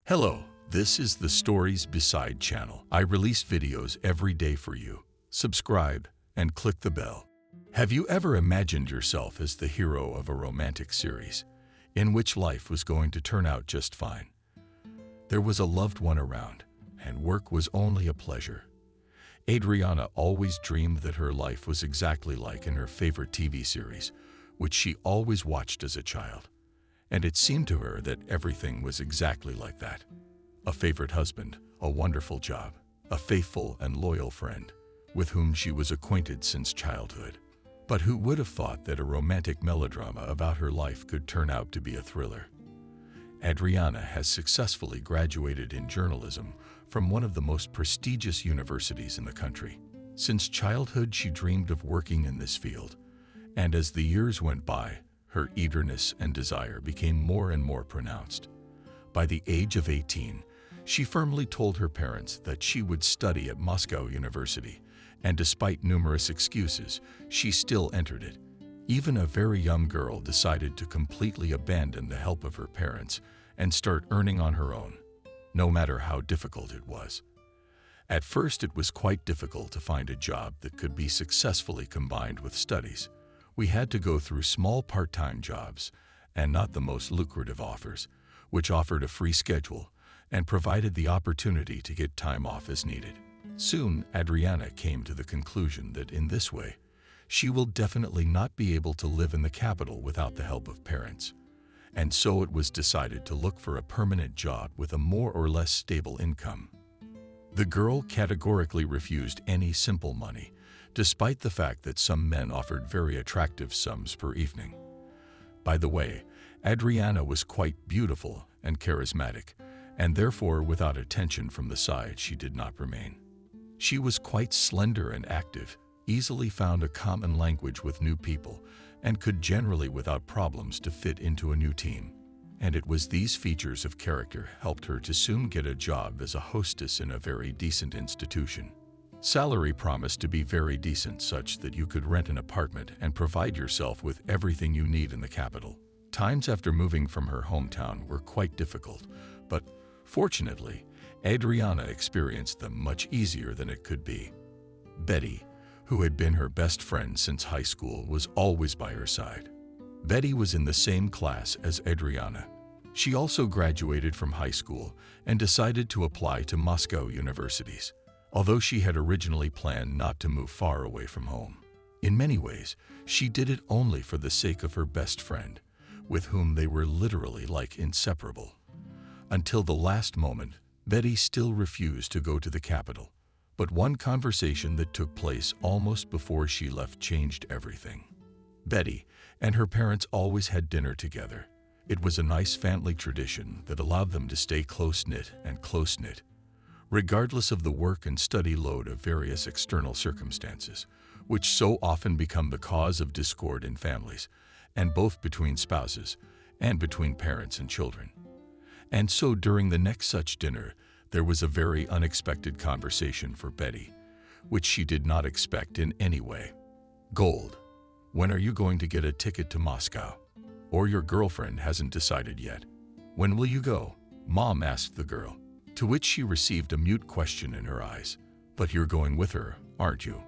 Hello, this is the Stories Beside channel. I release videos every day for you. Subscribe and click the bell. Have you ever imagined yourself as the hero of a romantic series in which life was going to turn out just fine? There was a loved one around, and work was only a pleasure. Adriana always dreamed that her life was exactly like in her favorite TV series, which she always watched as a child. And it seemed to her that everything was exactly like that. A favorite husband, a wonderful job, a faithful and loyal friend, with whom she was acquainted since childhood. But who would have thought that a romantic melodrama about her life could turn out to be a thriller? Adriana has successfully graduated in journalism from one of the most prestigious universities in the country. Since childhood, she dreamed of working in this field, and as the years went by, her eagerness and desire became more and more pronounced. By the age of 18, she firmly told her parents that she would study at Moscow University, and despite numerous excuses, she still entered it. Even a very young girl decided to completely abandon the help of her parents and start earning on her own, no matter how difficult it was. At first, it was quite difficult to find a job that could be successfully combined with studies. We had to go through small part-time jobs and not the most lucrative offers, which offered a free schedule and provided the opportunity to get time off as needed. Soon, Adriana came to the conclusion that in this way, she will definitely not be able to live in the capital without the help of parents. And so it was decided to look for a permanent job with a more or less stable income. The girl categorically refused any simple money, despite the fact that some men offered very attractive sums per evening. By the way, Adriana was quite beautiful and charismatic, and therefore without attention from the side she did not remain. She was quite slender and active, easily found a common language with new people, and could generally without problems to fit into a new team. And it was these features of character helped her to soon get a job as a hostess in a very decent institution. Salary promised to be very decent, such that you could rent an apartment and provide yourself with everything you need in the capital. Times after moving from her hometown were quite difficult, but fortunately, Adriana experienced them much easier than it could be. Betty, who had been her best friend since high school, was always by her side. Betty was in the same class as Adriana. She also graduated from high school and decided to apply to Moscow universities, although she had originally planned not to move far away from home. In many ways, she did it only for the sake of her best friend, with whom they were literally like inseparable. Until the last moment, Betty still refused to go to the capital, but one conversation that took place almost before she left changed everything. Betty and her parents always had dinner together. It was a nice family tradition that allowed them to stay close-knit, regardless of the work and study load of various external circumstances, which so often become the cause of discord in families, and both between spouses and between parents and children. And so during the next such dinner, there was a very unexpected conversation for Betty, which she did not expect in any way. "Gold, when are you going to get a ticket to Moscow? Or your girlfriend hasn't decided yet. When will you go?" Mom asked the girl, to which she received a mute question in her eyes. "But you're going with her, aren't you?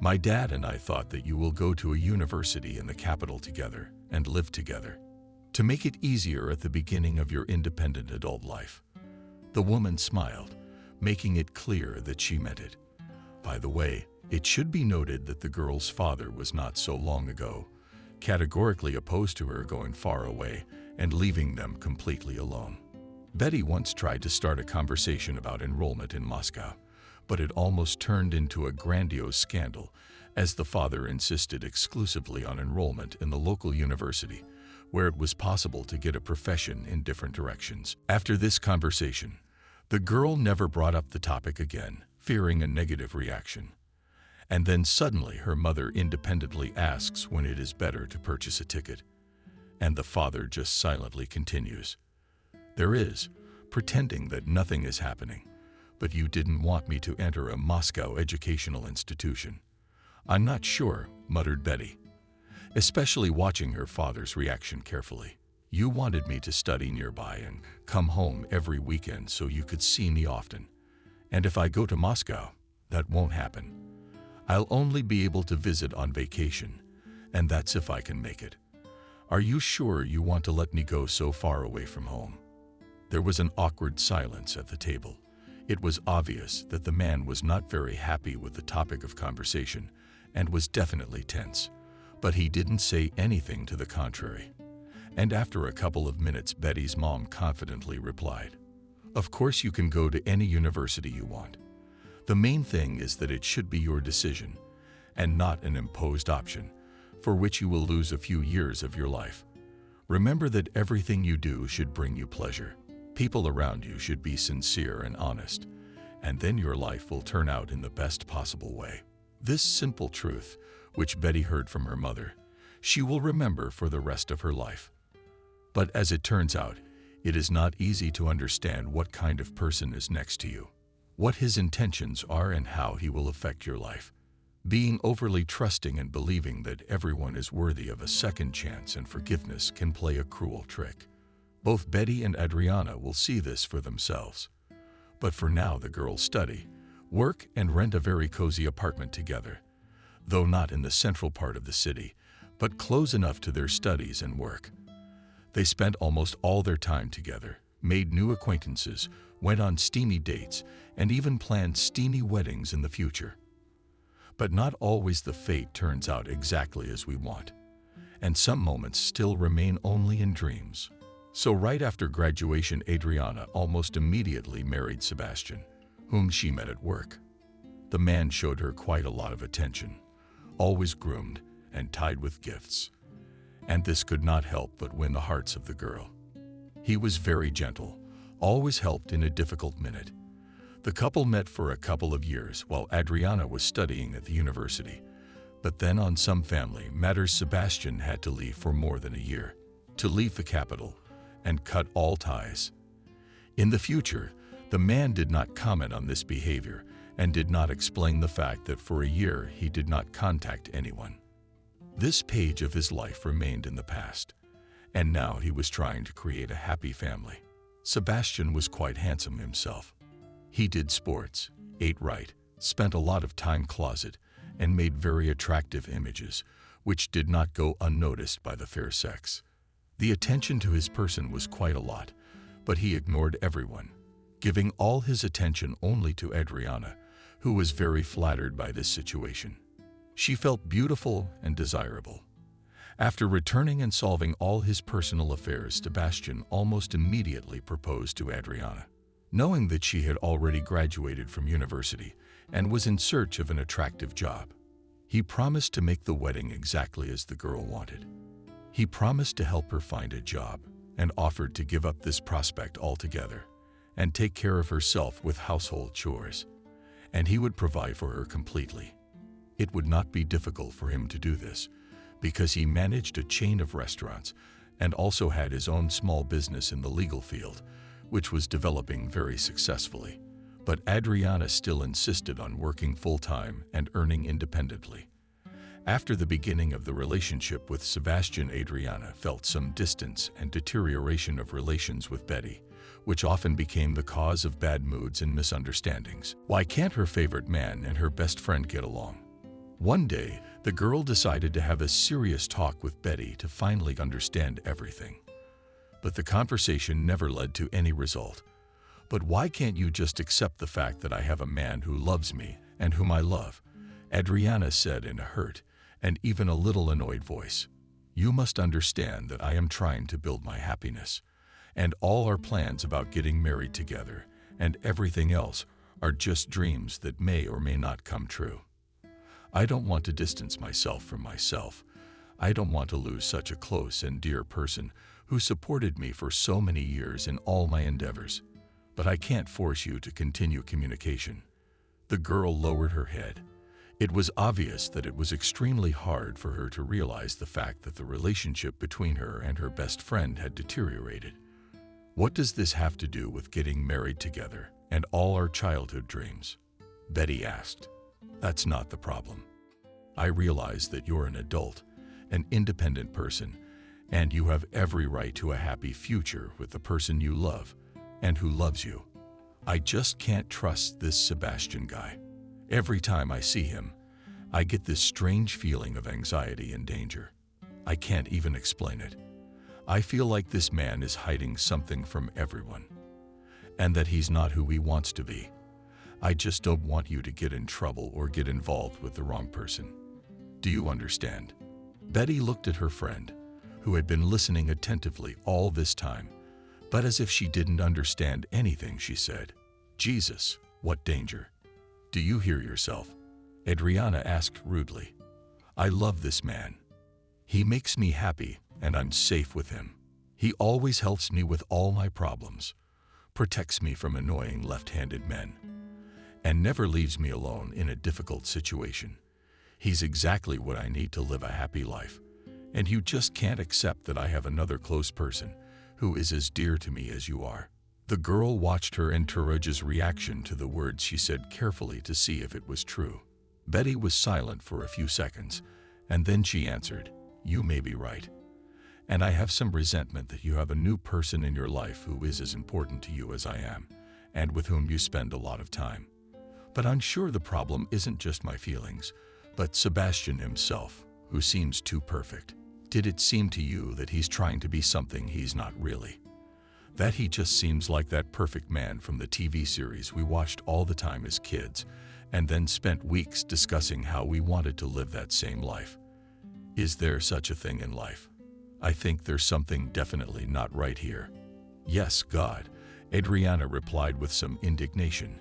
My dad and I thought that you will go to a university in the capital together and live together, to make it easier at the beginning of your independent adult life." The woman smiled, making it clear that she meant it. By the way, it should be noted that the girl's father was not so long ago categorically opposed to her going far away and leaving them completely alone. Betty once tried to start a conversation about enrollment in Moscow, but it almost turned into a grandiose scandal as the father insisted exclusively on enrollment in the local university, where it was possible to get a profession in different directions. After this conversation, the girl never brought up the topic again, fearing a negative reaction. And then suddenly her mother independently asks when it is better to purchase a ticket, and the father just silently continues, "There is," pretending that nothing is happening. "But you didn't want me to enter a Moscow educational institution." "I'm not sure," muttered Betty, especially watching her father's reaction carefully. You wanted me to study nearby and come home every weekend so you could see me often. And if I go to Moscow, that won't happen. I'll only be able to visit on vacation, and that's if I can make it. Are you sure you want to let me go so far away from home?" There was an awkward silence at the table. It was obvious that the man was not very happy with the topic of conversation and was definitely tense, but he didn't say anything to the contrary. And after a couple of minutes, Betty's mom confidently replied, "Of course you can go to any university you want. The main thing is that it should be your decision and not an imposed option for which you will lose a few years of your life. Remember that everything you do should bring you pleasure. People around you should be sincere and honest, and then your life will turn out in the best possible way." This simple truth, which Betty heard from her mother, she will remember for the rest of her life. But as it turns out, it is not easy to understand what kind of person is next to you, what his intentions are, and how he will affect your life. Being overly trusting and believing that everyone is worthy of a second chance and forgiveness can play a cruel trick. Both Betty and Adriana will see this for themselves. But for now, the girls study, work, and rent a very cozy apartment together, though not in the central part of the city, but close enough to their studies and work. They spent almost all their time together, made new acquaintances, went on steamy dates, and even planned steamy weddings in the future. But not always the fate turns out exactly as we want, and some moments still remain only in dreams. So right after graduation, Adriana almost immediately married Sebastian, whom she met at work. The man showed her quite a lot of attention, always groomed and tied with gifts, and this could not help but win the hearts of the girl. He was very gentle, always helped in a difficult minute. The couple met for a couple of years while Adriana was studying at the university, but then on some family matters, Sebastian had to leave for more than a year, to leave the capital and cut all ties. In the future, the man did not comment on this behavior and did not explain the fact that for a year he did not contact anyone. This page of his life remained in the past, and now he was trying to create a happy family. Sebastian was quite handsome himself. He did sports, ate right, spent a lot of time closet, and made very attractive images, which did not go unnoticed by the fair sex. The attention to his person was quite a lot, but he ignored everyone, giving all his attention only to Adriana, who was very flattered by this situation. She felt beautiful and desirable. After returning and solving all his personal affairs, Sebastian almost immediately proposed to Adriana. Knowing that she had already graduated from university and was in search of an attractive job, he promised to make the wedding exactly as the girl wanted. He promised to help her find a job and offered to give up this prospect altogether and take care of herself with household chores, and he would provide for her completely. It would not be difficult for him to do this, because he managed a chain of restaurants and also had his own small business in the legal field, which was developing very successfully. But Adriana still insisted on working full-time and earning independently. After the beginning of the relationship with Sebastian, Adriana felt some distance and deterioration of relations with Betty, which often became the cause of bad moods and misunderstandings. Why can't her favorite man and her best friend get along? One day, the girl decided to have a serious talk with Betty to finally understand everything. But the conversation never led to any result. "But why can't you just accept the fact that I have a man who loves me and whom I love?" Adriana said in a hurt and even a little annoyed voice. "You must understand that I am trying to build my happiness, and all our plans about getting married together and everything else are just dreams that may or may not come true. I don't want to distance myself from myself. I don't want to lose such a close and dear person who supported me for so many years in all my endeavors. But I can't force you to continue communication." The girl lowered her head. It was obvious that it was extremely hard for her to realize the fact that the relationship between her and her best friend had deteriorated. "What does this have to do with getting married together and all our childhood dreams?" Betty asked. "That's not the problem. I realize that you're an adult, an independent person, and you have every right to a happy future with the person you love and who loves you. I just can't trust this Sebastian guy. Every time I see him, I get this strange feeling of anxiety and danger. I can't even explain it. I feel like this man is hiding something from everyone, and that he's not who he wants to be. I just don't want you to get in trouble or get involved with the wrong person. Do you understand? Betty looked at her friend, who had been listening attentively all this time, but as if she didn't understand anything, she said, "Jesus, what danger? Do you hear yourself?" Adriana asked rudely. "I love this man. He makes me happy, and I'm safe with him. He always helps me with all my problems, protects me from annoying left-handed men, and never leaves me alone in a difficult situation. He's exactly what I need to live a happy life, and you just can't accept that I have another close person who is as dear to me as you are." The girl watched her entourage's reaction to the words she said carefully to see if it was true. Betty was silent for a few seconds, and then she answered, "You may be right. And I have some resentment that you have a new person in your life who is as important to you as I am, and with whom you spend a lot of time. But I'm sure the problem isn't just my feelings, but Sebastian himself, who seems too perfect. Did it seem to you that he's trying to be something he's not really? That he just seems like that perfect man from the TV series we watched all the time as kids, and then spent weeks discussing how we wanted to live that same life? Is there such a thing in life? I think there's something definitely not right here." "Yes, God," Adriana replied with some indignation,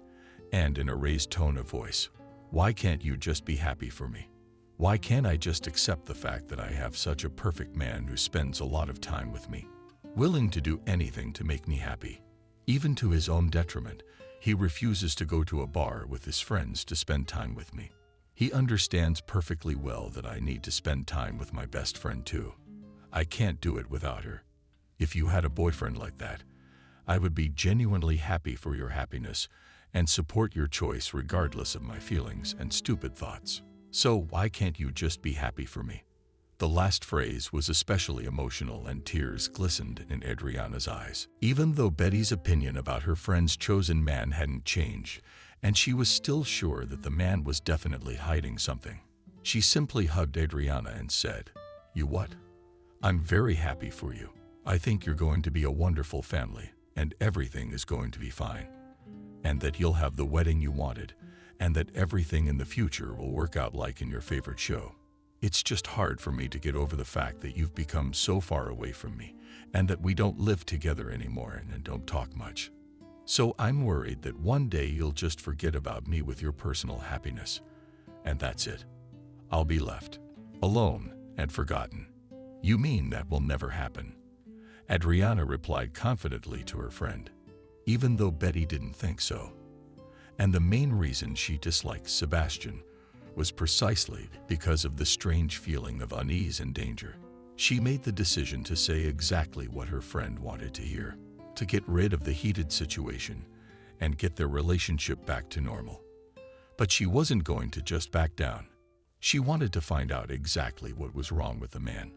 and in a raised tone of voice. "Why can't you just be happy for me? Why can't I just accept the fact that I have such a perfect man who spends a lot of time with me, willing to do anything to make me happy? Even to his own detriment, he refuses to go to a bar with his friends to spend time with me. He understands perfectly well that I need to spend time with my best friend too. I can't do it without her. If you had a boyfriend like that, I would be genuinely happy for your happiness and support your choice regardless of my feelings and stupid thoughts. So why can't you just be happy for me?" The last phrase was especially emotional, and tears glistened in Adriana's eyes. Even though Betty's opinion about her friend's chosen man hadn't changed, and she was still sure that the man was definitely hiding something, she simply hugged Adriana and said, "You what? I'm very happy for you. I think you're going to be a wonderful family, and everything is going to be fine, and that you'll have the wedding you wanted, and that everything in the future will work out like in your favorite show. It's just hard for me to get over the fact that you've become so far away from me, and that we don't live together anymore and don't talk much. So I'm worried that one day you'll just forget about me with your personal happiness, and that's it. I'll be left alone and forgotten." "You mean that will never happen?" Adriana replied confidently to her friend, even though Betty didn't think so. And the main reason she disliked Sebastian was precisely because of the strange feeling of unease and danger. She made the decision to say exactly what her friend wanted to hear, to get rid of the heated situation and get their relationship back to normal. But she wasn't going to just back down. She wanted to find out exactly what was wrong with the man.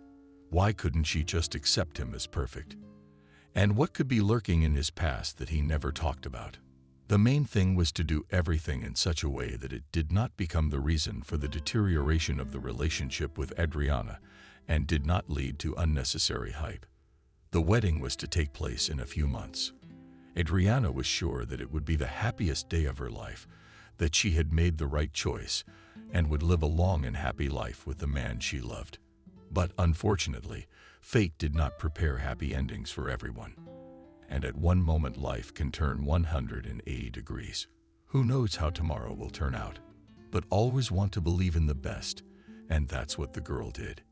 Why couldn't she just accept him as perfect? And what could be lurking in his past that he never talked about? The main thing was to do everything in such a way that it did not become the reason for the deterioration of the relationship with Adriana and did not lead to unnecessary hype. The wedding was to take place in a few months. Adriana was sure that it would be the happiest day of her life, that she had made the right choice, and would live a long and happy life with the man she loved. But unfortunately, fate did not prepare happy endings for everyone. And at one moment life can turn 180 degrees. Who knows how tomorrow will turn out? But always want to believe in the best, and that's what the girl did.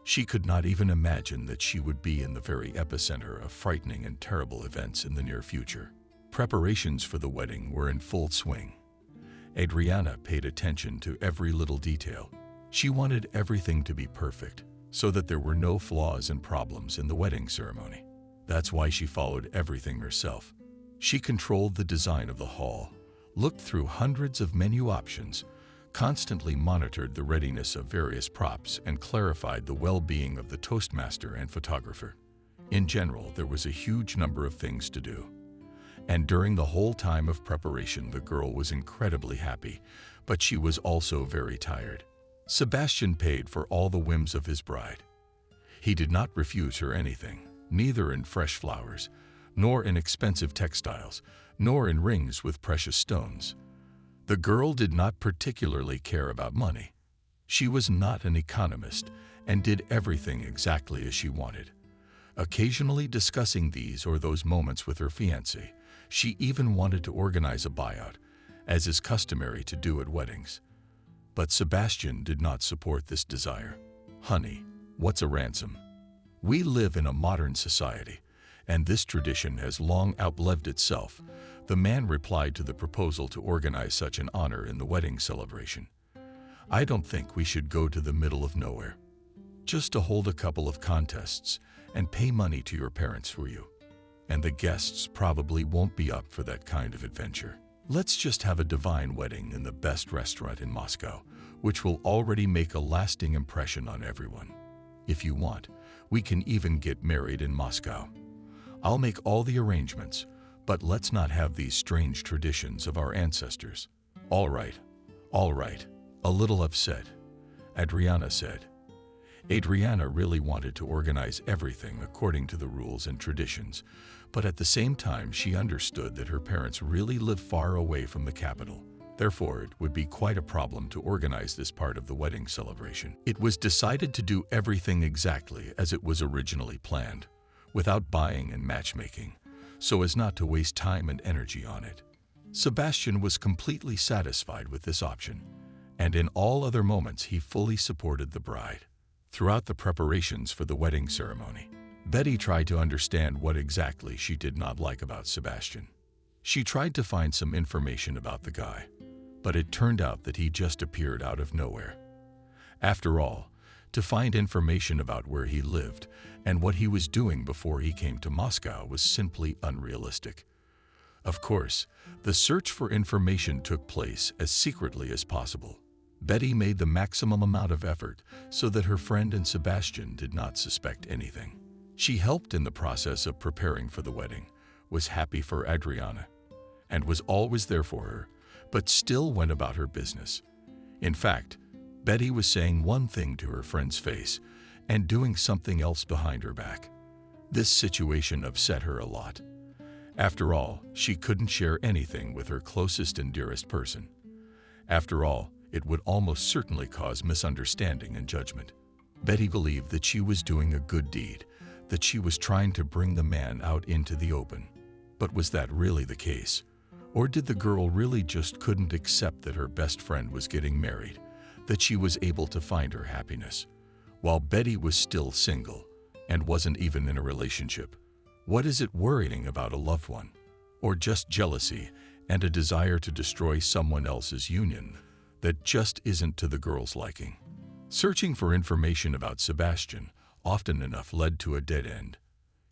She could not even imagine that she would be in the very epicenter of frightening and terrible events in the near future. Preparations for the wedding were in full swing. Adriana paid attention to every little detail. She wanted everything to be perfect, so that there were no flaws and problems in the wedding ceremony. That's why she followed everything herself. She controlled the design of the hall, looked through hundreds of menu options, constantly monitored the readiness of various props, and clarified the well-being of the toastmaster and photographer. In general, there was a huge number of things to do. And during the whole time of preparation, the girl was incredibly happy, but she was also very tired. Sebastian paid for all the whims of his bride. He did not refuse her anything, neither in fresh flowers, nor in expensive textiles, nor in rings with precious stones. The girl did not particularly care about money. She was not an economist and did everything exactly as she wanted. Occasionally discussing these or those moments with her fiancé, she even wanted to organize a buyout, as is customary to do at weddings. But Sebastian did not support this desire. "Honey, what's a ransom? We live in a modern society, and this tradition has long outlived itself," the man replied to the proposal to organize such an honor in the wedding celebration. "I don't think we should go to the middle of nowhere. Just to hold a couple of contests and pay money to your parents for you. And the guests probably won't be up for that kind of adventure. Let's just have a divine wedding in the best restaurant in Moscow, which will already make a lasting impression on everyone. If you want, we can even get married in Moscow. I'll make all the arrangements, but let's not have these strange traditions of our ancestors." All right, a little upset, Adriana said. Adriana really wanted to organize everything according to the rules and traditions, but at the same time she understood that her parents really lived far away from the capital. Therefore, it would be quite a problem to organize this part of the wedding celebration. It was decided to do everything exactly as it was originally planned, without buying and matchmaking, so as not to waste time and energy on it. Sebastian was completely satisfied with this option, and in all other moments he fully supported the bride. Throughout the preparations for the wedding ceremony, Betty tried to understand what exactly she did not like about Sebastian. She tried to find some information about the guy, but it turned out that he just appeared out of nowhere. After all, to find information about where he lived and what he was doing before he came to Moscow was simply unrealistic. Of course, the search for information took place as secretly as possible. Betty made the maximum amount of effort so that her friend and Sebastian did not suspect anything. She helped in the process of preparing for the wedding, was happy for Adriana, and was always there for her, but still went about her business. In fact, Betty was saying one thing to her friend's face and doing something else behind her back. This situation upset her a lot. After all, she couldn't share anything with her closest and dearest person. After all, it would almost certainly cause misunderstanding and judgment. Betty believed that she was doing a good deed, that she was trying to bring the man out into the open. But was that really the case? Or did the girl really just couldn't accept that her best friend was getting married, that she was able to find her happiness, while Betty was still single and wasn't even in a relationship? What is it worrying about a loved one? Or just jealousy and a desire to destroy someone else's union that just isn't to the girl's liking? Searching for information about Sebastian often enough led to a dead end.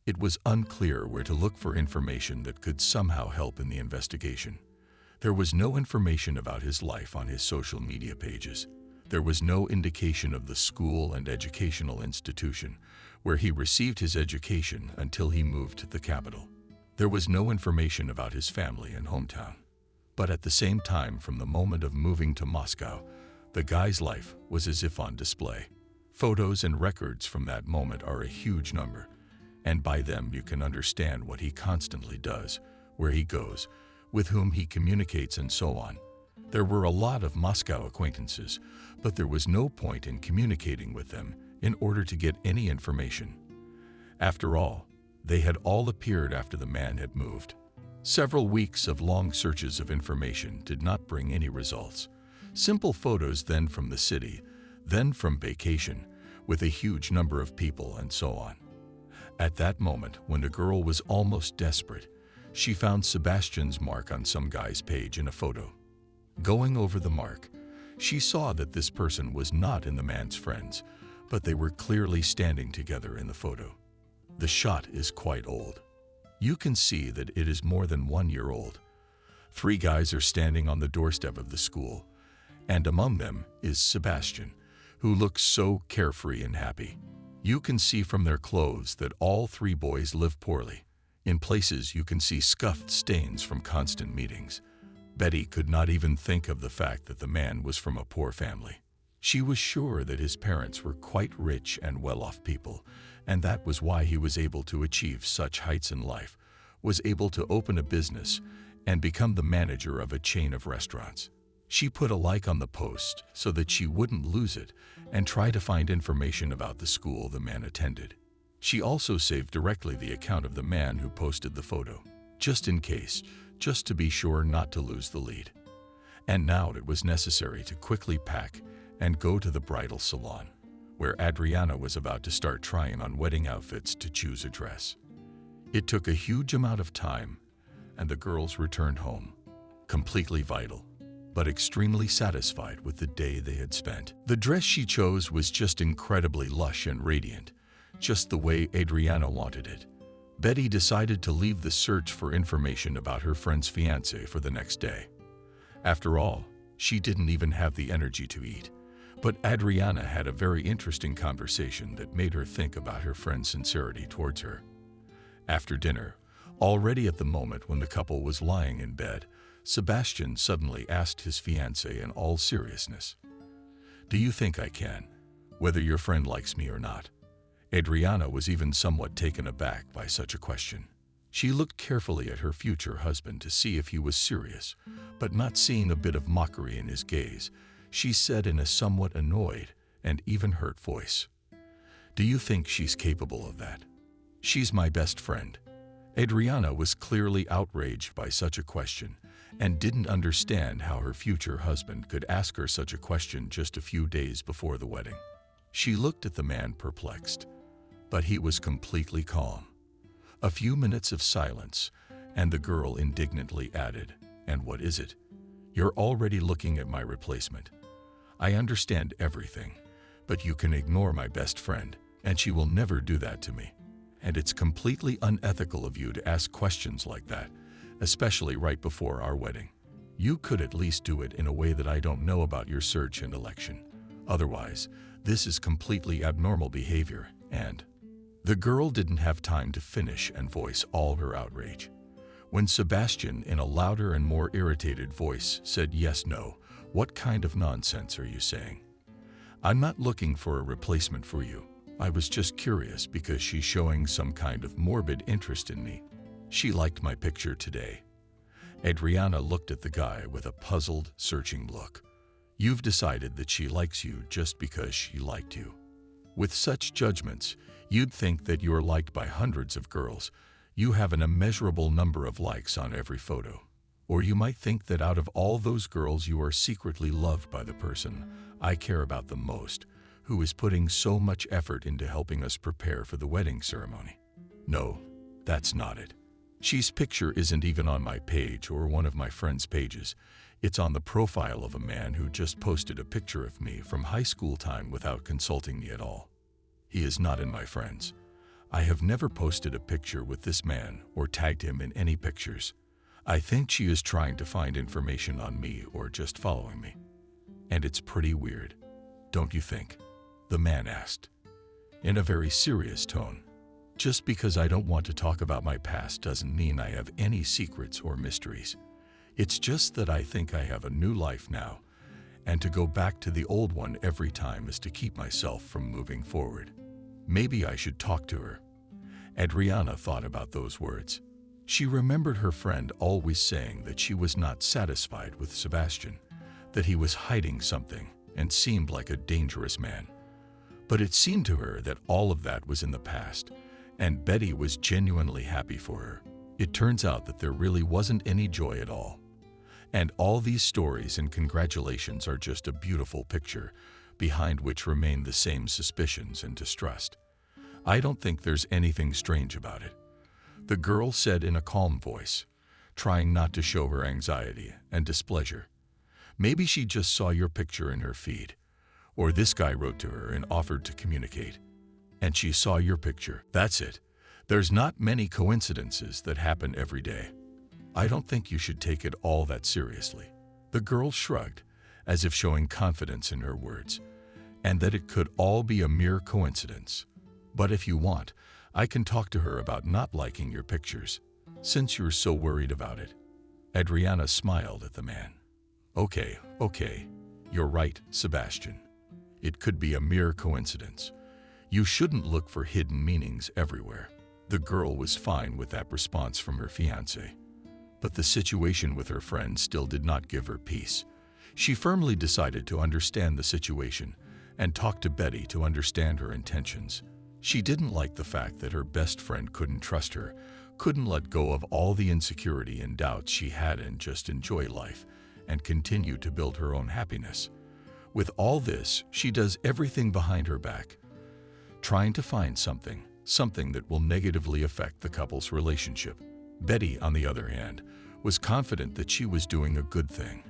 It was unclear where to look for information that could somehow help in the investigation. There was no information about his life on his social media pages. There was no indication of the school and educational institution where he received his education until he moved to the capital. There was no information about his family and hometown. But at the same time, from the moment of moving to Moscow, the guy's life was as if on display. Photos and records from that moment are a huge number, and by them you can understand what he constantly does, where he goes, with whom he communicates, and so on. There were a lot of Moscow acquaintances, but there was no point in communicating with them in order to get any information. After all, they had all appeared after the man had moved. Several weeks of long searches of information did not bring any results. Simple photos then from the city, then from vacation, with a huge number of people, and so on. At that moment, when the girl was almost desperate, she found Sebastian's mark on some guy's page in a photo. Going over the mark, she saw that this person was not in the man's friends, but they were clearly standing together in the photo. The shot is quite old. You can see that it is more than 1 year old. 3 guys are standing on the doorstep of the school, And among them is Sebastian, who looks so carefree and happy. You can see from their clothes that all three boys live poorly. In places you can see scuffed stains from constant meetings. Betty could not even think of the fact that the man was from a poor family. She was sure that his parents were quite rich and well-off people, and that was why he was able to achieve such heights in life, was able to open a business and become the manager of a chain of restaurants. She put a like on the post so that she wouldn't lose it and try to find information about the school the man attended. She also saved directly the account of the man who posted the photo, just in case, just to be sure not to lose the lead. And now it was necessary to quickly pack and go to the bridal salon, where Adriana was about to start trying on wedding outfits to choose a dress. It took a huge amount of time, and the girls returned home, completely vital, but extremely satisfied with the day they had spent. The dress she chose was just incredibly lush and radiant, just the way Adriana wanted it. Betty decided to leave the search for information about her friend's fiancé for the next day. After all, she didn't even have the energy to eat. But Adriana had a very interesting conversation that made her think about her friend's sincerity towards her. After dinner, already at the moment when the couple was lying in bed, Sebastian suddenly asked his fiancée in all seriousness, "Do you think I can, whether your friend likes me or not?" Adriana was even somewhat taken aback by such a question. She looked carefully at her future husband to see if he was serious, but not seeing a bit of mockery in his gaze, she said in a somewhat annoyed and even hurt voice, "Do you think she's capable of that? She's my best friend." Adriana was clearly outraged by such a question and didn't understand how her future husband could ask her such a question just a few days before the wedding. She looked at the man perplexed, but he was completely calm. A few minutes of silence, and the girl indignantly added, "And what is it? You're already looking at my replacement. I understand everything, but you can ignore my best friend, and she will never do that to me. And it's completely unethical of you to ask questions like that, especially right before our wedding. You could at least do it in a way that I don't know about your search and election. Otherwise, this is completely abnormal behavior, and..." The girl didn't have time to finish and voice all her outrage, when Sebastian, in a louder and more irritated voice, said, "Yes, no, what kind of nonsense are you saying? I'm not looking for a replacement for you. I was just curious because she's showing some kind of morbid interest in me. She liked my picture today." Adriana looked at the guy with a puzzled, searching look. "You've decided that she likes you just because she liked you. With such judgments, you'd think that you're liked by hundreds of girls. You have an immeasurable number of likes on every photo. Or you might think that out of all those girls you are secretly loved by the person I care about the most, who is putting so much effort into helping us prepare for the wedding ceremony. No, that's not it. She's picture isn't even on my page or one of my friends' pages. It's on the profile of a man who just posted a picture of me from high school time without consulting me at all. He is not in my friends. I have never posted a picture with this man or tagged him in any pictures. I think she is trying to find information on me or just following me. And it's pretty weird, don't you think?" the man asked, in a very serious tone. "Just because I don't want to talk about my past doesn't mean I have any secrets or mysteries. It's just that I think I have a new life now, and to go back to the old one every time is to keep myself from moving forward. Maybe I should talk to her." Adriana thought about those words. She remembered her friend always saying that she was not satisfied with Sebastian, that he was hiding something and seemed like a dangerous man. But it seemed to her that all of that was in the past, and Betty was genuinely happy for her. It turns out that there really wasn't any joy at all. And all these stories and congratulations are just a beautiful picture, behind which remain the same suspicions and distrust. I don't think there's anything strange about it," the girl said in a calm voice, trying not to show her anxiety and displeasure. "Maybe she just saw your picture in her feed, or this guy wrote to her and offered to communicate, and she saw your picture. That's it. There's not many coincidences that happen every day. I don't think you should take it all that seriously." The girl shrugged as if showing confidence in her words, and that it could all be a mere coincidence. But if you want, I can talk to her about not liking your pictures, since you're so worried about it. Adriana smiled at the man. Okay, you're right, Sebastian. It could be a mere coincidence. You shouldn't look for hidden meanings everywhere. The girl was fine with that response from her fiancé. But the situation with her friend still did not give her peace. She firmly decided to understand the situation and talk to Betty to understand her intentions. She didn't like the fact that her best friend couldn't trust her, couldn't let go of all the insecurity and doubts she had and just enjoy life and continue to build her own happiness. With all this, she does everything behind her back, trying to find something that will negatively affect the couple's relationship. Betty, on the other hand, was confident that she was doing a good thing.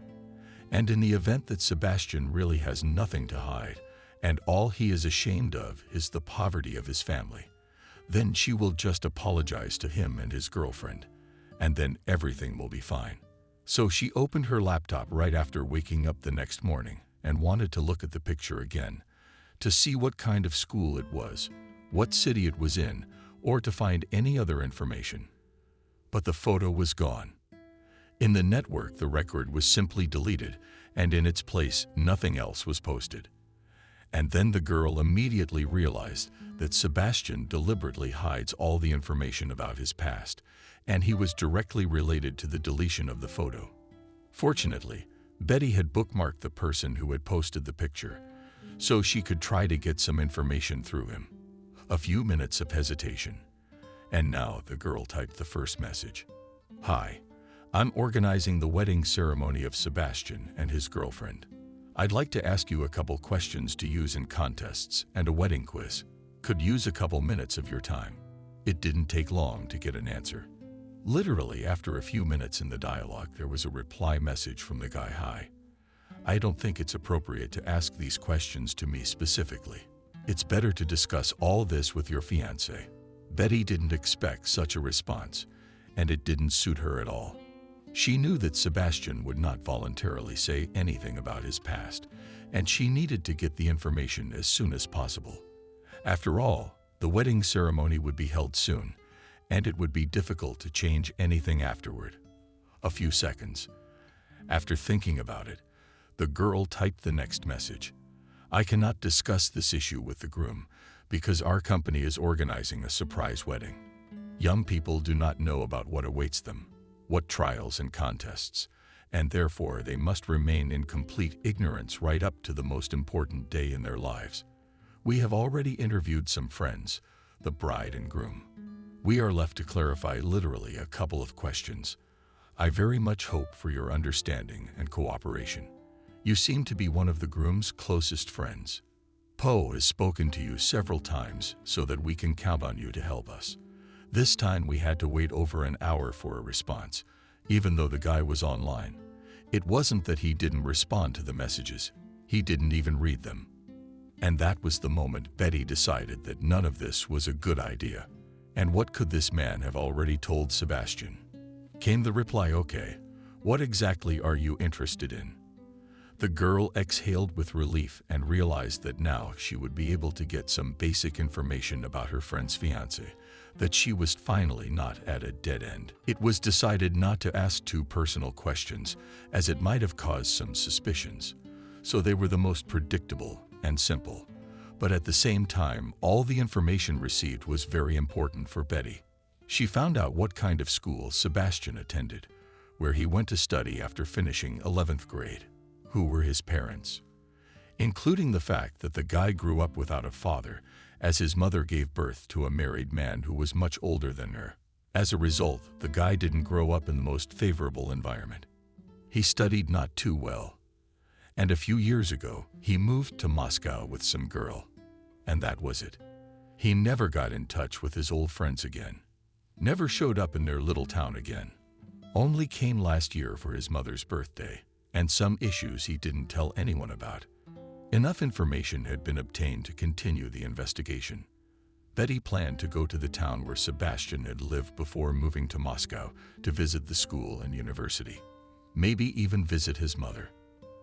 And in the event that Sebastian really has nothing to hide, and all he is ashamed of is the poverty of his family, then she will just apologize to him and his girlfriend, and then everything will be fine. So she opened her laptop right after waking up the next morning and wanted to look at the picture again, to see what kind of school it was, what city it was in, or to find any other information. But the photo was gone. In the network, the record was simply deleted, and in its place, nothing else was posted. And then the girl immediately realized that Sebastian deliberately hides all the information about his past, and he was directly related to the deletion of the photo. Fortunately, Betty had bookmarked the person who had posted the picture, so she could try to get some information through him. A few minutes of hesitation, and now the girl typed the first message. Hi, I'm organizing the wedding ceremony of Sebastian and his girlfriend. I'd like to ask you a couple questions to use in contests and a wedding quiz. Could use a couple minutes of your time. It didn't take long to get an answer. Literally, after a few minutes in the dialogue, there was a reply message from the guy. Hi, I don't think it's appropriate to ask these questions to me specifically. It's better to discuss all this with your fiancé. Betty didn't expect such a response, and it didn't suit her at all. She knew that Sebastian would not voluntarily say anything about his past, and she needed to get the information as soon as possible. After all, the wedding ceremony would be held soon, and it would be difficult to change anything afterward. A few seconds. After thinking about it, the girl typed the next message. I cannot discuss this issue with the groom because our company is organizing a surprise wedding. Young people do not know about what awaits them, what trials and contests, and therefore they must remain in complete ignorance right up to the most important day in their lives. We have already interviewed some friends, the bride and groom. We are left to clarify literally a couple of questions. I very much hope for your understanding and cooperation. You seem to be one of the groom's closest friends. Poe has spoken to you several times so that we can count on you to help us. This time we had to wait over an hour for a response, even though the guy was online. It wasn't that he didn't respond to the messages, he didn't even read them. And that was the moment Betty decided that none of this was a good idea. And what could this man have already told Sebastian? Came the reply, okay, what exactly are you interested in? The girl exhaled with relief and realized that now she would be able to get some basic information about her friend's fiancé, that she was finally not at a dead end. It was decided not to ask too personal questions, as it might have caused some suspicions. So they were the most predictable and simple. But at the same time, all the information received was very important for Betty. She found out what kind of school Sebastian attended, where he went to study after finishing 11th grade, who were his parents, including the fact that the guy grew up without a father, as his mother gave birth to a married man who was much older than her. As a result, the guy didn't grow up in the most favorable environment. He studied not too well, and a few years ago, he moved to Moscow with some girl. And that was it. He never got in touch with his old friends again. Never showed up in their little town again. Only came last year for his mother's birthday, and some issues he didn't tell anyone about. Enough information had been obtained to continue the investigation. Betty planned to go to the town where Sebastian had lived before moving to Moscow to visit the school and university. Maybe even visit his mother.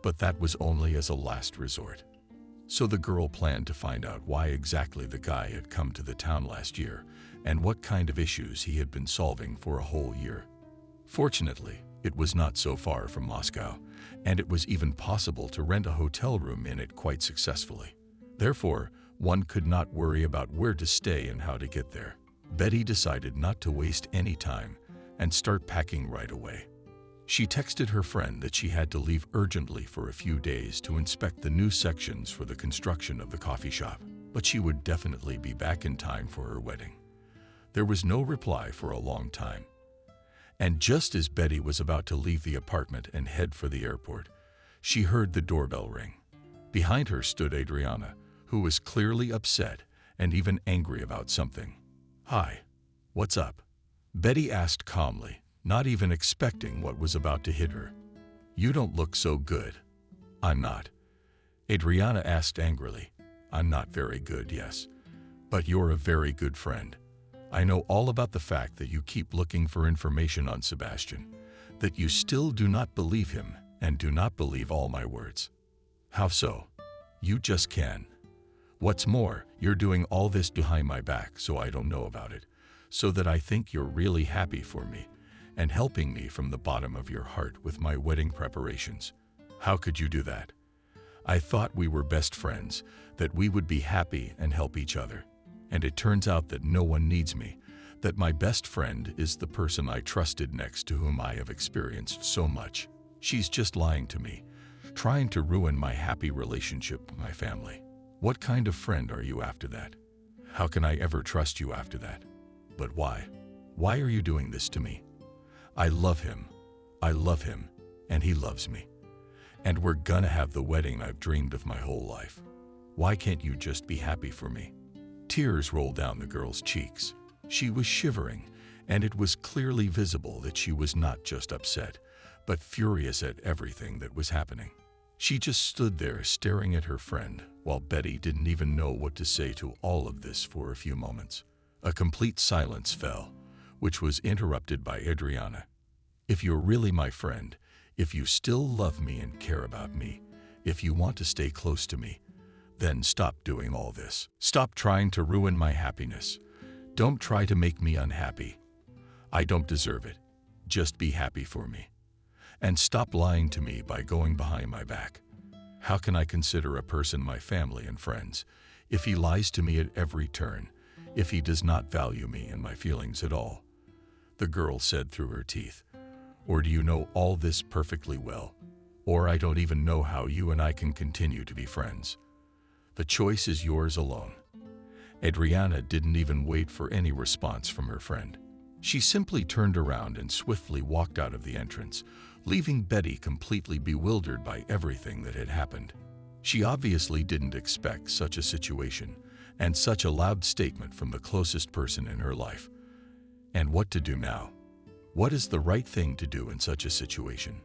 but that was only as a last resort. So the girl planned to find out why exactly the guy had come to the town last year and what kind of issues he had been solving for a whole year. Fortunately, it was not so far from Moscow, and it was even possible to rent a hotel room in it quite successfully. Therefore, one could not worry about where to stay and how to get there. Betty decided not to waste any time and start packing right away. She texted her friend that she had to leave urgently for a few days to inspect the new sections for the construction of the coffee shop, but she would definitely be back in time for her wedding. There was no reply for a long time. And just as Betty was about to leave the apartment and head for the airport, she heard the doorbell ring. Behind her stood Adriana, who was clearly upset and even angry about something. "Hi, what's up?" Betty asked calmly, not even expecting what was about to hit her. "You don't look so good." "I'm not." Adriana asked angrily. "I'm not very good, yes. But you're a very good friend. I know all about the fact that you keep looking for information on Sebastian, that you still do not believe him and do not believe all my words." "How so?" "You just can. What's more, you're doing all this behind my back so I don't know about it, so that I think you're really happy for me and helping me from the bottom of your heart with my wedding preparations. How could you do that? I thought we were best friends, that we would be happy and help each other. And it turns out that no one needs me, that my best friend is the person I trusted next to whom I have experienced so much. She's just lying to me, trying to ruin my happy relationship with my family. What kind of friend are you after that? How can I ever trust you after that? But why? Why are you doing this to me? I love him, and he loves me. And we're gonna have the wedding I've dreamed of my whole life. Why can't you just be happy for me?" Tears rolled down the girl's cheeks. She was shivering, and it was clearly visible that she was not just upset, but furious at everything that was happening. She just stood there staring at her friend, while Betty didn't even know what to say to all of this for a few moments. A complete silence fell, which was interrupted by Adriana. "If you're really my friend, if you still love me and care about me, if you want to stay close to me, then stop doing all this. Stop trying to ruin my happiness. Don't try to make me unhappy. I don't deserve it. Just be happy for me. And stop lying to me by going behind my back. How can I consider a person my family and friends if he lies to me at every turn, if he does not value me and my feelings at all?" The girl said through her teeth. "Or do you know all this perfectly well? Or I don't even know how you and I can continue to be friends. The choice is yours alone." Adriana didn't even wait for any response from her friend. She simply turned around and swiftly walked out of the entrance, leaving Betty completely bewildered by everything that had happened. She obviously didn't expect such a situation and such a loud statement from the closest person in her life. And what to do now? What is the right thing to do in such a situation?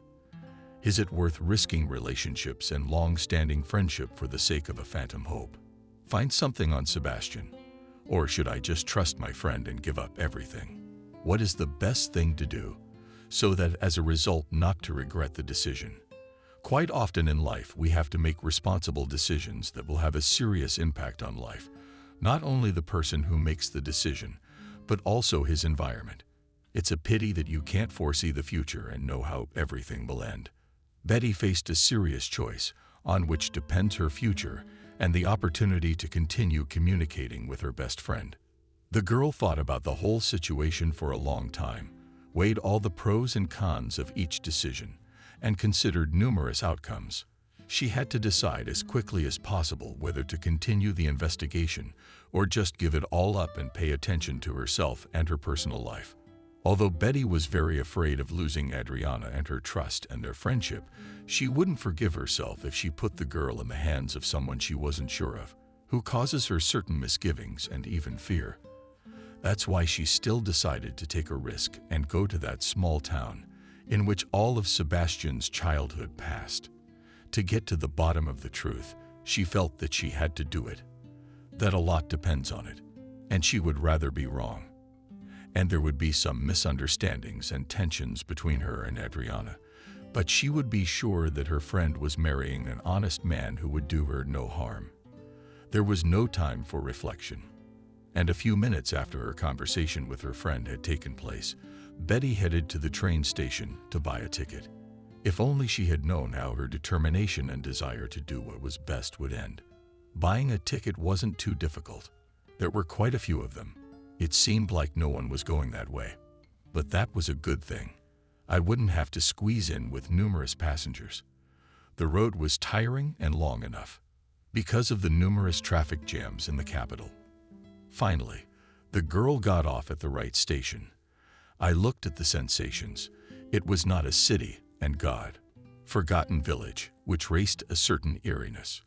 Is it worth risking relationships and long-standing friendship for the sake of a phantom hope? Find something on Sebastian. Or should I just trust my friend and give up everything? What is the best thing to do, so that as a result not to regret the decision? Quite often in life, we have to make responsible decisions that will have a serious impact on life, not only the person who makes the decision, but also his environment. It's a pity that you can't foresee the future and know how everything will end. Betty faced a serious choice on which depends her future and the opportunity to continue communicating with her best friend. The girl thought about the whole situation for a long time, weighed all the pros and cons of each decision, and considered numerous outcomes. She had to decide as quickly as possible whether to continue the investigation or just give it all up and pay attention to herself and her personal life. Although Betty was very afraid of losing Adriana and her trust and their friendship, she wouldn't forgive herself if she put the girl in the hands of someone she wasn't sure of, who causes her certain misgivings and even fear. That's why she still decided to take a risk and go to that small town in which all of Sebastian's childhood passed. To get to the bottom of the truth, she felt that she had to do it, that a lot depends on it, and she would rather be wrong. And there would be some misunderstandings and tensions between her and Adriana, But she would be sure that her friend was marrying an honest man who would do her no harm. There was no time for reflection. And a few minutes after her conversation with her friend had taken place, Betty headed to the train station to buy a ticket. If only she had known how her determination and desire to do what was best would end. Buying a ticket wasn't too difficult. There were quite a few of them. It seemed like no one was going that way. But that was a good thing. I wouldn't have to squeeze in with numerous passengers. The road was tiring and long enough, because of the numerous traffic jams in the capital. Finally, the girl got off at the right station. I looked at the sensations. It was not a city, and God. Forgotten village, which raced a certain eeriness.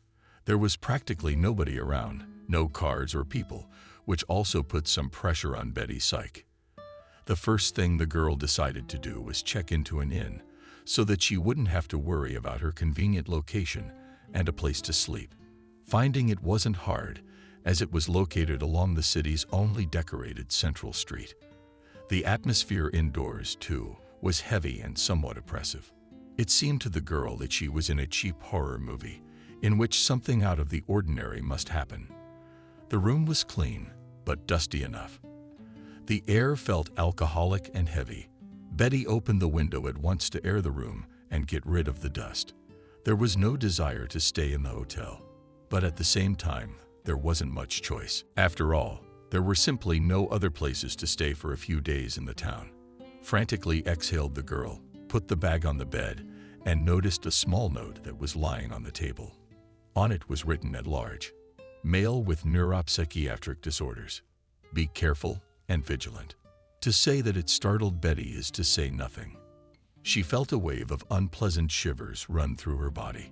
There was practically nobody around, no cars or people, which also put some pressure on Betty's psyche. The first thing the girl decided to do was check into an inn, so that she wouldn't have to worry about her convenient location and a place to sleep. Finding it wasn't hard, as it was located along the city's only decorated central street. The atmosphere indoors, too, was heavy and somewhat oppressive. It seemed to the girl that she was in a cheap horror movie, in which something out of the ordinary must happen. The room was clean, but dusty enough. The air felt alcoholic and heavy. Betty opened the window at once to air the room and get rid of the dust. There was no desire to stay in the hotel, but at the same time, there wasn't much choice. After all, there were simply no other places to stay for a few days in the town. Frantically exhaled the girl, put the bag on the bed, and noticed a small note that was lying on the table. On it was written at large, "Male with neuropsychiatric disorders. Be careful and vigilant." To say that it startled Betty is to say nothing. She felt a wave of unpleasant shivers run through her body,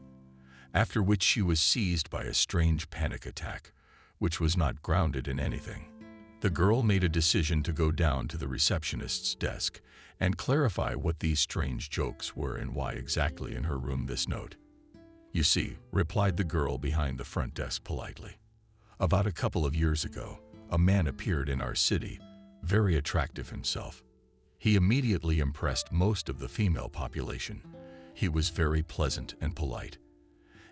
after which she was seized by a strange panic attack, which was not grounded in anything. The girl made a decision to go down to the receptionist's desk and clarify what these strange jokes were and why exactly in her room this note. "You see," replied the girl behind the front desk politely. "About a couple of years ago, a man appeared in our city, very attractive himself. He immediately impressed most of the female population. He was very pleasant and polite,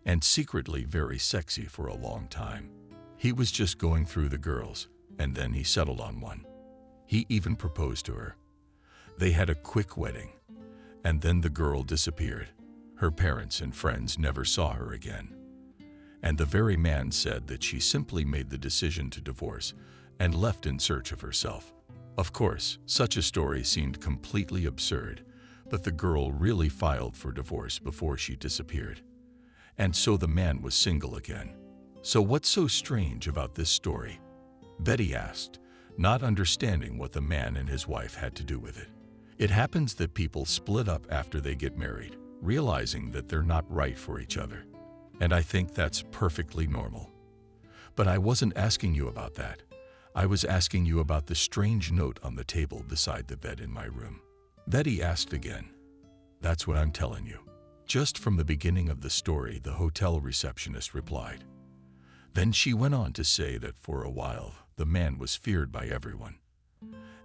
and secretly very sexy for a long time. He was just going through the girls, and then he settled on one. He even proposed to her. They had a quick wedding, and then the girl disappeared. Her parents and friends never saw her again. And the very man said that she simply made the decision to divorce and left in search of herself. Of course, such a story seemed completely absurd, but the girl really filed for divorce before she disappeared. And so the man was single again. So what's so strange about this story?" Betty asked, not understanding what the man and his wife had to do with it. It happens that people split up after they get married, realizing that they're not right for each other. And I think that's perfectly normal. But I wasn't asking you about that. I was asking you about the strange note on the table beside the bed in my room. Betty asked again. "That's what I'm telling you." Just from the beginning of the story, the hotel receptionist replied. Then she went on to say that for a while, the man was feared by everyone.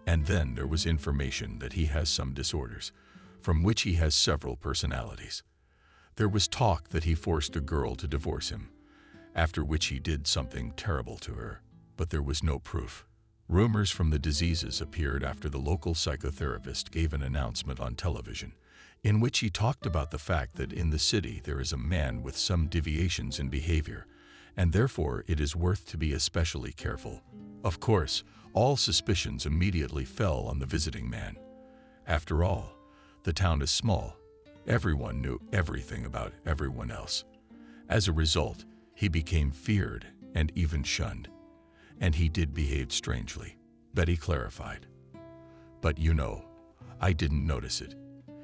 And then there was information that he has some disorders, from which he has several personalities. There was talk that he forced a girl to divorce him, after which he did something terrible to her, but there was no proof. Rumors from the diseases appeared after the local psychotherapist gave an announcement on television, in which he talked about the fact that in the city there is a man with some deviations in behavior, and therefore it is worth to be especially careful. Of course, all suspicions immediately fell on the visiting man. After all, the town is small. Everyone knew everything about everyone else. As a result, he became feared and even shunned. And he did behave strangely, Betty clarified. But you know, I didn't notice it.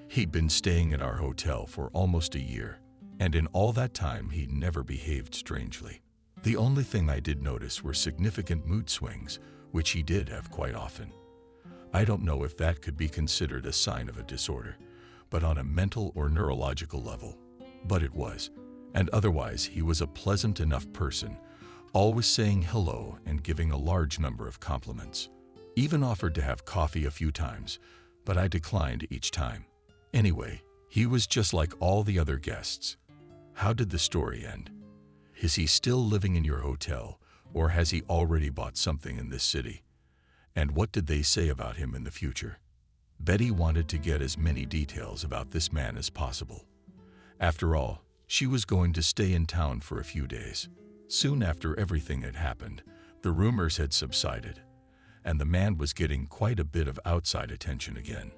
He'd been staying in our hotel for almost a year, and in all that time he never behaved strangely. The only thing I did notice were significant mood swings, which he did have quite often. I don't know if that could be considered a sign of a disorder, but on a mental or neurological level. But it was, and otherwise he was a pleasant enough person, always saying hello and giving a large number of compliments. Even offered to have coffee a few times, but I declined each time. Anyway, He was just like all the other guests. How did the story end? Is he still living in your hotel, or has he already bought something in this city? And what did they say about him in the future? Betty wanted to get as many details about this man as possible. After all, she was going to stay in town for a few days. Soon after everything had happened, the rumors had subsided, and the man was getting quite a bit of outside attention again.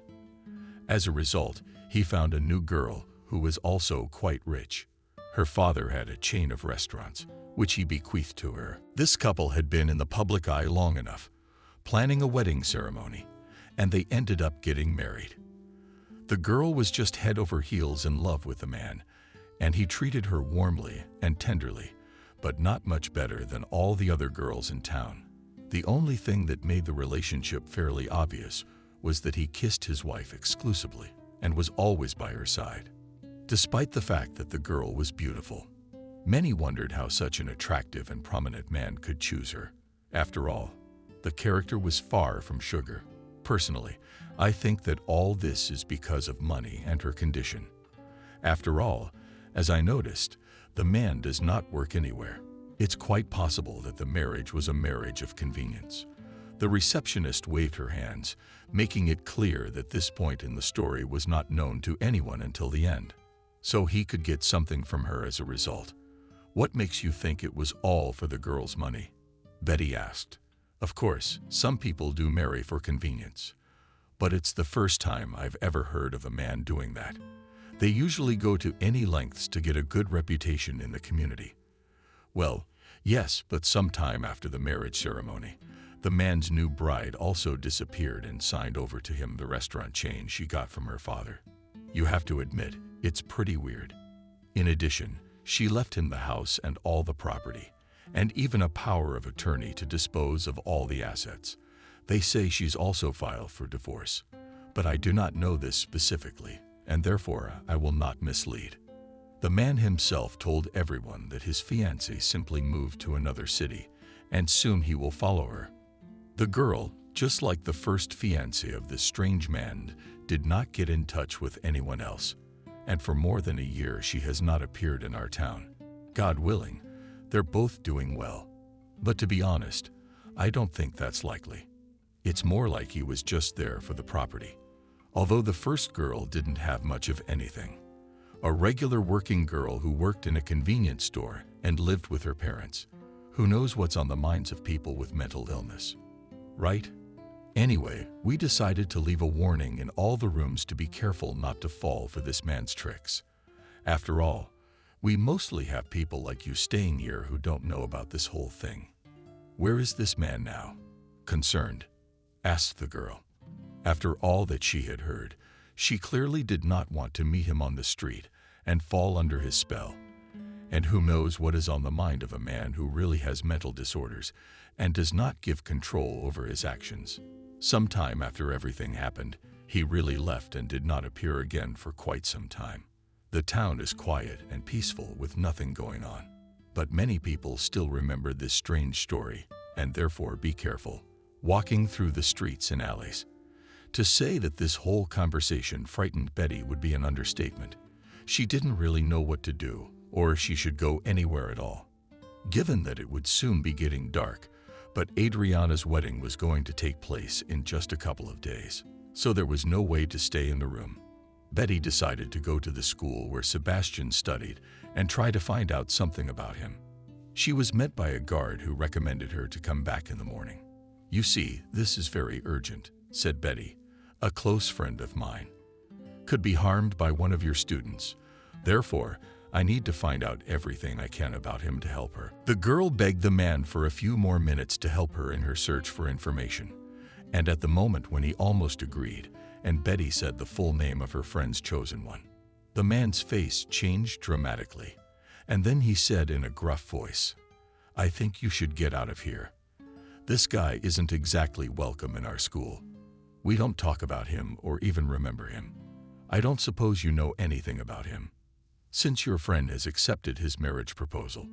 As a result, he found a new girl who was also quite rich. Her father had a chain of restaurants, which he bequeathed to her. This couple had been in the public eye long enough, planning a wedding ceremony, and they ended up getting married. The girl was just head over heels in love with the man, and he treated her warmly and tenderly, but not much better than all the other girls in town. The only thing that made the relationship fairly obvious was that he kissed his wife exclusively and was always by her side. Despite the fact that the girl was beautiful, many wondered how such an attractive and prominent man could choose her. After all, the character was far from sugar. Personally, I think that all this is because of money and her condition. After all, as I noticed, the man does not work anywhere. It's quite possible that the marriage was a marriage of convenience. The receptionist waved her hands, making it clear that this point in the story was not known to anyone until the end. So he could get something from her as a result. What makes you think it was all for the girl's money? Betty asked. Of course, some people do marry for convenience, but it's the first time I've ever heard of a man doing that. They usually go to any lengths to get a good reputation in the community. Well, yes, but sometime after the marriage ceremony, the man's new bride also disappeared and signed over to him the restaurant chain she got from her father. You have to admit, it's pretty weird. In addition, she left him the house and all the property, and even a power of attorney to dispose of all the assets. They say she's also filed for divorce, but I do not know this specifically, and therefore I will not mislead. The man himself told everyone that his fiancée simply moved to another city, and soon he will follow her. The girl, just like the first fiancée of this strange man, did not get in touch with anyone else, and for more than a year she has not appeared in our town. God willing, they're both doing well. But to be honest, I don't think that's likely. It's more like he was just there for the property. Although the first girl didn't have much of anything. A regular working girl who worked in a convenience store and lived with her parents. Who knows what's on the minds of people with mental illness, right? Anyway, we decided to leave a warning in all the rooms to be careful not to fall for this man's tricks. After all, we mostly have people like you staying here who don't know about this whole thing. Where is this man now? Concerned, asked the girl. After all that she had heard, she clearly did not want to meet him on the street and fall under his spell. And who knows what is on the mind of a man who really has mental disorders and does not give control over his actions. Sometime after everything happened, he really left and did not appear again for quite some time. The town is quiet and peaceful with nothing going on. But many people still remember this strange story, and therefore be careful walking through the streets and alleys. To say that this whole conversation frightened Betty would be an understatement. She didn't really know what to do, or if she should go anywhere at all. Given that it would soon be getting dark, but Adriana's wedding was going to take place in just a couple of days, so there was no way to stay in the room. Betty decided to go to the school where Sebastian studied and try to find out something about him. She was met by a guard who recommended her to come back in the morning. You see, this is very urgent, said Betty. A close friend of mine could be harmed by one of your students. Therefore, I need to find out everything I can about him to help her. The girl begged the man for a few more minutes to help her in her search for information. And at the moment when he almost agreed, and Betty said the full name of her friend's chosen one, the man's face changed dramatically. And then he said in a gruff voice, I think you should get out of here. This guy isn't exactly welcome in our school. We don't talk about him or even remember him. I don't suppose you know anything about him, since your friend has accepted his marriage proposal.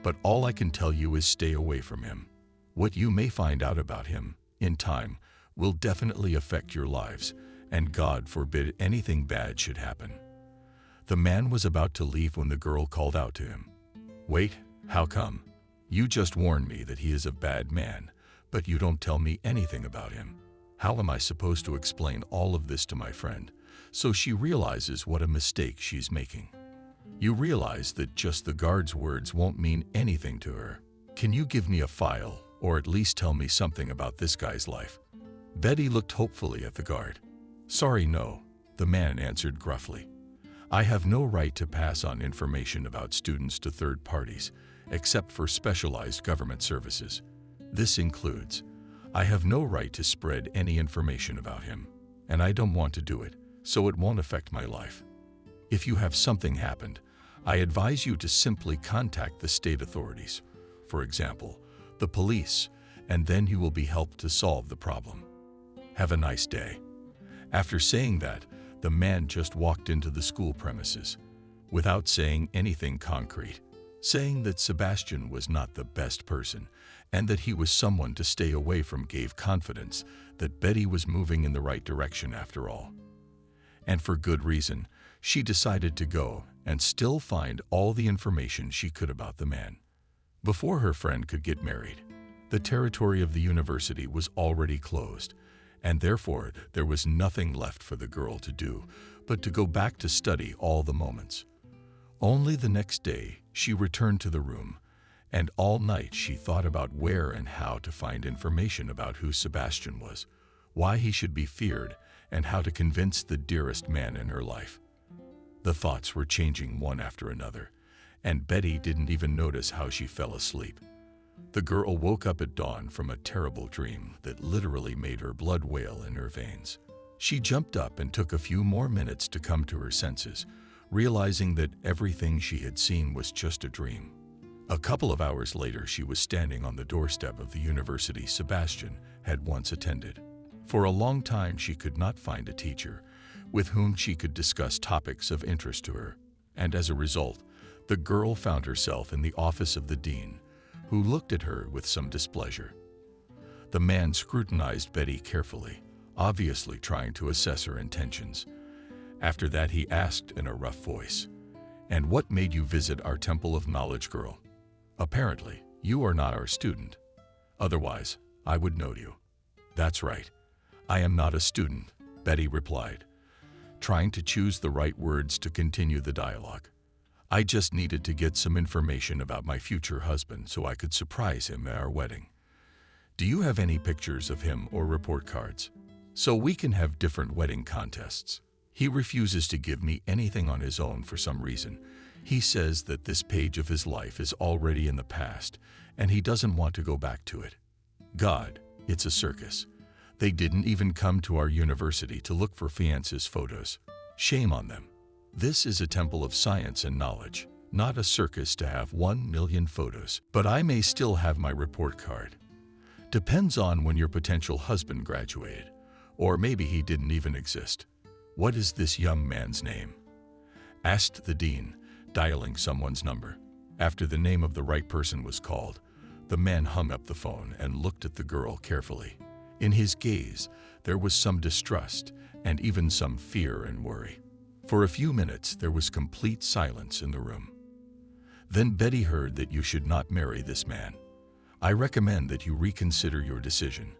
But all I can tell you is stay away from him. What you may find out about him, in time, will definitely affect your lives, and God forbid anything bad should happen. The man was about to leave when the girl called out to him. "Wait, how come? You just warned me that he is a bad man, but you don't tell me anything about him. How am I supposed to explain all of this to my friend so she realizes what a mistake she's making?" You realize that just the guard's words won't mean anything to her. "Can you give me a file, or at least tell me something about this guy's life?" Betty looked hopefully at the guard. "Sorry, no," the man answered gruffly. "I have no right to pass on information about students to third parties, except for specialized government services. This includes, I have no right to spread any information about him, and I don't want to do it, so it won't affect my life. If you have something happened, I advise you to simply contact the state authorities, for example, the police, and then you will be helped to solve the problem. Have a nice day." After saying that, the man just walked into the school premises, without saying anything concrete, saying that Sebastian was not the best person and that he was someone to stay away from gave confidence that Betty was moving in the right direction after all. And for good reason, she decided to go and still find all the information she could about the man. Before her friend could get married, the territory of the university was already closed, and therefore there was nothing left for the girl to do but to go back to study all the moments. Only the next day she returned to the room, and all night she thought about where and how to find information about who Sebastian was, why he should be feared, and how to convince the dearest man in her life. The thoughts were changing one after another, and Betty didn't even notice how she fell asleep. The girl woke up at dawn from a terrible dream that literally made her blood wail in her veins. She jumped up and took a few more minutes to come to her senses, realizing that everything she had seen was just a dream. A couple of hours later, she was standing on the doorstep of the university Sebastian had once attended. For a long time, she could not find a teacher with whom she could discuss topics of interest to her, and as a result, the girl found herself in the office of the dean, who looked at her with some displeasure. The man scrutinized Betty carefully, obviously trying to assess her intentions. After that, he asked in a rough voice, "And what made you visit our Temple of Knowledge, girl? Apparently, you are not our student. Otherwise, I would know you." "That's right. I am not a student," Betty replied, trying to choose the right words to continue the dialogue. "I just needed to get some information about my future husband so I could surprise him at our wedding. Do you have any pictures of him or report cards? So we can have different wedding contests. He refuses to give me anything on his own for some reason. He says that this page of his life is already in the past, and he doesn't want to go back to it. God, it's a circus. They didn't even come to our university to look for fiancés' photos. Shame on them. This is a temple of science and knowledge, not a circus to have 1 million photos. But I may still have my report card. Depends on when your potential husband graduated, or maybe he didn't even exist. What is this young man's name?" asked the dean, dialing someone's number. After the name of the right person was called, the man hung up the phone and looked at the girl carefully. In his gaze, there was some distrust and even some fear and worry. For a few minutes, there was complete silence in the room. Then Betty heard that you should not marry this man. I recommend that you reconsider your decision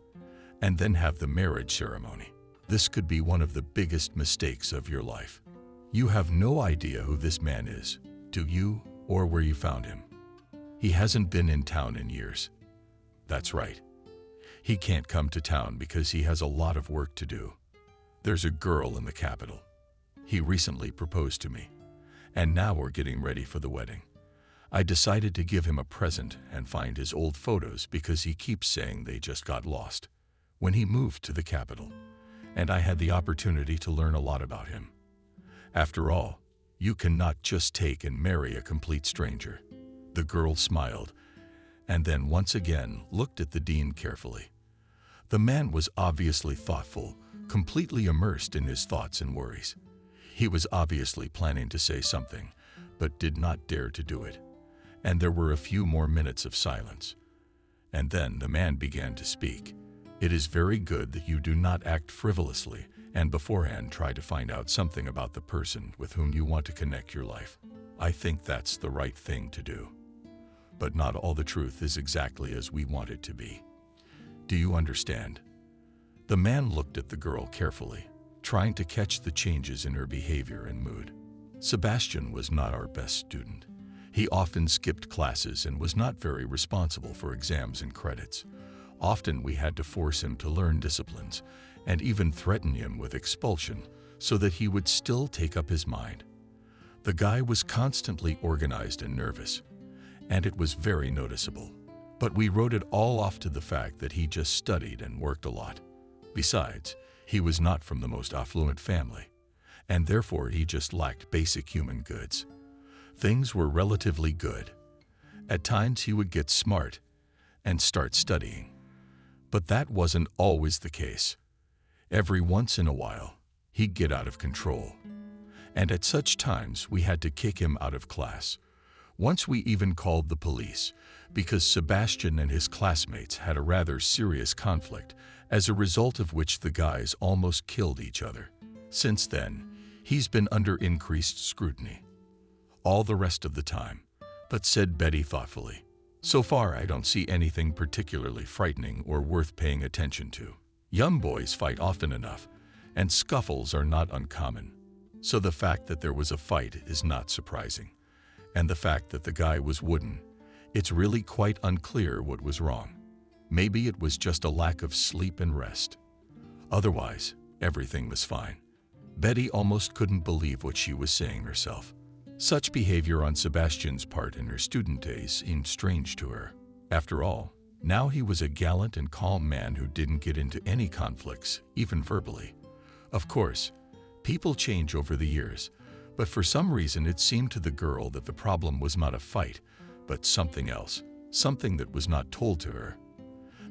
and then have the marriage ceremony. This could be one of the biggest mistakes of your life. You have no idea who this man is, do you, or where you found him? He hasn't been in town in years. That's right. He can't come to town because he has a lot of work to do. There's a girl in the capital. He recently proposed to me, and now we're getting ready for the wedding. I decided to give him a present and find his old photos because he keeps saying they just got lost when he moved to the capital, and I had the opportunity to learn a lot about him. After all, you cannot just take and marry a complete stranger." The girl smiled, and then once again looked at the dean carefully. The man was obviously thoughtful, completely immersed in his thoughts and worries. He was obviously planning to say something, but did not dare to do it. And there were a few more minutes of silence. And then the man began to speak. "It is very good that you do not act frivolously and beforehand try to find out something about the person with whom you want to connect your life. I think that's the right thing to do. But not all the truth is exactly as we want it to be. Do you understand? The man looked at the girl carefully, trying to catch the changes in her behavior and mood. Sebastian was not our best student. He often skipped classes and was not very responsible for exams and credits. Often we had to force him to learn disciplines and even threaten him with expulsion so that he would still take up his mind. The guy was constantly organized and nervous, and it was very noticeable. But we wrote it all off to the fact that he just studied and worked a lot. Besides, he was not from the most affluent family, and therefore he just lacked basic human goods. Things were relatively good. At times he would get smart and start studying. But that wasn't always the case. Every once in a while, he'd get out of control. And at such times, we had to kick him out of class. Once we even called the police, because Sebastian and his classmates had a rather serious conflict, as a result of which the guys almost killed each other. Since then, he's been under increased scrutiny. All the rest of the time, but said Betty thoughtfully. So far, I don't see anything particularly frightening or worth paying attention to. Young boys fight often enough, and scuffles are not uncommon. So the fact that there was a fight is not surprising. And the fact that the guy was wooden, it's really quite unclear what was wrong. Maybe it was just a lack of sleep and rest. Otherwise, everything was fine. Betty almost couldn't believe what she was saying herself. Such behavior on Sebastian's part in her student days seemed strange to her. After all, now he was a gallant and calm man who didn't get into any conflicts, even verbally. Of course, people change over the years, but for some reason it seemed to the girl that the problem was not a fight, but something else, something that was not told to her.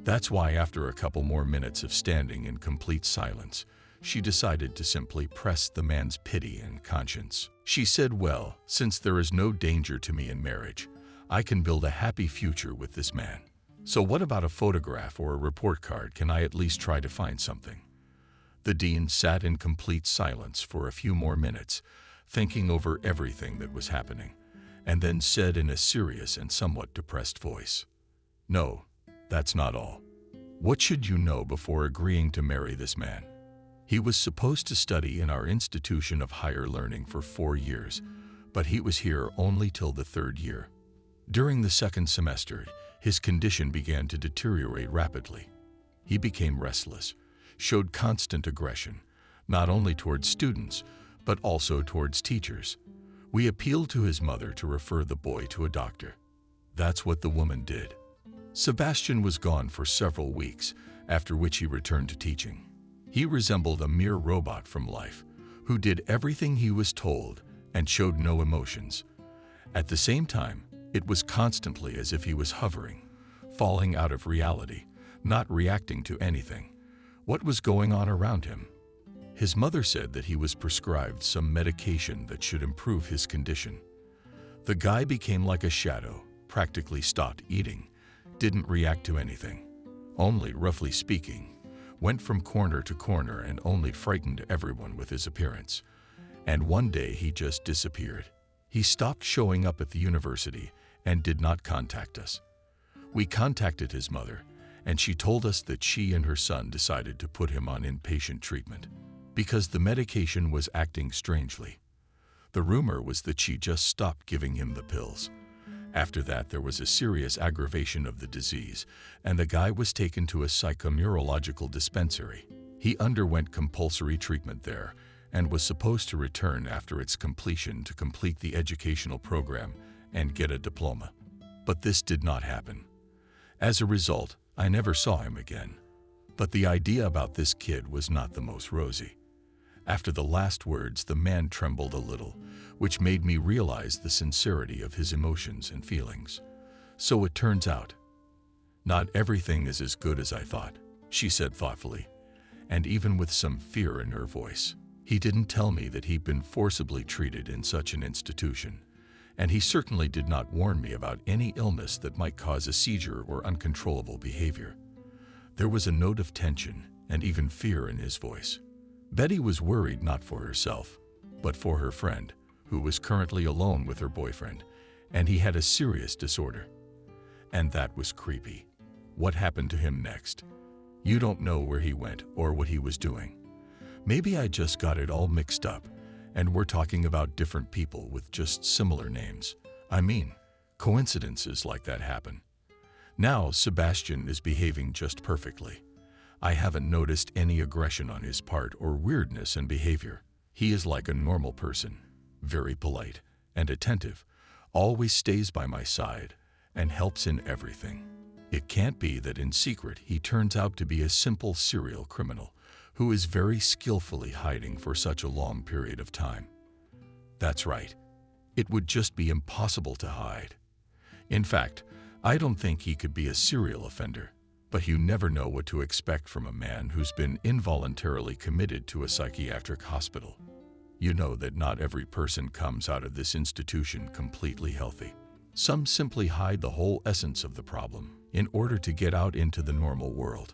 That's why after a couple more minutes of standing in complete silence, she decided to simply press the man's pity and conscience. She said, "Well, since there is no danger to me in marriage, I can build a happy future with this man. So what about a photograph or a report card? Can I at least try to find something?" The dean sat in complete silence for a few more minutes, thinking over everything that was happening, and then said in a serious and somewhat depressed voice, "No, that's not all. What should you know before agreeing to marry this man? He was supposed to study in our institution of higher learning for 4 years, but he was here only till the 3rd year. During the 2nd semester, his condition began to deteriorate rapidly. He became restless, showed constant aggression, not only towards students, but also towards teachers. We appealed to his mother to refer the boy to a doctor. That's what the woman did. Sebastian was gone for several weeks, after which he returned to teaching. He resembled a mere robot from life, who did everything he was told and showed no emotions. At the same time, it was constantly as if he was hovering, falling out of reality, not reacting to anything. What was going on around him? His mother said that he was prescribed some medication that should improve his condition. The guy became like a shadow, practically stopped eating, didn't react to anything, only, roughly speaking, went from corner to corner and only frightened everyone with his appearance. And one day he just disappeared. He stopped showing up at the university and did not contact us. We contacted his mother, and she told us that she and her son decided to put him on inpatient treatment because the medication was acting strangely. The rumor was that she just stopped giving him the pills. After that, there was a serious aggravation of the disease, and the guy was taken to a psychoneurological dispensary. He underwent compulsory treatment there and was supposed to return after its completion to complete the educational program and get a diploma. But this did not happen. As a result, I never saw him again. But the idea about this kid was not the most rosy. After the last words, the man trembled a little, which made me realize the sincerity of his emotions and feelings. So it turns out, not everything is as good as I thought, she said thoughtfully, and even with some fear in her voice. He didn't tell me that he'd been forcibly treated in such an institution, and he certainly did not warn me about any illness that might cause a seizure or uncontrollable behavior. There was a note of tension and even fear in his voice. Betty was worried not for herself, but for her friend, who was currently alone with her boyfriend, and he had a serious disorder. And that was creepy. What happened to him next? You don't know where he went or what he was doing. Maybe I just got it all mixed up, and we're talking about different people with just similar names. I mean, coincidences like that happen. Now, Sebastian is behaving just perfectly. I haven't noticed any aggression on his part or weirdness in behavior. He is like a normal person, very polite and attentive, always stays by my side, and helps in everything. It can't be that in secret he turns out to be a simple serial criminal who is very skillfully hiding for such a long period of time. That's right. It would just be impossible to hide. In fact, I don't think he could be a serial offender, but you never know what to expect from a man who's been involuntarily committed to a psychiatric hospital. You know that not every person comes out of this institution completely healthy. Some simply hide the whole essence of the problem in order to get out into the normal world.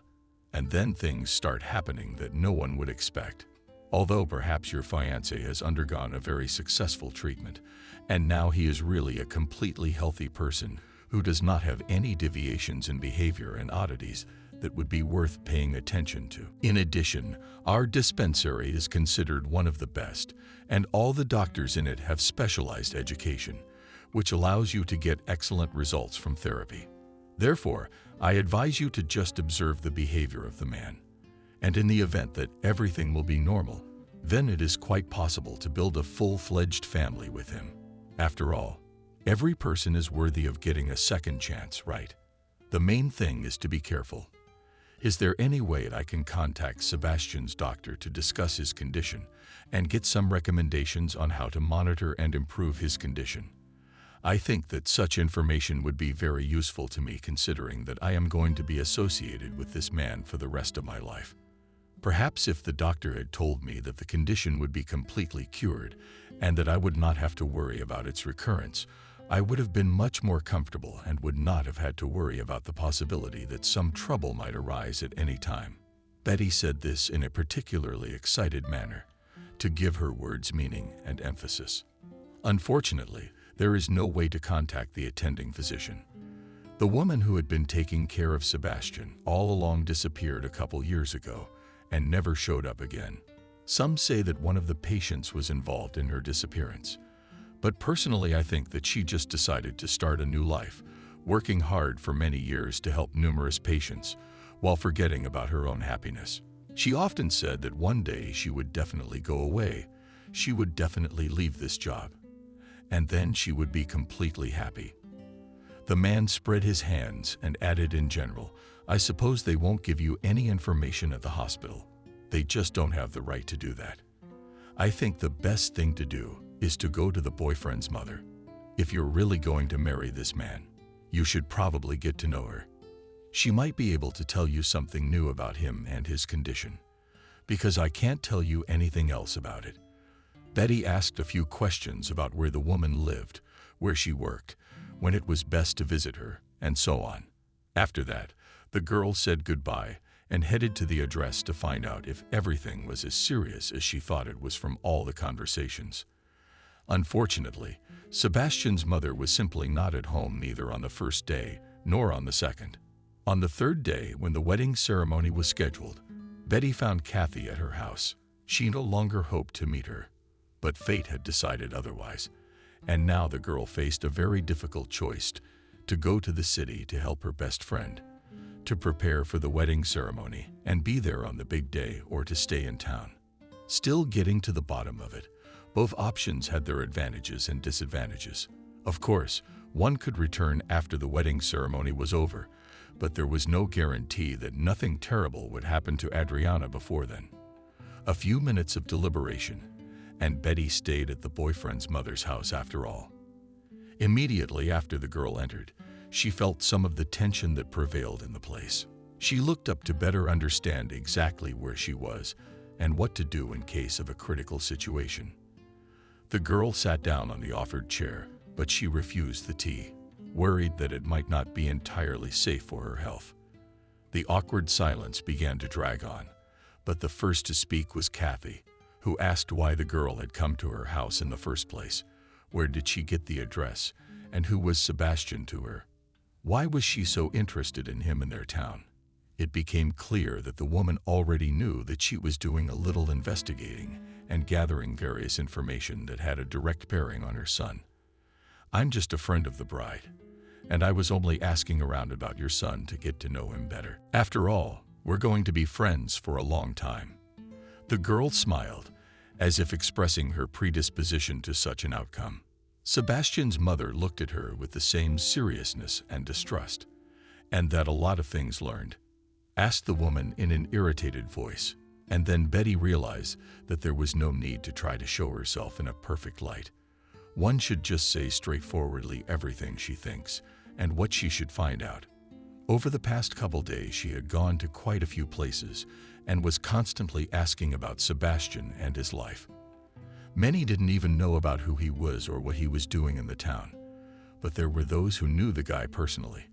And then things start happening that no one would expect. Although perhaps your fiancé has undergone a very successful treatment, and now he is really a completely healthy person who does not have any deviations in behavior and oddities that would be worth paying attention to. In addition, our dispensary is considered one of the best, and all the doctors in it have specialized education, which allows you to get excellent results from therapy. Therefore, I advise you to just observe the behavior of the man. And in the event that everything will be normal, then it is quite possible to build a full-fledged family with him. After all, every person is worthy of getting a second chance, right? The main thing is to be careful. Is there any way I can contact Sebastian's doctor to discuss his condition and get some recommendations on how to monitor and improve his condition? I think that such information would be very useful to me, considering that I am going to be associated with this man for the rest of my life. Perhaps if the doctor had told me that the condition would be completely cured and that I would not have to worry about its recurrence, I would have been much more comfortable and would not have had to worry about the possibility that some trouble might arise at any time. Betty said this in a particularly excited manner, to give her words meaning and emphasis. Unfortunately, there is no way to contact the attending physician. The woman who had been taking care of Sebastian all along disappeared a couple years ago and never showed up again. Some say that one of the patients was involved in her disappearance. But personally, I think that she just decided to start a new life, working hard for many years to help numerous patients, while forgetting about her own happiness. She often said that one day she would definitely go away. She would definitely leave this job. And then she would be completely happy. The man spread his hands and added in general, I suppose they won't give you any information at the hospital. They just don't have the right to do that. I think the best thing to do is to go to the boyfriend's mother. If you're really going to marry this man, you should probably get to know her. She might be able to tell you something new about him and his condition, because I can't tell you anything else about it. Betty asked a few questions about where the woman lived, where she worked, when it was best to visit her, and so on. After that, the girl said goodbye and headed to the address to find out if everything was as serious as she thought it was from all the conversations. Unfortunately, Sebastian's mother was simply not at home neither on the first day nor on the second. On the third day, when the wedding ceremony was scheduled, Betty found Kathy at her house. She no longer hoped to meet her, but fate had decided otherwise, and now the girl faced a very difficult choice: to go to the city to help her best friend, to prepare for the wedding ceremony and be there on the big day, or to stay in town. Still getting to the bottom of it, both options had their advantages and disadvantages. Of course, one could return after the wedding ceremony was over, but there was no guarantee that nothing terrible would happen to Adriana before then. A few minutes of deliberation, and Betty stayed at the boyfriend's mother's house after all. Immediately after the girl entered, she felt some of the tension that prevailed in the place. She looked up to better understand exactly where she was and what to do in case of a critical situation. The girl sat down on the offered chair, but she refused the tea, worried that it might not be entirely safe for her health. The awkward silence began to drag on, But the first to speak was Kathy, who asked why the girl had come to her house in the first place. Where did she get the address? And who was Sebastian to her? Why was she so interested in him in their town? It became clear that the woman already knew that she was doing a little investigating and gathering various information that had a direct bearing on her son. "I'm just a friend of the bride, and I was only asking around about your son to get to know him better. After all, we're going to be friends for a long time." The girl smiled, as if expressing her predisposition to such an outcome. Sebastian's mother looked at her with the same seriousness and distrust. "And that a lot of things learned?" asked the woman in an irritated voice. And then Betty realized that there was no need to try to show herself in a perfect light. One should just say straightforwardly everything she thinks and what she should find out. Over the past couple days, she had gone to quite a few places and was constantly asking about Sebastian and his life. Many didn't even know about who he was or what he was doing in the town, but there were those who knew the guy personally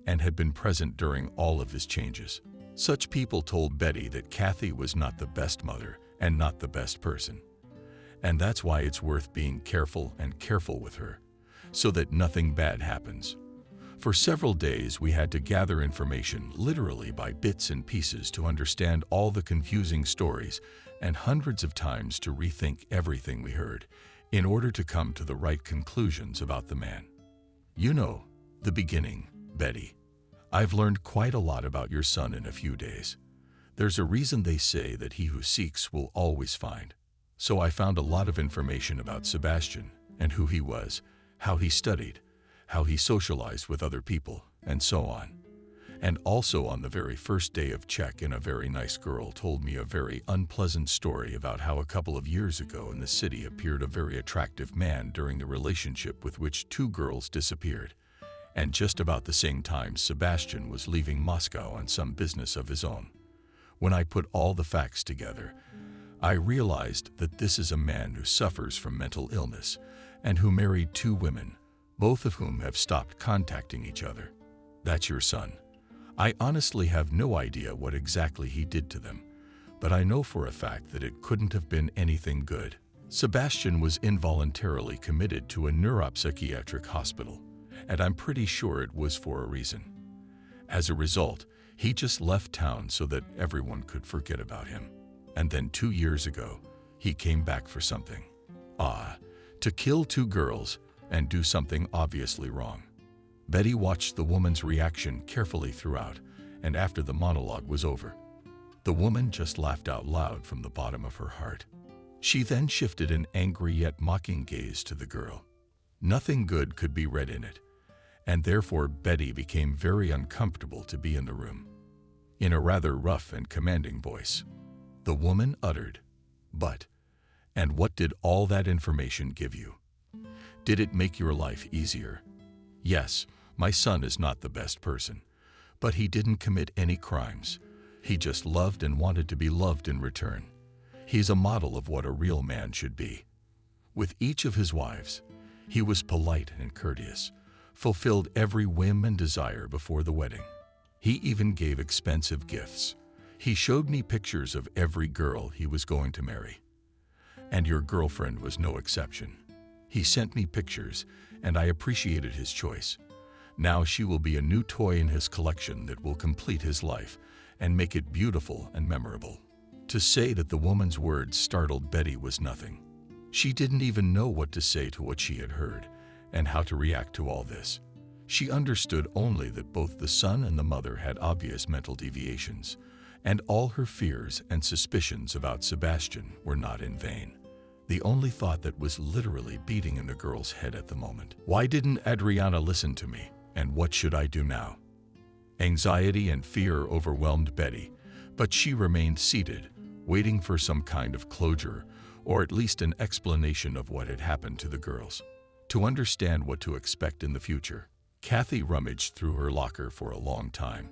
and had been present during all of his changes. Such people told Betty that Kathy was not the best mother and not the best person. And that's why it's worth being careful with her, so that nothing bad happens. For several days, we had to gather information literally by bits and pieces to understand all the confusing stories and hundreds of times to rethink everything we heard in order to come to the right conclusions about the man. "You know, the beginning, Betty. I've learned quite a lot about your son in a few days. There's a reason they say that he who seeks will always find. So I found a lot of information about Sebastian and who he was, how he studied, how he socialized with other people, and so on. And also on the very first day of check-in, a very nice girl told me a very unpleasant story about how a couple of years ago in the city appeared a very attractive man during the relationship with which two girls disappeared. And just about the same time, Sebastian was leaving Moscow on some business of his own. When I put all the facts together, I realized that this is a man who suffers from mental illness and who married two women, both of whom have stopped contacting each other. That's your son. I honestly have no idea what exactly he did to them, but I know for a fact that it couldn't have been anything good. Sebastian was involuntarily committed to a neuropsychiatric hospital, and I'm pretty sure it was for a reason. As a result, he just left town so that everyone could forget about him. And then 2 years ago, he came back for something. To kill two girls and do something obviously wrong. Betty watched the woman's reaction carefully throughout, and after the monologue was over, the woman just laughed out loud from the bottom of her heart. She then shifted an angry yet mocking gaze to the girl. Nothing good could be read in it, and therefore Betty became very uncomfortable to be in the room. In a rather rough and commanding voice, the woman uttered, "But, and what did all that information give you? Did it make your life easier? Yes, my son is not the best person, but he didn't commit any crimes. He just loved and wanted to be loved in return. He's a model of what a real man should be. With each of his wives, he was polite and courteous, fulfilled every whim and desire before the wedding. He even gave expensive gifts. He showed me pictures of every girl he was going to marry. And your girlfriend was no exception. He sent me pictures, and I appreciated his choice. Now she will be a new toy in his collection that will complete his life and make it beautiful and memorable." To say that the woman's words startled Betty was nothing. She didn't even know what to say to what she had heard and how to react to all this. She understood only that both the son and the mother had obvious mental deviations, and all her fears and suspicions about Sebastian were not in vain. The only thought that was literally beating in the girl's head at the moment: why didn't Adriana listen to me, and what should I do now? Anxiety and fear overwhelmed Betty, but she remained seated, waiting for some kind of closure, or at least an explanation of what had happened to the girls. To understand what to expect in the future, Kathy rummaged through her locker for a long time,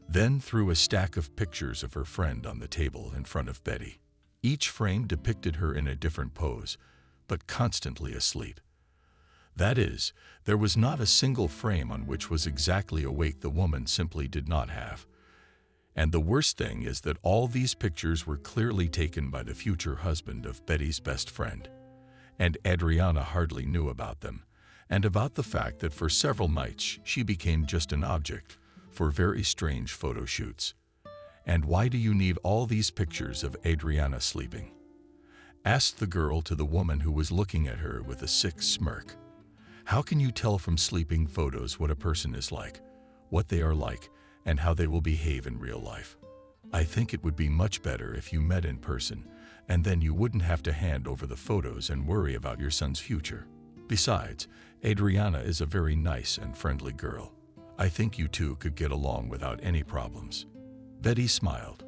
then threw a stack of pictures of her friend on the table in front of Betty. Each frame depicted her in a different pose, but constantly asleep. That is, there was not a single frame on which was exactly awake. The woman simply did not have. And the worst thing is that all these pictures were clearly taken by the future husband of Betty's best friend. And Adriana hardly knew about them, and about the fact that for several nights she became just an object for very strange photo shoots. "And why do you need all these pictures of Adriana sleeping?" asked the girl to the woman who was looking at her with a sick smirk. "How can you tell from sleeping photos what a person is like, what they are like, and how they will behave in real life? I think it would be much better if you met in person, and then you wouldn't have to hand over the photos and worry about your son's future. Besides, Adriana is a very nice and friendly girl. I think you two could get along without any problems." Betty smiled,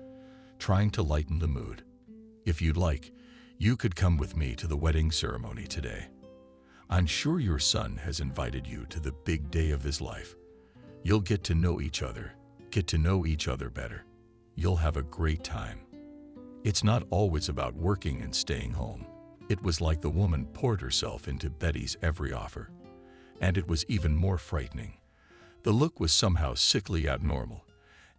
trying to lighten the mood. "If you'd like, you could come with me to the wedding ceremony today. I'm sure your son has invited you to the big day of his life. You'll get to know each other better. You'll have a great time." It's not always about working and staying home. It was like the woman poured herself into Betty's every offer. And it was even more frightening. The look was somehow sickly abnormal,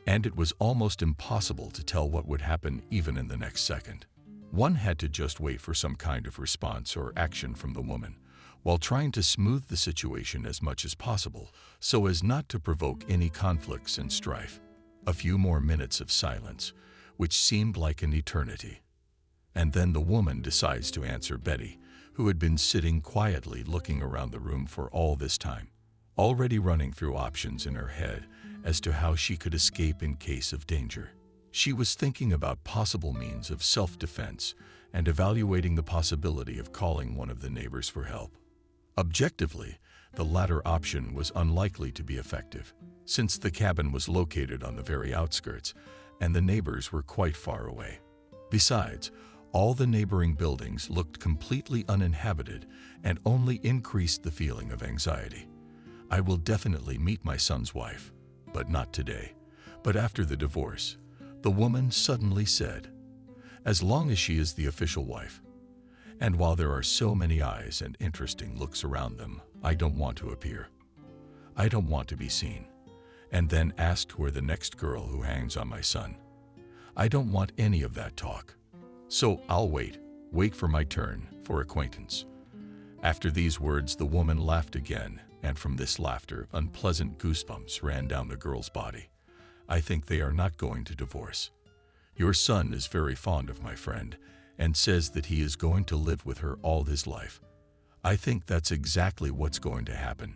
and it was almost impossible to tell what would happen even in the next second. One had to just wait for some kind of response or action from the woman, while trying to smooth the situation as much as possible so as not to provoke any conflicts and strife. A few more minutes of silence, which seemed like an eternity. And then the woman decides to answer Betty, who had been sitting quietly looking around the room for all this time, already running through options in her head as to how she could escape in case of danger. She was thinking about possible means of self-defense and evaluating the possibility of calling one of the neighbors for help. Objectively, the latter option was unlikely to be effective, since the cabin was located on the very outskirts and the neighbors were quite far away. Besides, all the neighboring buildings looked completely uninhabited and only increased the feeling of anxiety. "I will definitely meet my son's wife, but not today, but after the divorce," the woman suddenly said. "As long as she is the official wife. And while there are so many eyes and interesting looks around them, I don't want to appear. I don't want to be seen, and then asked who are the next girl who hangs on my son. I don't want any of that talk. So I'll wait for my turn for acquaintance." After these words, the woman laughed again, and from this laughter, unpleasant goosebumps ran down the girl's body. "I think they are not going to divorce. Your son is very fond of my friend and says that he is going to live with her all his life. I think that's exactly what's going to happen.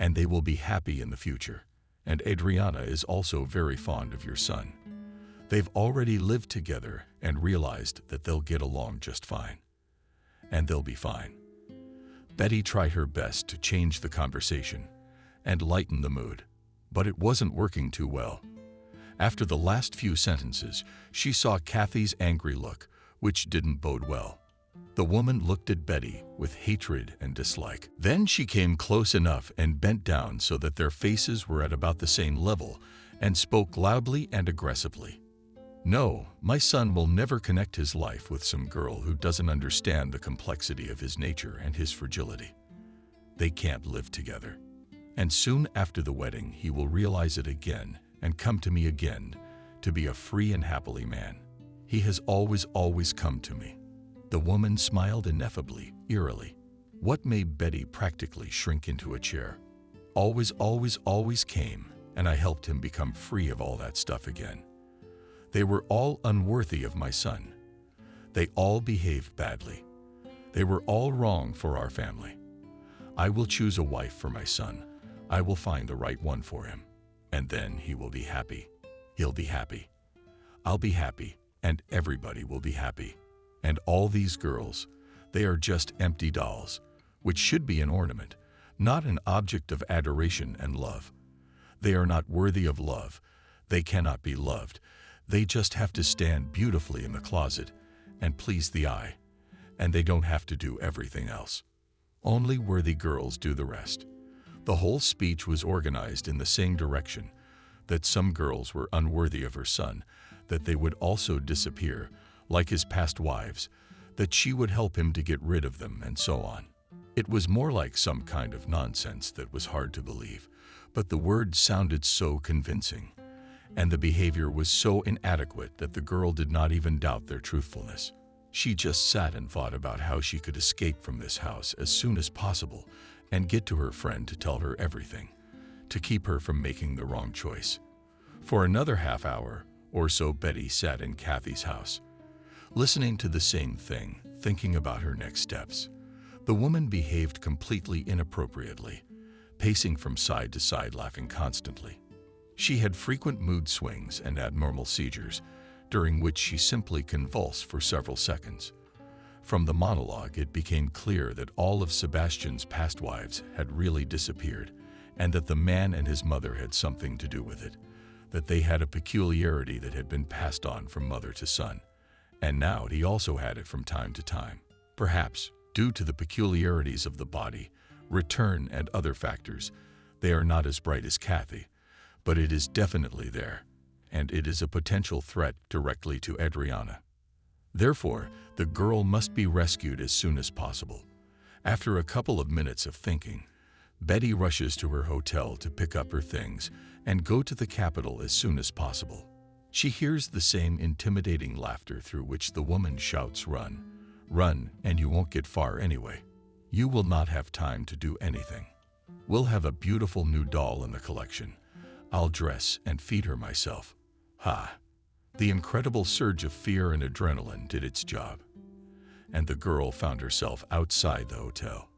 And they will be happy in the future. And Adriana is also very fond of your son. They've already lived together and realized that they'll get along just fine. And they'll be fine." Betty tried her best to change the conversation and lighten the mood, but it wasn't working too well. After the last few sentences, she saw Kathy's angry look, which didn't bode well. The woman looked at Betty with hatred and dislike. Then she came close enough and bent down so that their faces were at about the same level, and spoke loudly and aggressively. "No, my son will never connect his life with some girl who doesn't understand the complexity of his nature and his fragility. They can't live together. And soon after the wedding, he will realize it again and come to me again to be a free and happy man. He has always come to me." The woman smiled ineffably, eerily. What made Betty practically shrink into a chair? Always came, and I helped him become free of all that stuff again. They were all unworthy of my son. They all behaved badly. They were all wrong for our family. I will choose a wife for my son. I will find the right one for him. And then he will be happy. He'll be happy. I'll be happy, and everybody will be happy. And all these girls, they are just empty dolls, which should be an ornament, not an object of adoration and love. They are not worthy of love. They cannot be loved. They just have to stand beautifully in the closet and please the eye, and they don't have to do everything else. Only worthy girls do the rest. The whole speech was organized in the same direction, that some girls were unworthy of her son, that they would also disappear, like his past wives, that she would help him to get rid of them, and so on. It was more like some kind of nonsense that was hard to believe, but the words sounded so convincing. and the behavior was so inadequate that the girl did not even doubt their truthfulness. She just sat and thought about how she could escape from this house as soon as possible and get to her friend to tell her everything, to keep her from making the wrong choice. For another half hour or so, Betty sat in Kathy's house, listening to the same thing, thinking about her next steps. The woman behaved completely inappropriately, pacing from side to side, laughing constantly. She had frequent mood swings and abnormal seizures, during which she simply convulsed for several seconds. From the monologue, it became clear that all of Sebastian's past wives had really disappeared, and that the man and his mother had something to do with it, that they had a peculiarity that had been passed on from mother to son, and now he also had it from time to time. Perhaps, due to the peculiarities of the body, return, and other factors, they are not as bright as Kathy, but it is definitely there, and it is a potential threat directly to Adriana. Therefore, the girl must be rescued as soon as possible. After a couple of minutes of thinking, Betty rushes to her hotel to pick up her things and go to the capital as soon as possible. She hears the same intimidating laughter through which the woman shouts, "Run, run, and you won't get far anyway. You will not have time to do anything. We'll have a beautiful new doll in the collection. I'll dress and feed her myself." Ha! The incredible surge of fear and adrenaline did its job, and the girl found herself outside the hotel.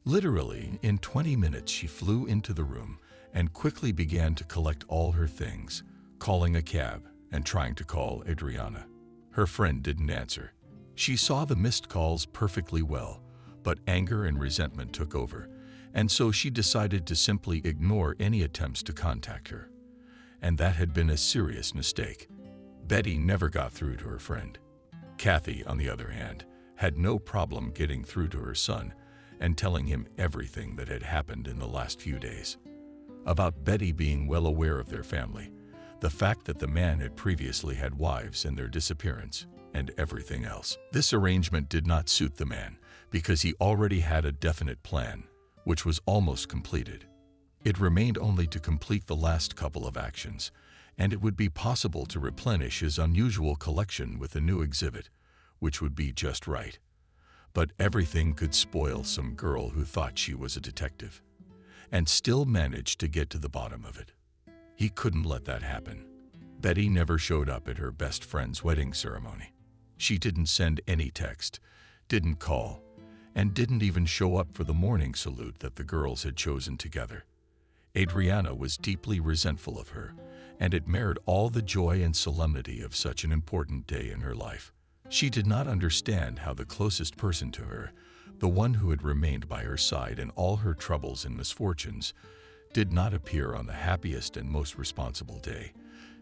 Literally, in 20 minutes she flew into the room and quickly began to collect all her things, calling a cab and trying to call Adriana. Her friend didn't answer. She saw the missed calls perfectly well, but anger and resentment took over, and so she decided to simply ignore any attempts to contact her. And that had been a serious mistake. Betty never got through to her friend. Kathy, on the other hand, had no problem getting through to her son and telling him everything that had happened in the last few days. About Betty being well aware of their family, the fact that the man had previously had wives and their disappearance, and everything else. This arrangement did not suit the man because he already had a definite plan, which was almost completed. It remained only to complete the last couple of actions, and it would be possible to replenish his unusual collection with a new exhibit, which would be just right. But everything could spoil some girl who thought she was a detective, and still managed to get to the bottom of it. He couldn't let that happen. Betty never showed up at her best friend's wedding ceremony. She didn't send any text, didn't call, and didn't even show up for the morning salute that the girls had chosen together. Adriana was deeply resentful of her, and it marred all the joy and solemnity of such an important day in her life. She did not understand how the closest person to her, the one who had remained by her side in all her troubles and misfortunes, did not appear on the happiest and most responsible day,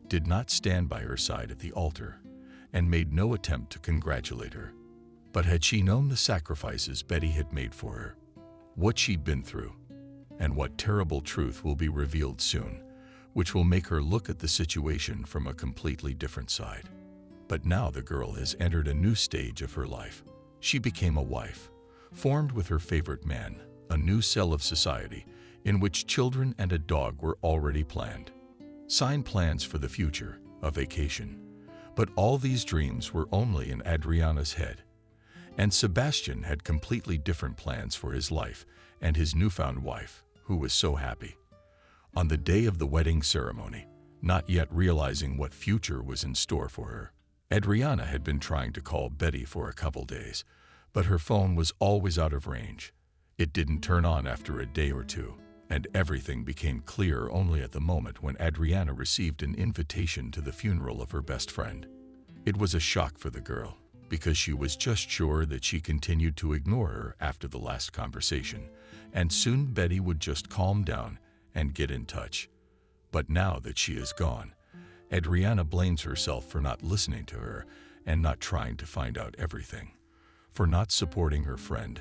did not stand by her side at the altar, and made no attempt to congratulate her. But had she known the sacrifices Betty had made for her, what she'd been through, and what terrible truth will be revealed soon, which will make her look at the situation from a completely different side. But now the girl has entered a new stage of her life. She became a wife, formed with her favorite man, a new cell of society in which children and a dog were already planned. Signed plans for the future, a vacation. But all these dreams were only in Adriana's head. And Sebastian had completely different plans for his life and his newfound wife, who was so happy. On the day of the wedding ceremony, not yet realizing what future was in store for her, Adriana had been trying to call Betty for a couple days, but her phone was always out of range. It didn't turn on after a day or two, and everything became clear only at the moment when Adriana received an invitation to the funeral of her best friend. It was a shock for the girl, because she was just sure that she continued to ignore her after the last conversation, and soon Betty would just calm down and get in touch. But now that she is gone, Adriana blames herself for not listening to her and not trying to find out everything, for not supporting her friend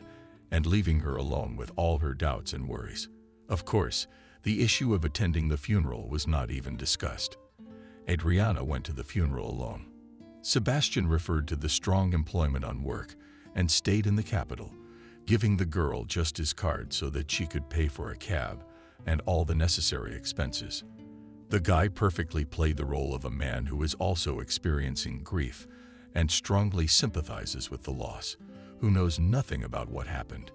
and leaving her alone with all her doubts and worries. Of course, the issue of attending the funeral was not even discussed. Adriana went to the funeral alone. Sebastian referred to the strong employment on work and stayed in the capital, giving the girl just his card so that she could pay for a cab and all the necessary expenses. The guy perfectly played the role of a man who is also experiencing grief and strongly sympathizes with the loss, who knows nothing about what happened,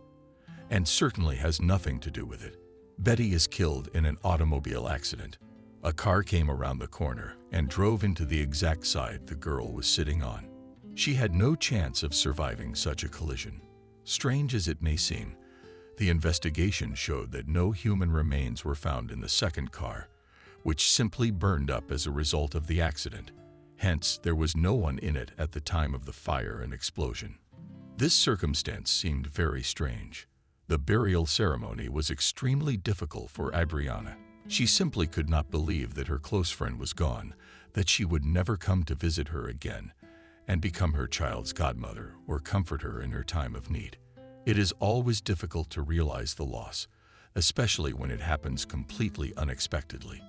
and certainly has nothing to do with it. Betty is killed in an automobile accident. A car came around the corner and drove into the exact side the girl was sitting on. She had no chance of surviving such a collision. Strange as it may seem, the investigation showed that no human remains were found in the second car, which simply burned up as a result of the accident. Hence, there was no one in it at the time of the fire and explosion. This circumstance seemed very strange. The burial ceremony was extremely difficult for Adriana. She simply could not believe that her close friend was gone, that she would never come to visit her again and become her child's godmother or comfort her in her time of need. It is always difficult to realize the loss, especially when it happens completely unexpectedly.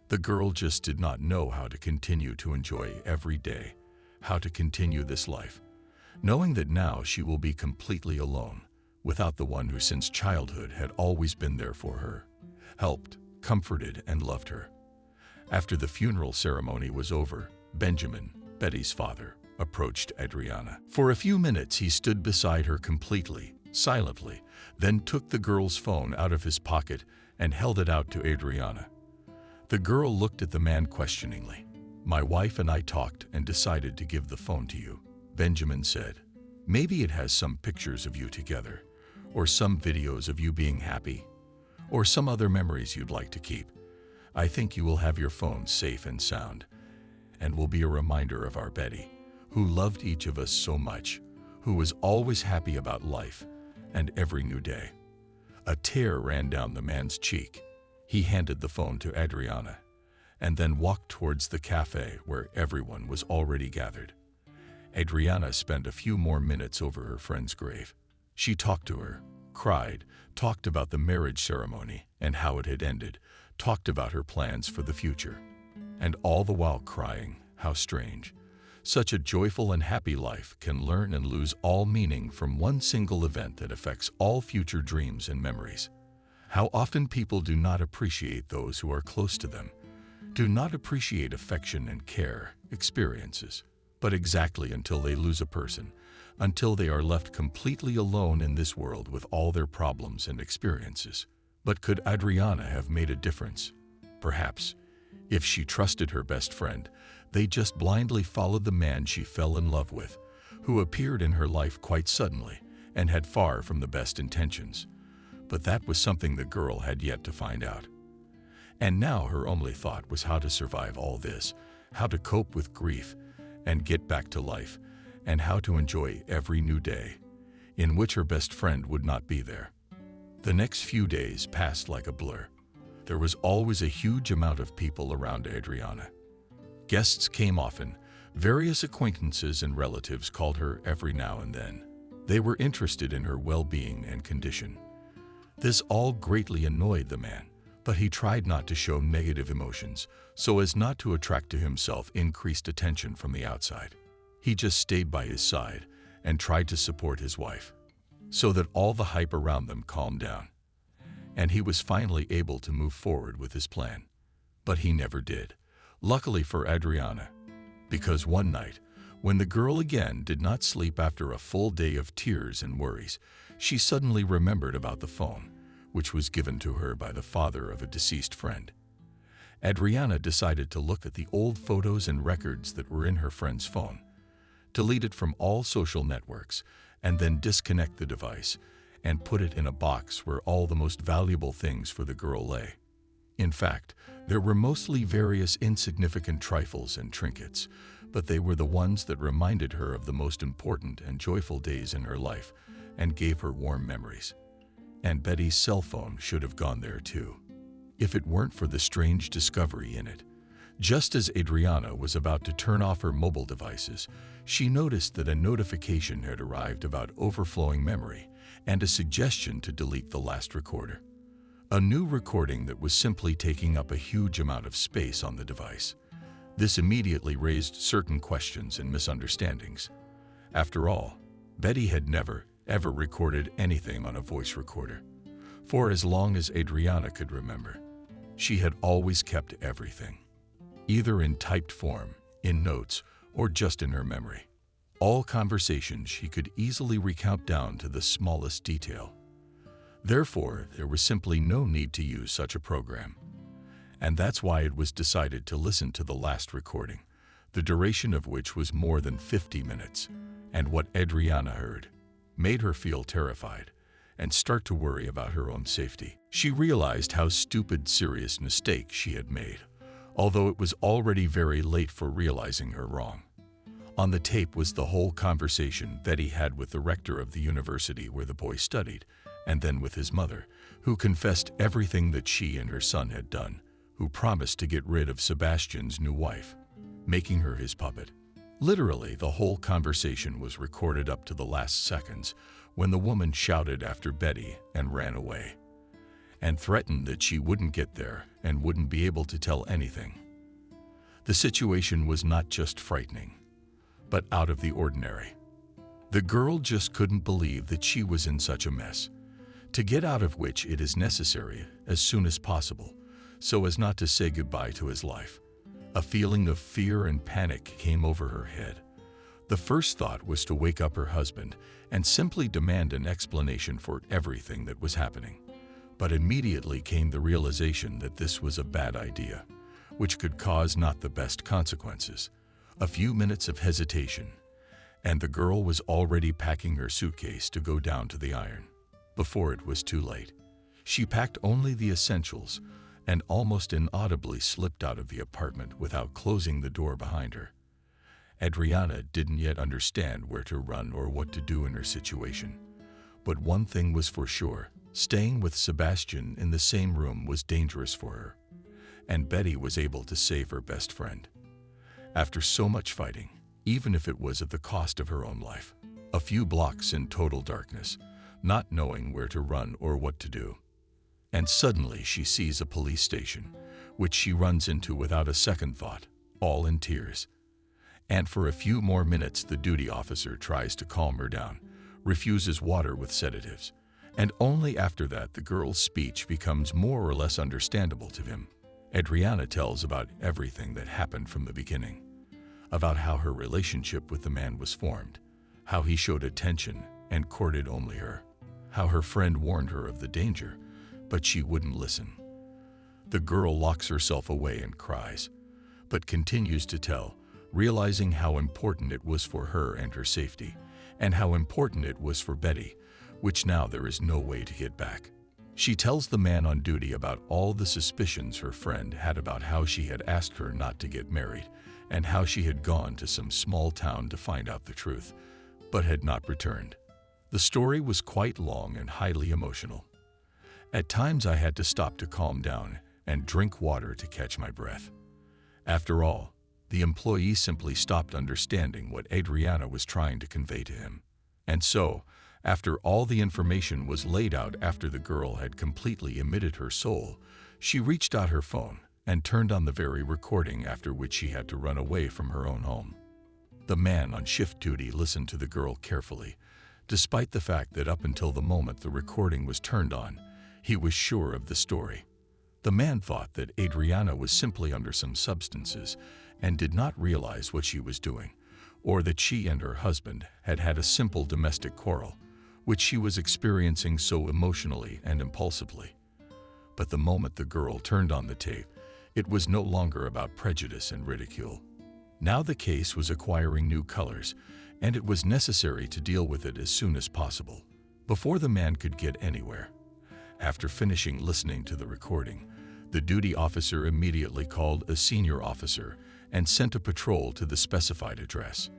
The girl just did not know how to continue to enjoy every day, how to continue this life, knowing that now she will be completely alone, without the one who since childhood had always been there for her, helped, comforted, and loved her. After the funeral ceremony was over, Benjamin, Betty's father, approached Adriana. For a few minutes he stood beside her completely, silently, then took the girl's phone out of his pocket and held it out to Adriana. The girl looked at the man questioningly. "My wife and I talked and decided to give the phone to you," Benjamin said. "Maybe it has some pictures of you together, or some videos of you being happy, or some other memories you'd like to keep. I think you will have your phone safe and sound, and will be a reminder of our Betty, who loved each of us so much, who was always happy about life and every new day." A tear ran down the man's cheek. He handed the phone to Adriana and then walked towards the cafe where everyone was already gathered. Adriana spent a few more minutes over her friend's grave. She talked to her, cried, talked about the marriage ceremony and how it had ended, talked about her plans for the future, and all the while crying. How strange. Such a joyful and happy life can learn and lose all meaning from one single event that affects all future dreams and memories. How often people do not appreciate those who are close to them, do not appreciate affection and care, experiences, but exactly until they lose a person, until they are left completely alone in this world with all their problems and experiences. But could Adriana have made a difference? Perhaps. If she trusted her best friend, they just blindly followed the man she fell in love with, who appeared in her life quite suddenly and had far from the best intentions. But that was something the girl had yet to find out. And now her only thought was how to survive all this, how to cope with grief and get back to life, and how to enjoy every new day, in which her best friend would not be there. The next few days passed like a blur. There was always a huge amount of people around Adriana. Guests came often. Various acquaintances and relatives called her every now and then. They were interested in her well-being and condition. This all greatly annoyed the man, but he tried not to show negative emotions so as not to attract to himself increased attention from the outside. He just stayed by his side and tried to support his wife, so that all the hype around them calmed down, and he was finally able to move forward with his plan. But he never did, luckily for Adriana, because one night, when the girl again did not sleep after a full day of tears and worries, she suddenly remembered about the phone, which was given to her by the father of a deceased friend. Adriana decided to look at the old photos and records that were in her friend's phone, delete it from all social networks, and then disconnect the device and put it in a box where all the most valuable things for the girl lay. In fact, there were mostly various insignificant trifles and trinkets, but they were the ones that reminded her of the most important and joyful days in her life and gave her warm memories. And Betty's cell phone should have gone there too, if it weren't for the strange discovery in it. Just as Adriana was about to turn off her mobile devices, she noticed that a notification had arrived about overflowing memory and a suggestion to delete the last recorder. A new recording that was simply taking up a huge amount of space on the device. This immediately raised certain questions and misunderstandings. After all, Betty had never, ever recorded anything on a voice recorder, for as long as Adriana could remember. She had always kept everything, either in typed form, in notes, or just in her memory. All conversations she could easily recount down to the smallest detail. Therefore, there was simply no need to use such a program. And that's why it was decided to listen to the last recording, the duration of which was more than 50 minutes. And what Adriana heard made her feel terrified and start to worry about her own safety. She realized how stupid, serious mistake she had made, although it was already very late for realizing her wrong. On the tape was the whole conversation that he had with the rector of the university where the boy studied, and then with his mother, who confessed everything that she and her son had done, who promised to get rid of Sebastian's new wife, making her his puppet. Literally, the whole conversation was recorded up to the last seconds when the woman shouted after Betty and ran away, and threatened that she wouldn't get there and wouldn't be able to tell anything. The situation was not just frightening, but out of the ordinary. The girl just couldn't believe that she was in such a mess, to get out of which it is necessary as soon as possible, so as not to say goodbye to his life. A feeling of fear and panic came over her head. The first thought was to wake up her husband and simply demand an explanation for everything that was happening. But immediately came the realization that this was a bad idea, which could cause not the best consequences. A few minutes of hesitation, and the girl was already packing her suitcase to go down to the iron. Before it was too late, she packed only the essentials and almost inaudibly slipped out of the apartment without closing the door behind her. Adriana didn't yet understand where to run or what to do in her situation. But one thing was for sure, staying with Sebastian in the same room was dangerous for her, and Betty was able to save her best friend. After so much fighting, even if it was at the cost of her own life, a few blocks in total darkness, not knowing where to run or what to do. And suddenly she sees a police station, which she runs into without a second thought, all in tears. And for a few more minutes the duty officer tries to calm her down, refuses water with sedatives, and only after that the girl's speech becomes more or less understandable to him. Adriana tells about everything that happened from the beginning, about how her relationship with the man was formed, how he showed attention and courted only her, how her friend warned her of the danger, but she wouldn't listen. The girl locks herself away and cries, but continues to tell, realizing how important it was for her and her safety, and how important it was for Betty, which now there is no way to get back. She tells the man on duty about all the suspicions her friend had about how she had asked her not to get married, and how she had gone to some small town to find out the truth, but had not returned. The story was quite long and highly emotional. At times I had to stop to calm down and drink water to catch my breath. After all, the employee simply stopped understanding what Adriana was trying to convey to him. And so, after all the information was laid out after the girl had completely emitted her soul, she reached out her phone and turned on the very recording, after which she had to run away from her own home. The man on shift duty listened to the girl carefully, despite the fact that up until the moment the recording was turned on, he was sure of the story. The man thought that Adriana was simply under some substances and did not realize what she was doing, or that she and her husband had had a simple domestic quarrel, which she was experiencing so emotionally and impulsively. But the moment the girl turned on the tape, it was no longer about prejudice and ridicule. Now the case was acquiring new colors, and it was necessary to deal with it as soon as possible, before the man could get anywhere. After finishing listening to the recording, the duty officer immediately called a senior officer and sent a patrol to the specified address,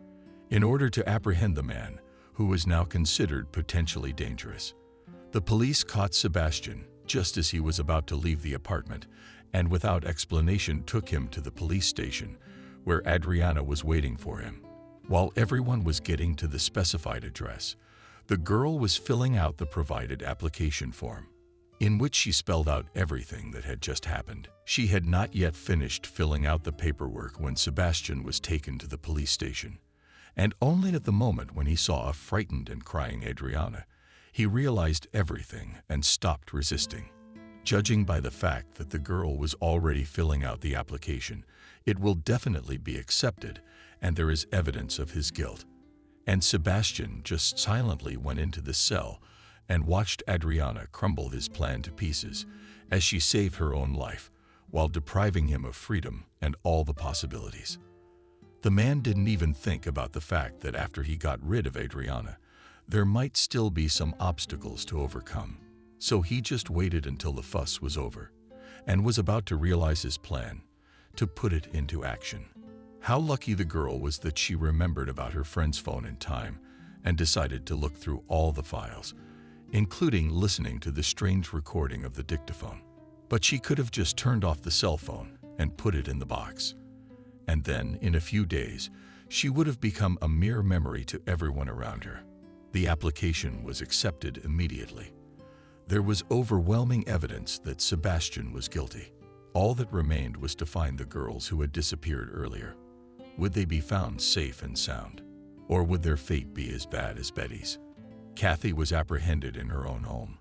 in order to apprehend the man, who was now considered potentially dangerous. The police caught Sebastian just as he was about to leave the apartment, and without explanation took him to the police station, where Adriana was waiting for him. While everyone was getting to the specified address, the girl was filling out the provided application form, in which she spelled out everything that had just happened. She had not yet finished filling out the paperwork when Sebastian was taken to the police station, and only at the moment when he saw a frightened and crying Adriana, he realized everything and stopped resisting. Judging by the fact that the girl was already filling out the application, it will definitely be accepted, and there is evidence of his guilt. And Sebastian just silently went into the cell and watched Adriana crumble his plan to pieces as she saved her own life, while depriving him of freedom and all the possibilities. The man didn't even think about the fact that after he got rid of Adriana, there might still be some obstacles to overcome. So he just waited until the fuss was over and was about to realize his plan, to put it into action. How lucky the girl was that she remembered about her friend's phone in time and decided to look through all the files, including listening to the strange recording of the dictaphone. But she could have just turned off the cell phone and put it in the box. And then, in a few days, she would have become a mere memory to everyone around her. The application was accepted immediately. There was overwhelming evidence that Sebastian was guilty. All that remained was to find the girls who had disappeared earlier. Would they be found safe and sound? Or would their fate be as bad as Betty's? Kathy was apprehended in her own home.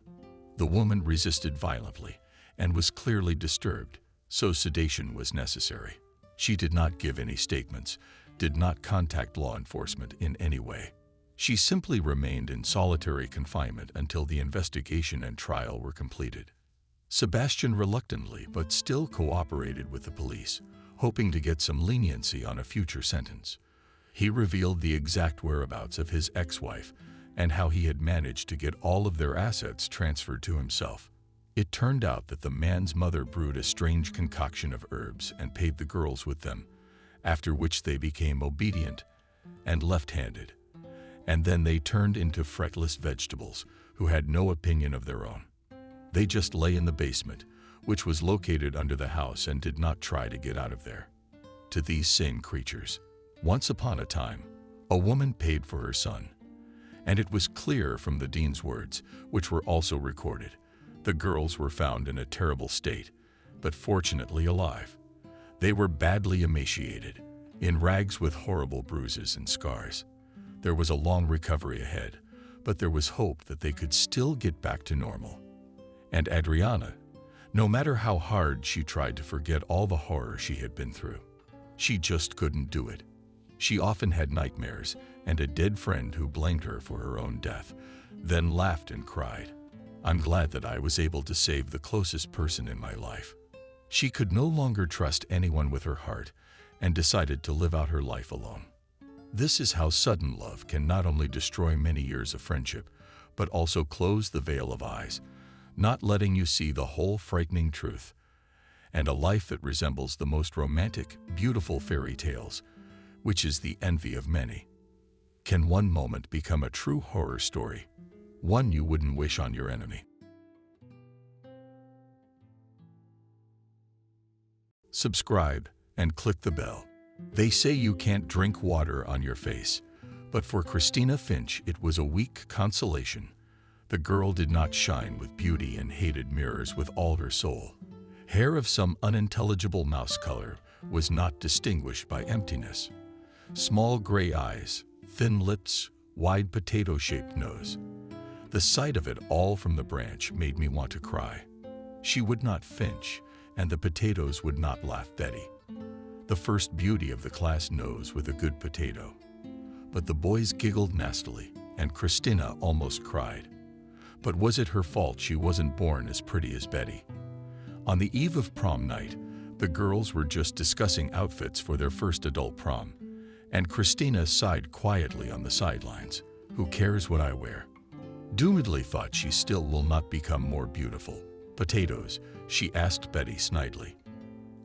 The woman resisted violently and was clearly disturbed, so sedation was necessary. She did not give any statements, did not contact law enforcement in any way. She simply remained in solitary confinement until the investigation and trial were completed. Sebastian reluctantly but still cooperated with the police, hoping to get some leniency on a future sentence. He revealed the exact whereabouts of his ex-wife and how he had managed to get all of their assets transferred to himself. It turned out that the man's mother brewed a strange concoction of herbs and paid the girls with them, after which they became obedient and left-handed. And then they turned into fretless vegetables who had no opinion of their own. They just lay in the basement, which was located under the house, and did not try to get out of there. To these same creatures, once upon a time, a woman paid for her son. And it was clear from the dean's words, which were also recorded, the girls were found in a terrible state, but fortunately alive. They were badly emaciated, in rags with horrible bruises and scars. There was a long recovery ahead, but there was hope that they could still get back to normal. And Adriana, no matter how hard she tried to forget all the horror she had been through, she just couldn't do it. She often had nightmares and a dead friend who blamed her for her own death, then laughed and cried. I'm glad that I was able to save the closest person in my life. She could no longer trust anyone with her heart and decided to live out her life alone. This is how sudden love can not only destroy many years of friendship, but also close the veil of eyes, not letting you see the whole frightening truth. And a life that resembles the most romantic, beautiful fairy tales, which is the envy of many, can one moment become a true horror story, one you wouldn't wish on your enemy. Subscribe and click the bell. They say you can't drink water on your face, but for Christina Finch it was a weak consolation. The girl did not shine with beauty and hated mirrors with all her soul. Hair of some unintelligible mouse color was not distinguished by emptiness. Small gray eyes, thin lips, wide potato-shaped nose. The sight of it all from the branch made me want to cry. She would not Finch, and the potatoes would not laugh Betty. The first beauty of the class knows with a good potato. But the boys giggled nastily, and Christina almost cried. But was it her fault she wasn't born as pretty as Betty? On the eve of prom night, the girls were just discussing outfits for their first adult prom, and Christina sighed quietly on the sidelines. Who cares what I wear? Doomedly thought she still will not become more beautiful. Potatoes, she asked Betty snidely.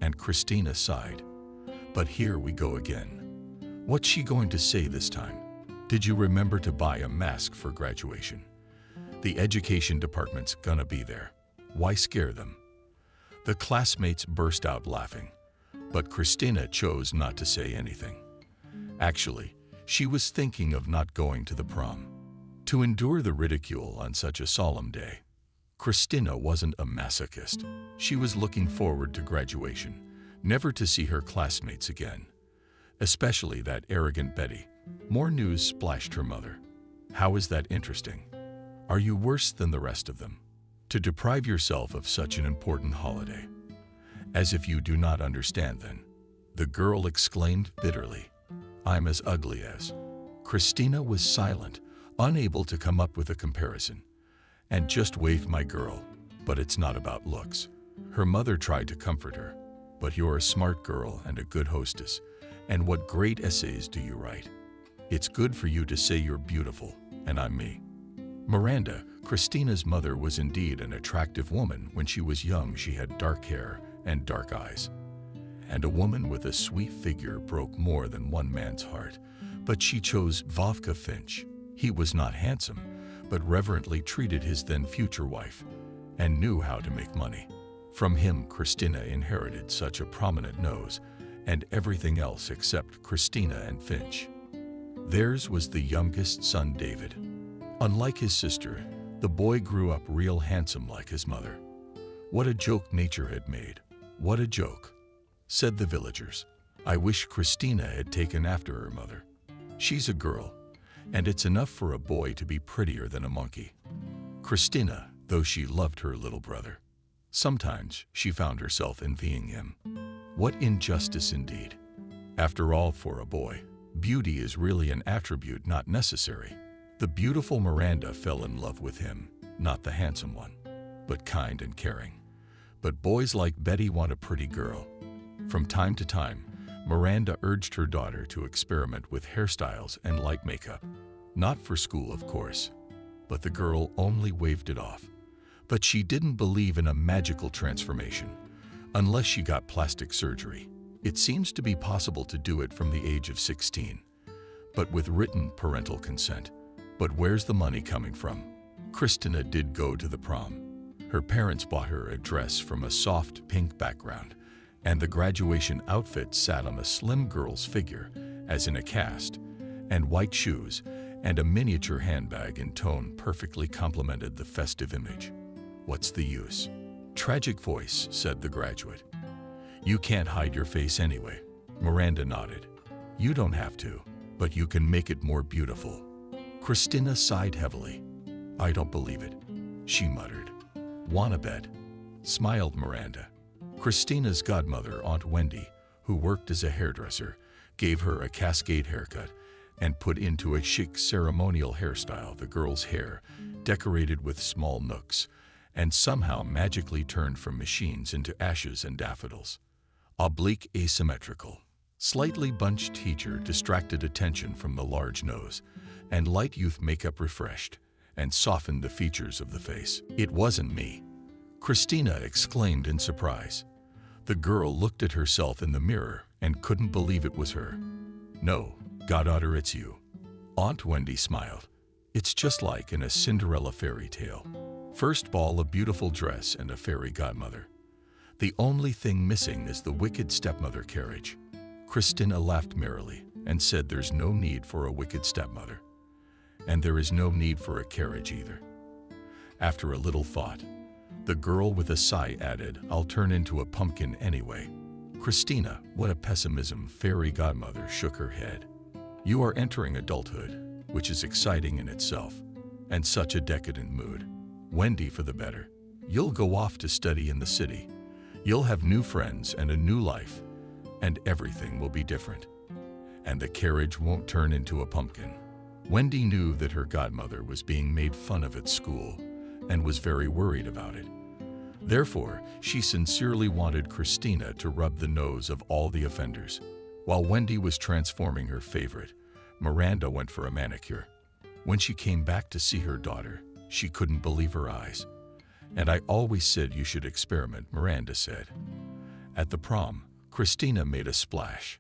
And Christina sighed. But here we go again. What's she going to say this time? Did you remember to buy a mask for graduation? The education department's gonna be there. Why scare them? The classmates burst out laughing, but Christina chose not to say anything. Actually, she was thinking of not going to the prom. To endure the ridicule on such a solemn day. Christina wasn't a masochist. She was looking forward to graduation, never to see her classmates again. Especially that arrogant Betty. More news splashed her mother. How is that interesting? Are you worse than the rest of them? To deprive yourself of such an important holiday. As if you do not understand then. The girl exclaimed bitterly. I'm as ugly as. Christina was silent, unable to come up with a comparison. And just waved my girl, but it's not about looks. Her mother tried to comfort her. But you're a smart girl and a good hostess. And what great essays do you write? It's good for you to say you're beautiful, and I'm me. Miranda, Christina's mother, was indeed an attractive woman. When she was young, she had dark hair and dark eyes. And a woman with a sweet figure broke more than one man's heart. But she chose Vovka Finch. He was not handsome, but reverently treated his then future wife, and knew how to make money. From him, Christina inherited such a prominent nose, and everything else except Christina and Finch. Theirs was the youngest son, David. Unlike his sister, the boy grew up real handsome like his mother. What a joke nature had made. What a joke, said the villagers. I wish Christina had taken after her mother. She's a girl, and it's enough for a boy to be prettier than a monkey. Christina, though she loved her little brother, sometimes she found herself envying him. What injustice indeed. After all, for a boy, beauty is really an attribute not necessary. The beautiful Miranda fell in love with him, not the handsome one, but kind and caring. But boys like Betty want a pretty girl. From time to time, Miranda urged her daughter to experiment with hairstyles and light makeup. Not for school, of course, but the girl only waved it off. But she didn't believe in a magical transformation, unless she got plastic surgery. It seems to be possible to do it from the age of 16, but with written parental consent. But where's the money coming from? Christina did go to the prom. Her parents bought her a dress from a soft pink background, and the graduation outfit sat on a slim girl's figure, as in a cast, and white shoes and a miniature handbag in tone perfectly complemented the festive image. What's the use? Tragic voice, said the graduate. You can't hide your face anyway. Miranda nodded. You don't have to, but you can make it more beautiful. Christina sighed heavily. I don't believe it, she muttered. Wanna bet? Smiled Miranda. Christina's godmother, Aunt Wendy, who worked as a hairdresser, gave her a cascade haircut and put into a chic ceremonial hairstyle the girl's hair, decorated with small nooks, and somehow magically turned from machines into ashes and daffodils. Oblique asymmetrical. Slightly bunched teacher distracted attention from the large nose, and light youth makeup refreshed and softened the features of the face. It wasn't me, Christina exclaimed in surprise. The girl looked at herself in the mirror and couldn't believe it was her. No, goddaughter, it's you. Aunt Wendy smiled. It's just like in a Cinderella fairy tale. First ball, a beautiful dress, and a fairy godmother. The only thing missing is the wicked stepmother carriage. Christina laughed merrily and said there's no need for a wicked stepmother. And there is no need for a carriage either. After a little thought, the girl with a sigh added, I'll turn into a pumpkin anyway. Christina, what a pessimism. Fairy godmother shook her head. You are entering adulthood, which is exciting in itself, and such a decadent mood. Wendy, for the better. You'll go off to study in the city. You'll have new friends and a new life, and everything will be different. And the carriage won't turn into a pumpkin. Wendy knew that her godmother was being made fun of at school and was very worried about it. Therefore, she sincerely wanted Christina to rub the nose of all the offenders. While Wendy was transforming her favorite, Miranda went for a manicure. When she came back to see her daughter, she couldn't believe her eyes. And I always said you should experiment, Miranda said. At the prom, Christina made a splash.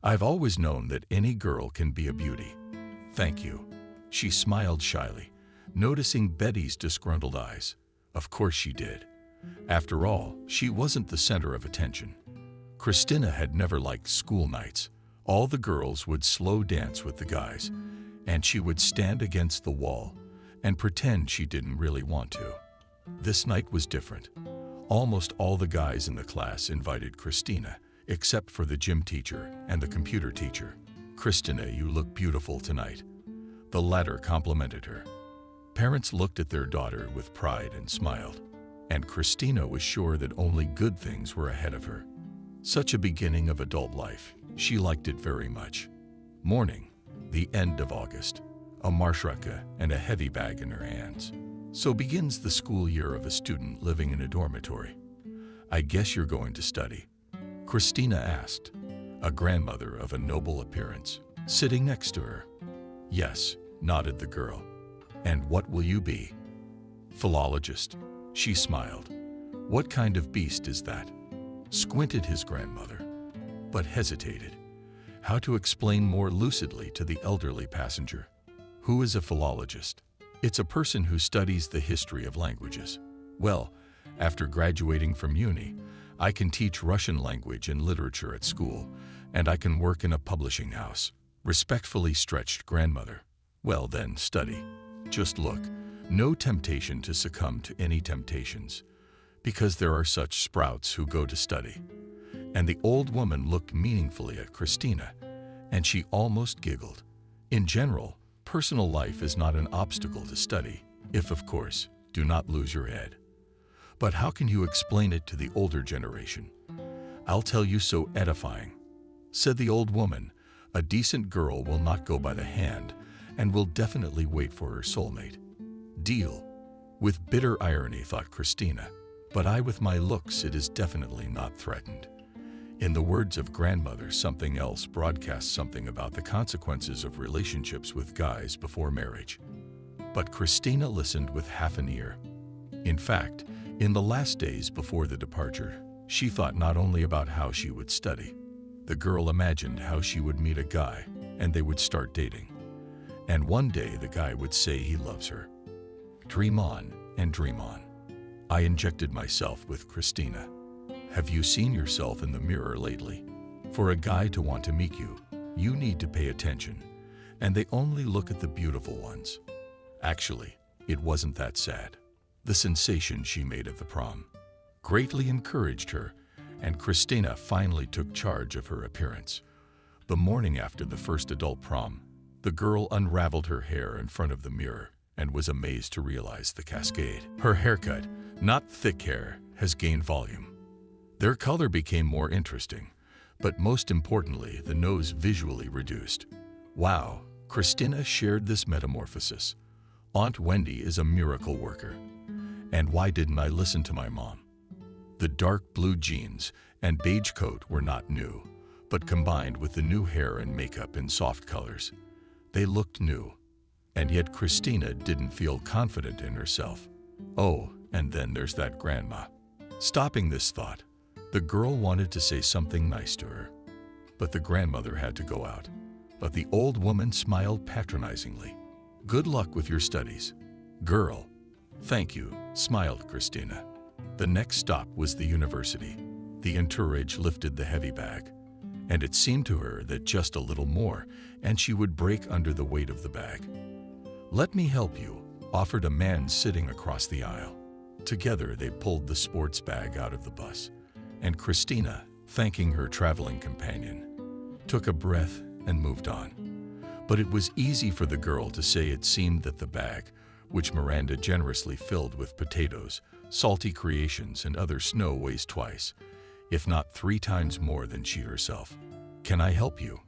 I've always known that any girl can be a beauty. Thank you. She smiled shyly, noticing Betty's disgruntled eyes. Of course she did. After all, she wasn't the center of attention. Christina had never liked school nights. All the girls would slow dance with the guys, and she would stand against the wall and pretend she didn't really want to. This night was different. Almost all the guys in the class invited Christina, except for the gym teacher and the computer teacher. Christina, you look beautiful tonight. The latter complimented her. Parents looked at their daughter with pride and smiled, and Christina was sure that only good things were ahead of her. Such a beginning of adult life, she liked it very much. Morning, the end of August, a marshraka and a heavy bag in her hands. So begins the school year of a student living in a dormitory. "I guess you're going to study?" Christina asked, a grandmother of a noble appearance, sitting next to her. "Yes," nodded the girl. "And what will you be?" "Philologist," she smiled. "What kind of beast is that?" Squinted his grandmother, but hesitated. How to explain more lucidly to the elderly passenger? Who is a philologist? It's a person who studies the history of languages. Well, after graduating from uni, I can teach Russian language and literature at school, and I can work in a publishing house. Respectfully stretched grandmother. Well then, study. Just look, no temptation to succumb to any temptations, because there are such sprouts who go to study. And the old woman looked meaningfully at Christina, and she almost giggled. In general, personal life is not an obstacle to study, if, of course, do not lose your head. But how can you explain it to the older generation? "I'll tell you so edifying," said the old woman. "A decent girl will not go by the hand and will definitely wait for her soulmate." Deal. With bitter irony, thought Christina, but I with my looks, it is definitely not threatened. In the words of grandmother, something else broadcasts something about the consequences of relationships with guys before marriage. But Christina listened with half an ear. In fact, in the last days before the departure, she thought not only about how she would study. The girl imagined how she would meet a guy and they would start dating. And one day the guy would say he loves her. Dream on and dream on. I injected myself with Christina. Have you seen yourself in the mirror lately? For a guy to want to meet you, you need to pay attention, and they only look at the beautiful ones. Actually, it wasn't that sad. The sensation she made at the prom greatly encouraged her, and Christina finally took charge of her appearance. The morning after the first adult prom, the girl unraveled her hair in front of the mirror and was amazed to realize the cascade. Her haircut, not thick hair, has gained volume. Their color became more interesting, but most importantly, the nose visually reduced. Wow, Christina shared this metamorphosis. Aunt Wendy is a miracle worker. And why didn't I listen to my mom? The dark blue jeans and beige coat were not new, but combined with the new hair and makeup in soft colors, they looked new. And yet Christina didn't feel confident in herself. Oh, and then there's that grandma. Stopping this thought, the girl wanted to say something nice to her, but the grandmother had to go out. But the old woman smiled patronizingly. "Good luck with your studies, girl." "Thank you," smiled Christina. The next stop was the university. The entourage lifted the heavy bag, and it seemed to her that just a little more, and she would break under the weight of the bag. "Let me help you," offered a man sitting across the aisle. Together they pulled the sports bag out of the bus, and Christina, thanking her traveling companion, took a breath and moved on. But it was easy for the girl to say it seemed that the bag, which Miranda generously filled with potatoes, salty creations, and other snow, weighs twice, if not 3 times more than she herself. "Can I help you?"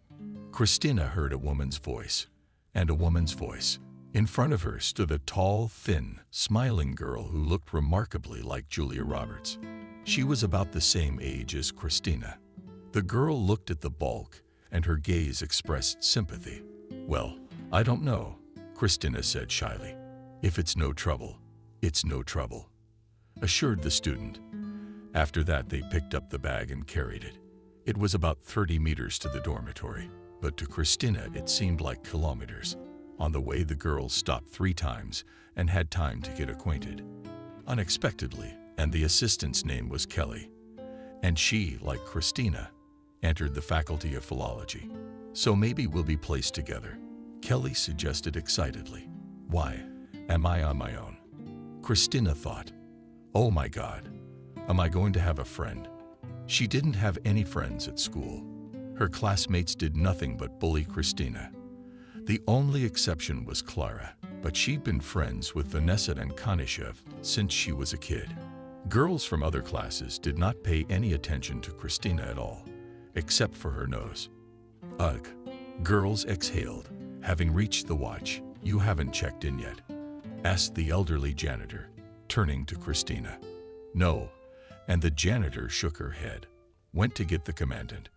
Christina heard a woman's voice, and a woman's voice. In front of her stood a tall, thin, smiling girl who looked remarkably like Julia Roberts. She was about the same age as Christina. The girl looked at the bulk, and her gaze expressed sympathy. "Well, I don't know," Christina said shyly. "If it's no trouble, it's no trouble," assured the student. After that, they picked up the bag and carried it. It was about 30 meters to the dormitory, but to Christina it seemed like kilometers. On the way, the girls stopped 3 times and had time to get acquainted. Unexpectedly, and the assistant's name was Kelly. And she, like Christina, entered the Faculty of Philology. "So maybe we'll be placed together," Kelly suggested excitedly. "Why, am I on my own?" Christina thought. "Oh my God, am I going to have a friend?" She didn't have any friends at school. Her classmates did nothing but bully Christina. The only exception was Clara. but she'd been friends with Vanessa and Kanishev since she was a kid. Girls from other classes did not pay any attention to Christina at all, except for her nose. Ugh. Girls exhaled. Having reached the watch, "You haven't checked in yet?" asked the elderly janitor, turning to Christina. "No," and the janitor shook her head. Went to get the commandant.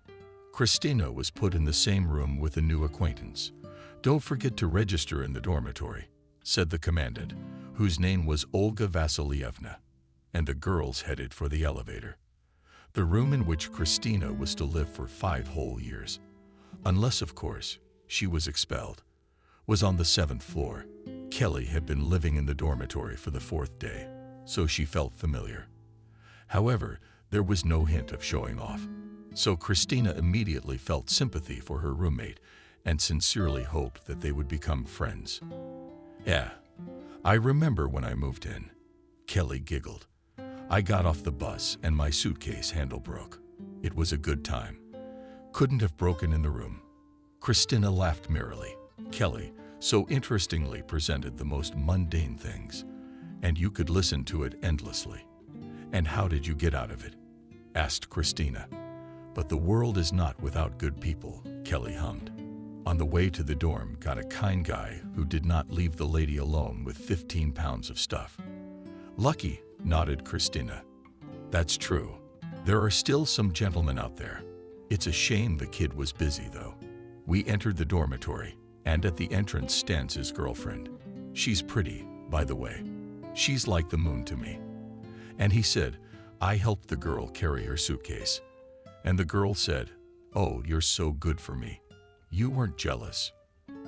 Christina was put in the same room with a new acquaintance. "Don't forget to register in the dormitory," said the commandant, whose name was Olga Vasilievna, and the girls headed for the elevator. The room in which Christina was to live for 5 whole years, unless, of course, she was expelled, was on the 7th floor. Kelly had been living in the dormitory for the 4th day, so she felt familiar. However, there was no hint of showing off, so Christina immediately felt sympathy for her roommate and sincerely hoped that they would become friends. "Yeah, I remember when I moved in," Kelly giggled. "I got off the bus and my suitcase handle broke. It was a good time. Couldn't have broken in the room." Christina laughed merrily. Kelly so interestingly presented the most mundane things, and you could listen to it endlessly. "And how did you get out of it?" asked Christina. "But the world is not without good people," Kelly hummed. On the way to the dorm, got a kind guy who did not leave the lady alone with 15 pounds of stuff. "Lucky," nodded Christina. "That's true. There are still some gentlemen out there. It's a shame the kid was busy, though." We entered the dormitory, and at the entrance stands his girlfriend. "She's pretty, by the way. She's like the moon to me." And he said, "I helped the girl carry her suitcase." And the girl said, "Oh, you're so good for me. You weren't jealous?"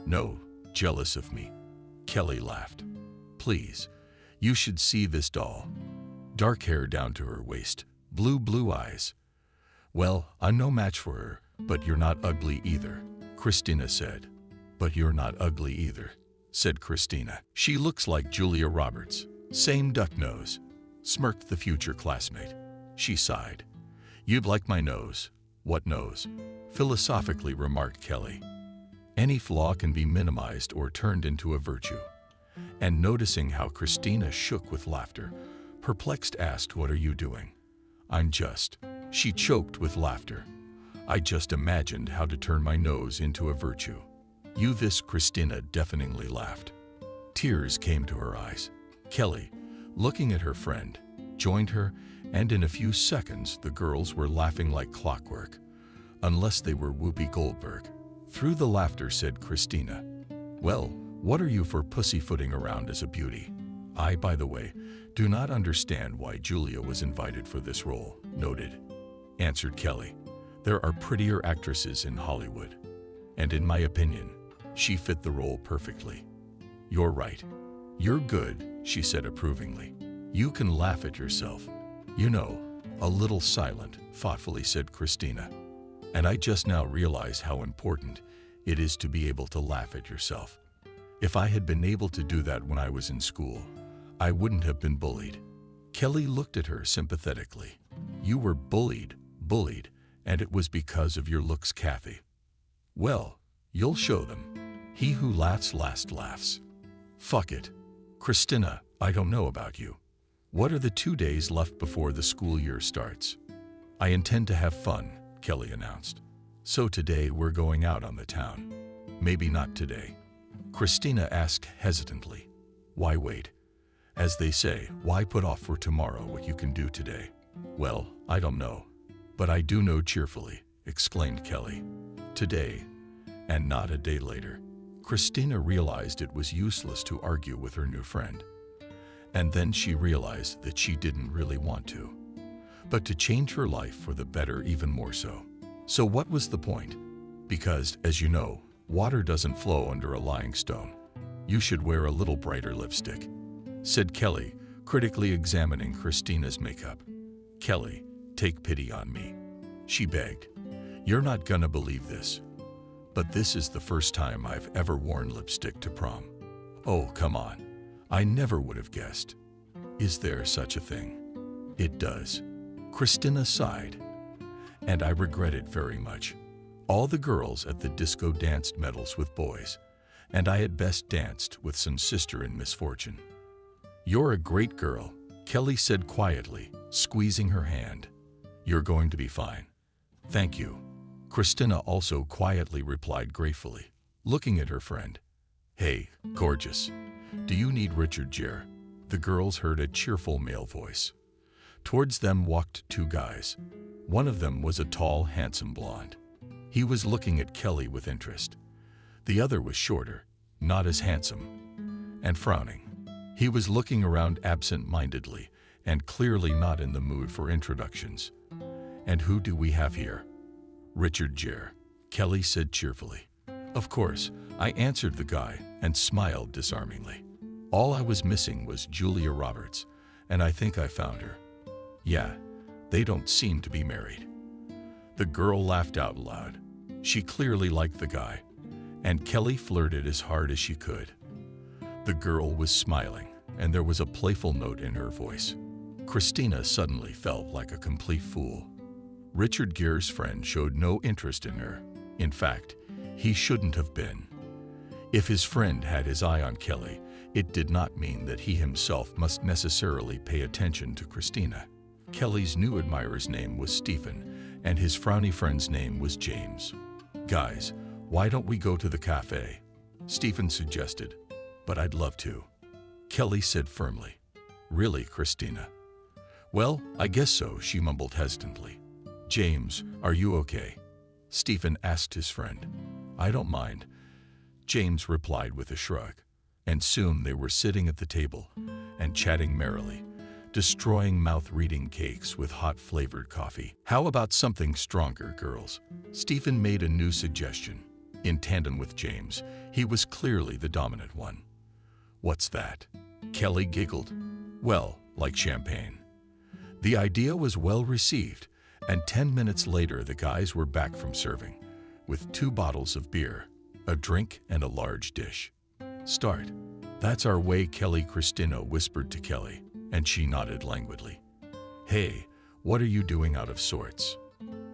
"No, jealous of me." Kelly laughed. "Please, you should see this doll. Dark hair down to her waist, blue eyes." "Well, I'm no match for her, but you're not ugly either," Christina said. "But you're not ugly either," said Christina. "She looks like Julia Roberts. Same duck nose," smirked the future classmate. She sighed. "You'd like my nose." "What nose?" philosophically remarked Kelly. "Any flaw can be minimized or turned into a virtue." And noticing how Christina shook with laughter, perplexed asked, "What are you doing?" "I'm just..." She choked with laughter. "I just imagined how to turn my nose into a virtue." "You this," Christina deafeningly laughed. Tears came to her eyes. Kelly, looking at her friend, joined her, and in a few seconds the girls were laughing like clockwork, unless they were Whoopi Goldberg. Through the laughter said Christina, "Well, what are you for pussyfooting around as a beauty? I, by the way, do not understand why Julia was invited for this role." "Noted," answered Kelly. "There are prettier actresses in Hollywood, and in my opinion, she fit the role perfectly." "You're right. You're good," she said approvingly. "You can laugh at yourself. You know, a little silent," thoughtfully said Christina. "And I just now realize how important it is to be able to laugh at yourself. If I had been able to do that when I was in school, I wouldn't have been bullied." Kelly looked at her sympathetically. "You were bullied, and it was because of your looks, Kathy. Well, you'll show them. He who laughs last laughs." "Fuck it. Christina, I don't know about you. What are the 2 days left before the school year starts?" "I intend to have fun," Kelly announced. "So today we're going out on the town." "Maybe not today," Christina asked hesitantly. "Why wait? As they say, why put off for tomorrow what you can do today?" "Well, I don't know. But I do know cheerfully," exclaimed Kelly. "Today, and not a day later." Christina realized it was useless to argue with her new friend. And then she realized that she didn't really want to, but to change her life for the better even more so. So what was the point? Because, as you know, water doesn't flow under a lying stone. "You should wear a little brighter lipstick," said Kelly, critically examining Christina's makeup. "Kelly, take pity on me," she begged. "You're not gonna believe this, but this is the first time I've ever worn lipstick to prom." "Oh, come on. I never would have guessed." "Is there such a thing?" "It does." Christina sighed. "And I regret it very much. All the girls at the disco danced medals with boys, and I had best danced with some sister in misfortune. You're a great girl, Kelly said quietly, squeezing her hand. You're going to be fine. Thank you. Christina also quietly replied gratefully, looking at her friend. Hey, gorgeous. Do you need Richard Gere? The girls heard a cheerful male voice. Towards them walked two guys. One of them was a tall, handsome blonde. He was looking at Kelly with interest. The other was shorter, not as handsome, and frowning. He was looking around absent-mindedly and clearly not in the mood for introductions. And who do we have here? Richard Gere, Kelly said cheerfully. Of course, I answered the guy and smiled disarmingly. All I was missing was Julia Roberts, and I think I found her. Yeah, they don't seem to be married. The girl laughed out loud. She clearly liked the guy, and Kelly flirted as hard as she could. The girl was smiling, and there was a playful note in her voice. Christina suddenly felt like a complete fool. Richard Gere's friend showed no interest in her. In fact, he shouldn't have been. If his friend had his eye on Kelly, it did not mean that he himself must necessarily pay attention to Christina. Kelly's new admirer's name was Stephen, and his frowny friend's name was James. Guys, why don't we go to the cafe? Stephen suggested. But I'd love to. Kelly said firmly. Really, Christina? Well, I guess so, she mumbled hesitantly. James, are you okay? Stephen asked his friend. I don't mind. James replied with a shrug. And soon they were sitting at the table and chatting merrily, destroying mouth-reading cakes with hot flavored coffee. How about something stronger, girls? Stephen made a new suggestion. In tandem with James, he was clearly the dominant one. What's that? Kelly giggled. Well, like champagne. The idea was well received, and 10 minutes later the guys were back from serving, with 2 bottles of beer, a drink, and a large dish. Start. That's our way, Christina whispered to Kelly, and she nodded languidly. Hey, what are you doing out of sorts?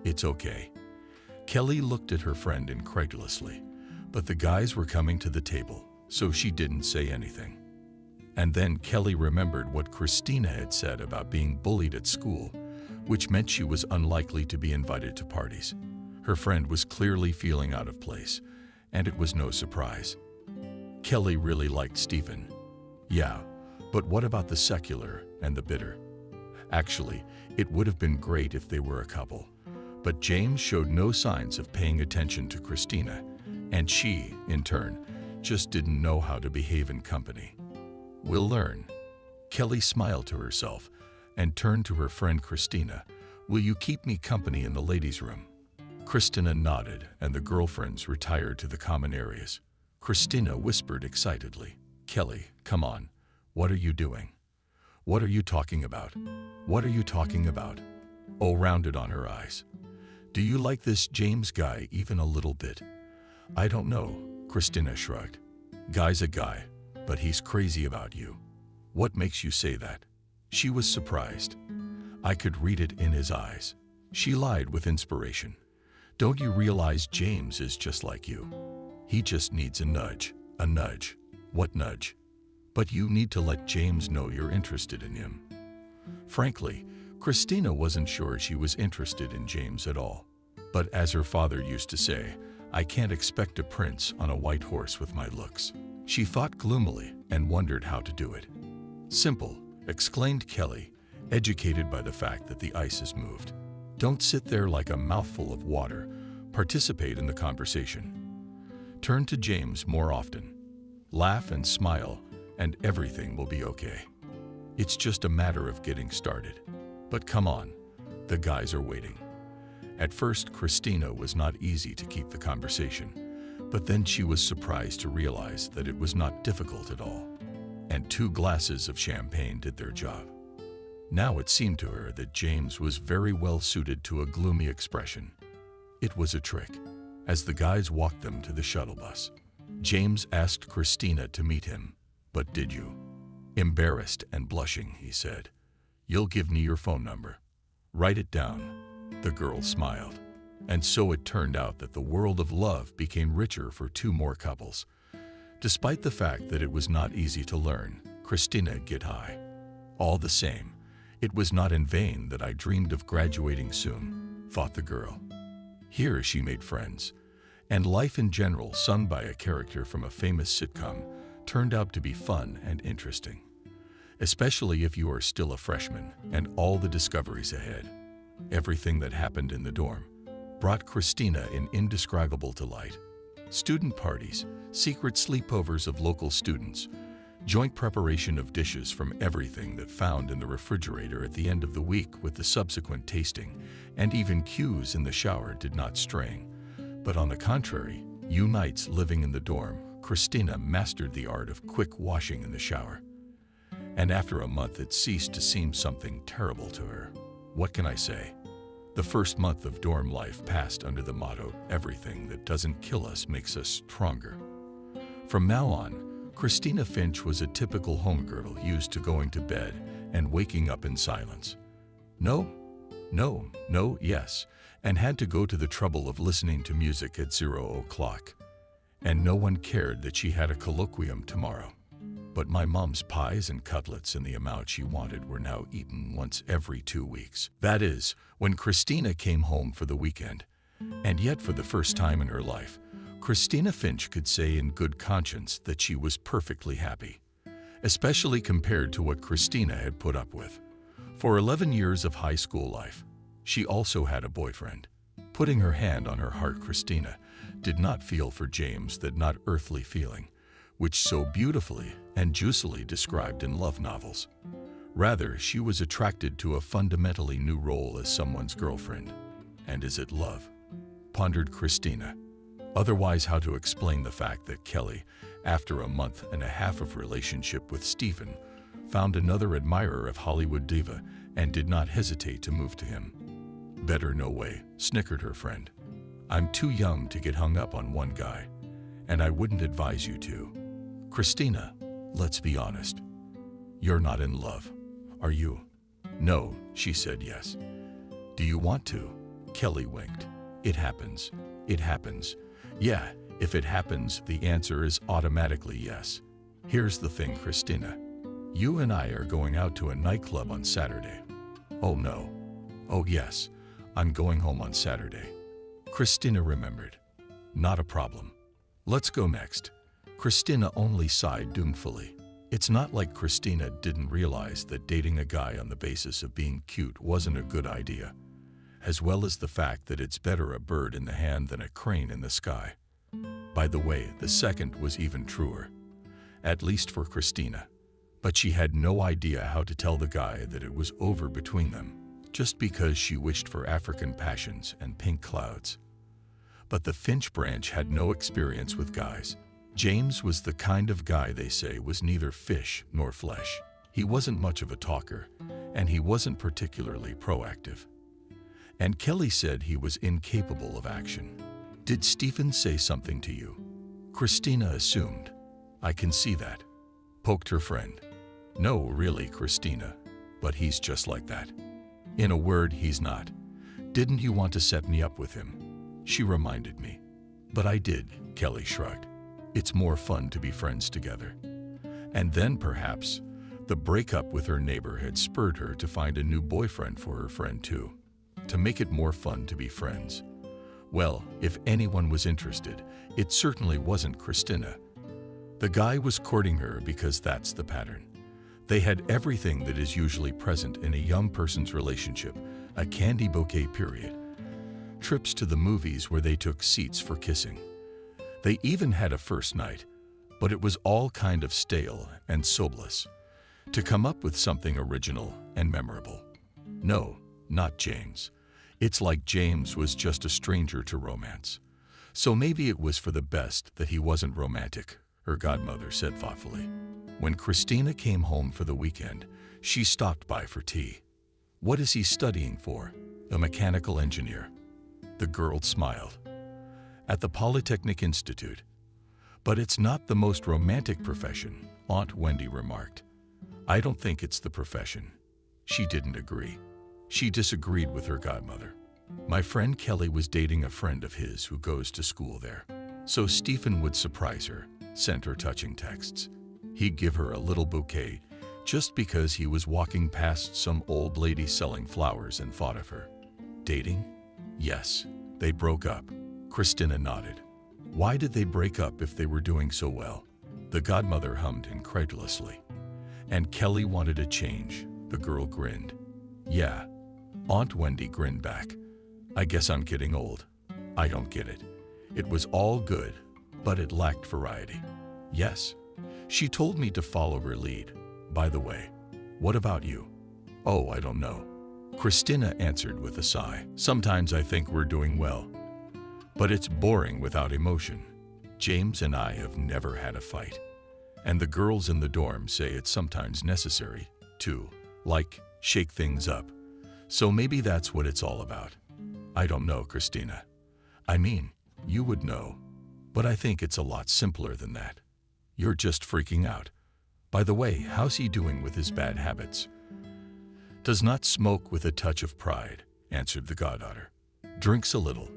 It's okay. Kelly looked at her friend incredulously, but the guys were coming to the table, so she didn't say anything. And then Kelly remembered what Christina had said about being bullied at school, which meant she was unlikely to be invited to parties. Her friend was clearly feeling out of place, and it was no surprise. Kelly really liked Stephen. Yeah, but what about the secular and the bitter? Actually, it would have been great if they were a couple. But James showed no signs of paying attention to Christina, and she, in turn, just didn't know how to behave in company. We'll learn. Kelly smiled to herself and turned to her friend Christina. Will you keep me company in the ladies' room? Christina nodded, and the girlfriends retired to the common areas. Christina whispered excitedly, Kelly, come on. What are you doing? What are you talking about? What are you talking about? Oh, rounded on her eyes. Do you like this James guy even a little bit? I don't know, Christina shrugged. Guy's a guy, but he's crazy about you. What makes you say that? She was surprised. I could read it in his eyes. She lied with inspiration. Don't you realize James is just like you? He just needs a nudge. A nudge. What nudge? But you need to let James know you're interested in him. Frankly, Christina wasn't sure she was interested in James at all. But as her father used to say, I can't expect a prince on a white horse with my looks. She thought gloomily and wondered how to do it. Simple, exclaimed Kelly, educated by the fact that the ice has moved. Don't sit there like a mouthful of water. Participate in the conversation. Turn to James more often. Laugh and smile, and everything will be okay. It's just a matter of getting started. But come on, the guys are waiting. At first, Christina was not easy to keep the conversation, but then she was surprised to realize that it was not difficult at all. And 2 glasses of champagne did their job. Now it seemed to her that James was very well suited to a gloomy expression. It was a trick. As the guys walked them to the shuttle bus, James asked Christina to meet him. But did you? Embarrassed and blushing, he said, You'll give me your phone number. Write it down. The girl smiled. And so it turned out that the world of love became richer for 2 more couples. Despite the fact that it was not easy to learn, Christina get high. All the same, it was not in vain that I dreamed of graduating soon, thought the girl. Here she made friends, and life in general, sung by a character from a famous sitcom, turned out to be fun and interesting, especially if you are still a freshman and all the discoveries ahead. Everything that happened in the dorm brought Christina in indescribable delight. Student parties, secret sleepovers of local students, joint preparation of dishes from everything that found in the refrigerator at the end of the week with the subsequent tasting, and even cues in the shower did not strain. But on the contrary, you nights living in the dorm, Christina mastered the art of quick washing in the shower. And after a month it ceased to seem something terrible to her. What can I say? The first month of dorm life passed under the motto, everything that doesn't kill us makes us stronger. From now on, Christina Finch was a typical homegirl used to going to bed and waking up in silence. No, yes, and had to go to the trouble of listening to music at 0 o'clock. And no one cared that she had a colloquium tomorrow. But my mom's pies and cutlets in the amount she wanted were now eaten once every 2 weeks. That is, when Christina came home for the weekend. And yet for the first time in her life, Christina Finch could say in good conscience that she was perfectly happy, especially compared to what Christina had put up with. For 11 years of high school life, she also had a boyfriend. Putting her hand on her heart, Christina did not feel for James that not earthly feeling, which so beautifully and juicily described in love novels. Rather, she was attracted to a fundamentally new role as someone's girlfriend. And is it love? Pondered Christina. Otherwise, how to explain the fact that Kelly, after a month and a half of relationship with Stephen, found another admirer of Hollywood diva and did not hesitate to move to him? Better no way, snickered her friend. I'm too young to get hung up on one guy, and I wouldn't advise you to. Christina, let's be honest. You're not in love, are you? No, she said yes. Do you want to? Kelly winked. It happens. It happens. Yeah, if it happens, the answer is automatically yes. Here's the thing, Christina. You and I are going out to a nightclub on Saturday. Oh no. Oh yes, I'm going home on Saturday. Christina remembered. Not a problem. Let's go next. Christina only sighed doubtfully. It's not like Christina didn't realize that dating a guy on the basis of being cute wasn't a good idea, as well as the fact that it's better a bird in the hand than a crane in the sky. By the way, the second was even truer, at least for Christina. But she had no idea how to tell the guy that it was over between them, just because she wished for African passions and pink clouds. But the Finch branch had no experience with guys. James was the kind of guy they say was neither fish nor flesh. He wasn't much of a talker, and he wasn't particularly proactive. And Kelly said he was incapable of action. Did Stephen say something to you? Christina assumed. I can see that. Poked her friend. No, really, Christina, but he's just like that. In a word, he's not. Didn't you want to set me up with him? She reminded me. But I did, Kelly shrugged. It's more fun to be friends together. And then perhaps the breakup with her neighbor had spurred her to find a new boyfriend for her friend too, to make it more fun to be friends. Well, if anyone was interested, it certainly wasn't Christina. The guy was courting her because that's the pattern. They had everything that is usually present in a young person's relationship, a candy bouquet period, trips to the movies where they took seats for kissing. They even had a first night, but it was all kind of stale and soulless. To come up with something original and memorable. No, not James. It's like James was just a stranger to romance. So maybe it was for the best that he wasn't romantic, her godmother said thoughtfully. When Christina came home for the weekend, she stopped by for tea. What is he studying for? A mechanical engineer. The girl smiled. At the Polytechnic Institute. But it's not the most romantic profession, Aunt Wendy remarked. I don't think it's the profession. She didn't agree. She disagreed with her godmother. My friend Kelly was dating a friend of his who goes to school there. So Stephen would surprise her, sent her touching texts. He'd give her a little bouquet just because he was walking past some old lady selling flowers and thought of her. Dating? Yes, they broke up. Christina nodded. Why did they break up if they were doing so well? The godmother hummed incredulously. And Kelly wanted a change. The girl grinned. Yeah. Aunt Wendy grinned back. I guess I'm getting old. I don't get it. It was all good, but it lacked variety. Yes. She told me to follow her lead. By the way, what about you? Oh, I don't know. Christina answered with a sigh. Sometimes I think we're doing well, but it's boring without emotion. James and I have never had a fight, and the girls in the dorm say it's sometimes necessary to, like, shake things up. So maybe that's what it's all about. I don't know, Christina. I mean, you would know, but I think it's a lot simpler than that. You're just freaking out. By the way, how's he doing with his bad habits? Does not smoke with a touch of pride, answered the goddaughter. Drinks a little,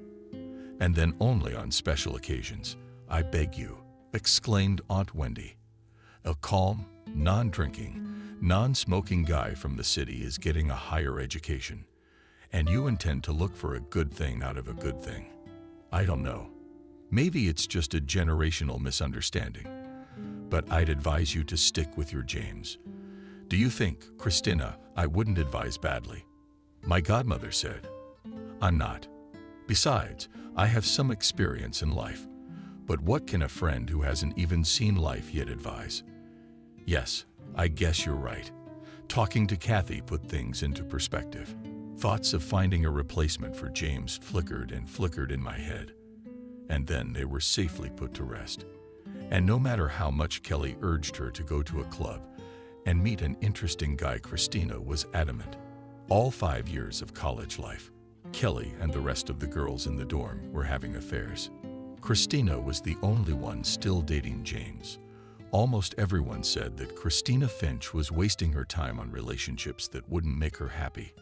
and then only on special occasions. I beg you, exclaimed Aunt Wendy. A calm, non-drinking, non-smoking guy from the city is getting a higher education, and you intend to look for a good thing out of a good thing. I don't know. Maybe it's just a generational misunderstanding, but I'd advise you to stick with your James. Do you think, Christina, I wouldn't advise badly? My godmother said. I'm not. Besides, I have some experience in life. But what can a friend who hasn't even seen life yet advise? Yes, I guess you're right. Talking to Kathy put things into perspective. Thoughts of finding a replacement for James flickered and flickered in my head. And then they were safely put to rest. And no matter how much Kelly urged her to go to a club and meet an interesting guy, Christina was adamant. All 5 years of college life, Kelly and the rest of the girls in the dorm were having affairs. Christina was the only one still dating James. Almost everyone said that Christina Finch was wasting her time on relationships that wouldn't make her happy.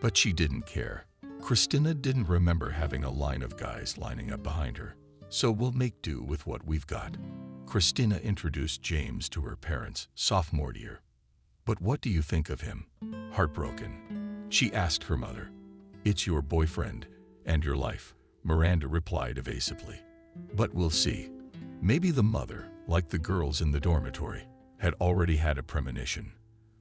But she didn't care. Christina didn't remember having a line of guys lining up behind her. So we'll make do with what we've got. Christina introduced James to her parents sophomore year. But what do you think of him? Heartbroken. She asked her mother. It's your boyfriend and your life, Miranda replied evasively. But we'll see. Maybe the mother, like the girls in the dormitory, had already had a premonition.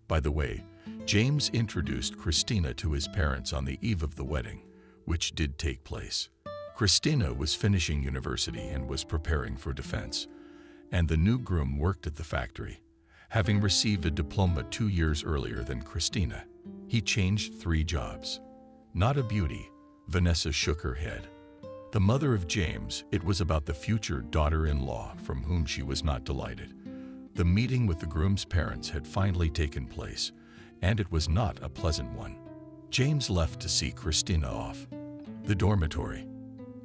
By the way, James introduced Christina to his parents on the eve of the wedding, which did take place. Christina was finishing university and was preparing for defense, and the new groom worked at the factory, having received a diploma 2 years earlier than Christina. He changed 3 jobs. Not a beauty, Vanessa shook her head. The mother of James, it was about the future daughter-in-law from whom she was not delighted. The meeting with the groom's parents had finally taken place, and it was not a pleasant one. James left to see Christina off the dormitory,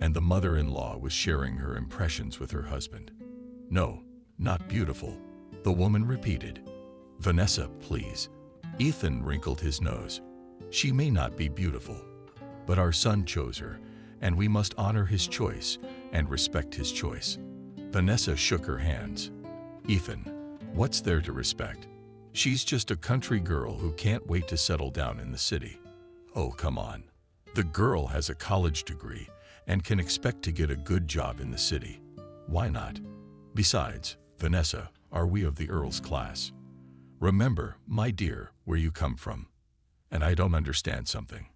and the mother-in-law was sharing her impressions with her husband. No, not beautiful, the woman repeated. Vanessa, please. Ethan wrinkled his nose. She may not be beautiful, but our son chose her, and we must honor his choice and respect his choice. Vanessa shook her hands. Ethan, what's there to respect? She's just a country girl who can't wait to settle down in the city. Oh, come on. The girl has a college degree and can expect to get a good job in the city. Why not? Besides, Vanessa, are we of the Earl's class? Remember, my dear, where you come from. And I don't understand something,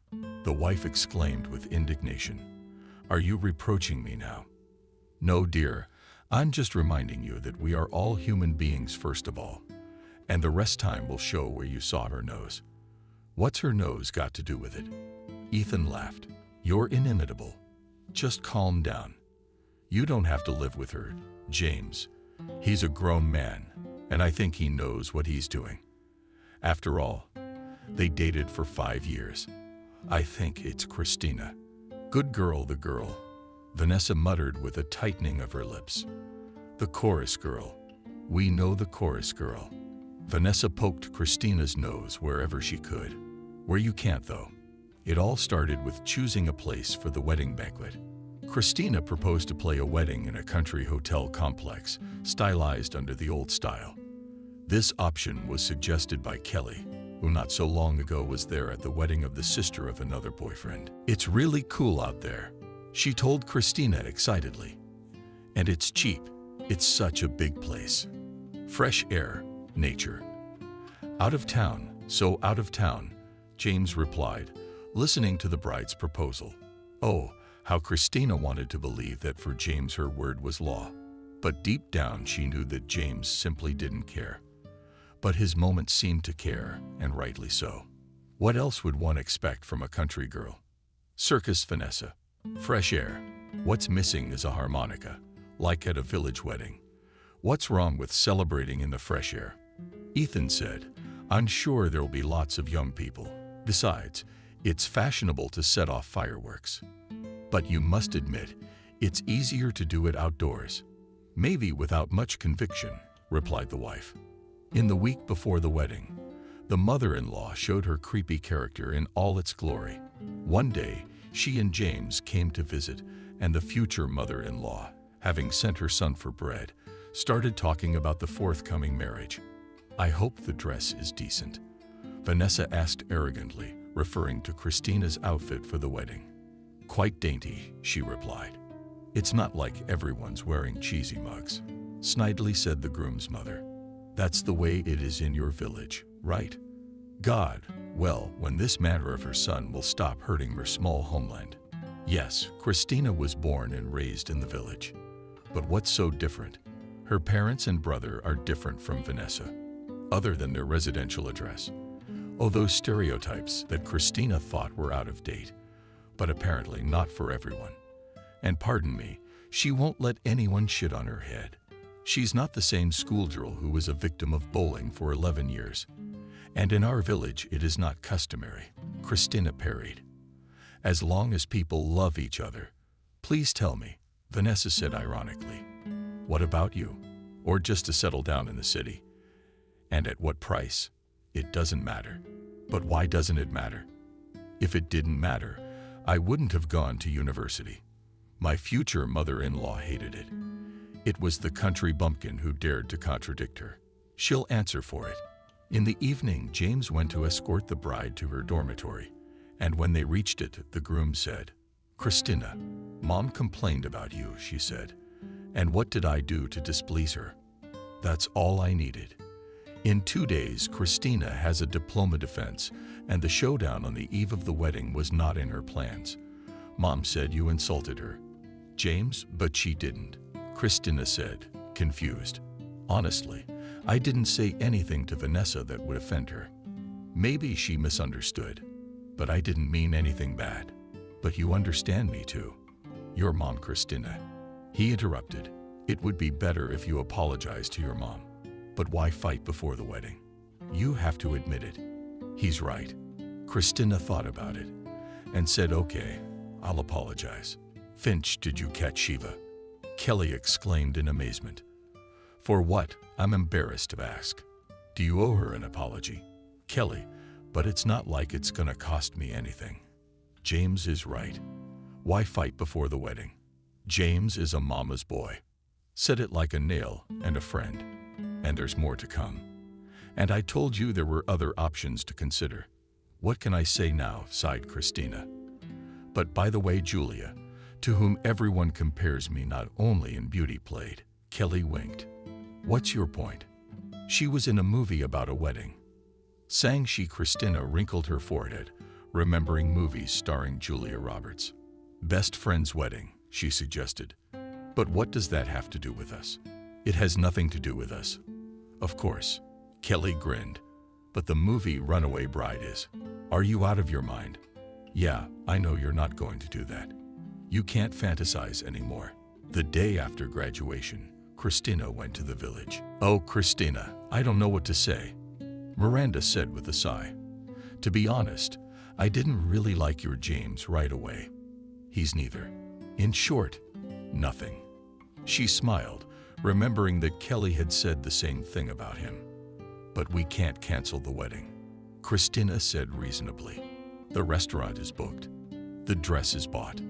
the wife exclaimed with indignation. Are you reproaching me now? No, dear, I'm just reminding you that we are all human beings first of all, and the rest time will show where you saw her nose. What's her nose got to do with it? Ethan laughed. You're inimitable. Just calm down. You don't have to live with her, James. He's a grown man, and I think he knows what he's doing. After all, they dated for 5 years. I think it's Christina. Good girl, the girl, Vanessa muttered with a tightening of her lips. The chorus girl. We know the chorus girl. Vanessa poked Christina's nose wherever she could. Where you can't, though. It all started with choosing a place for the wedding banquet. Christina proposed to play a wedding in a country hotel complex, stylized under the old style. This option was suggested by Kelly, who not so long ago was there at the wedding of the sister of another boyfriend. "It's really cool out there," she told Christina excitedly. "And it's cheap. It's such a big place. Fresh air, nature." "Out of town, so out of town," James replied, listening to the bride's proposal. Oh, how Christina wanted to believe that for James her word was law. But deep down she knew that James simply didn't care. But his moment seemed to care, and rightly so. What else would one expect from a country girl? Circus Vanessa. Fresh air. What's missing is a harmonica, like at a village wedding. What's wrong with celebrating in the fresh air? Ethan said, "I'm sure there'll be lots of young people. Besides, it's fashionable to set off fireworks. But you must admit, it's easier to do it outdoors." "Maybe without much conviction," replied the wife. In the week before the wedding, the mother-in-law showed her creepy character in all its glory. One day, she and James came to visit, and the future mother-in-law, having sent her son for bread, started talking about the forthcoming marriage. "I hope the dress is decent," Vanessa asked arrogantly, referring to Christina's outfit for the wedding. "Quite dainty," she replied. "It's not like everyone's wearing cheesy mugs," snidely said the groom's mother. "That's the way it is in your village, right? God, well, when this manner of her son will stop hurting her small homeland." Yes, Christina was born and raised in the village. But what's so different? Her parents and brother are different from Vanessa, other than their residential address. Oh, those stereotypes that Christina thought were out of date, but apparently not for everyone. And pardon me, she won't let anyone shit on her head. She's not the same schoolgirl who was a victim of bullying for 11 years. And in our village, it is not customary, Christina parried. "As long as people love each other." "Please tell me," Vanessa said ironically. "What about you? Or just to settle down in the city? And at what price?" "It doesn't matter." "But why doesn't it matter?" "If it didn't matter, I wouldn't have gone to university." My future mother-in-law hated it. It was the country bumpkin who dared to contradict her. She'll answer for it. In the evening, James went to escort the bride to her dormitory, and when they reached it, the groom said, "Christina, Mom complained about you," she said. "And what did I do to displease her?" That's all I needed. In 2 days, Christina has a diploma defense, and the showdown on the eve of the wedding was not in her plans. Mom said you insulted her. "James, but she didn't," Christina said, confused. "Honestly, I didn't say anything to Vanessa that would offend her. Maybe she misunderstood, but I didn't mean anything bad. But you understand me too. Your mom, Christina." He interrupted. "It would be better if you apologized to your mom. But why fight before the wedding? You have to admit it." He's right. Christina thought about it and said, "Okay, I'll apologize." "Finch, did you catch Shiva?" Kelly exclaimed in amazement. "For what?" I'm embarrassed to ask. "Do you owe her an apology?" Kelly, "But it's not like it's gonna cost me anything." James is right. Why fight before the wedding? James is a mama's boy. Said it like a nail and a friend. And there's more to come. "And I told you there were other options to consider." "What can I say now?" sighed Christina. "But by the way, Julia, to whom everyone compares me not only in beauty played." Kelly winked. "What's your point?" "She was in a movie about a wedding." Sang she. Christina wrinkled her forehead, remembering movies starring Julia Roberts. "Best friend's wedding," she suggested. "But what does that have to do with us?" "It has nothing to do with us." "Of course." Kelly grinned. "But the movie Runaway Bride is." "Are you out of your mind?" "Yeah, I know you're not going to do that. You can't fantasize anymore." The day after graduation, Christina went to the village. "Oh, Christina, I don't know what to say," Miranda said with a sigh. "To be honest, I didn't really like your James right away. He's neither. In short, nothing." She smiled, remembering that Kelly had said the same thing about him. "But we can't cancel the wedding," Christina said reasonably. "The restaurant is booked. The dress is bought.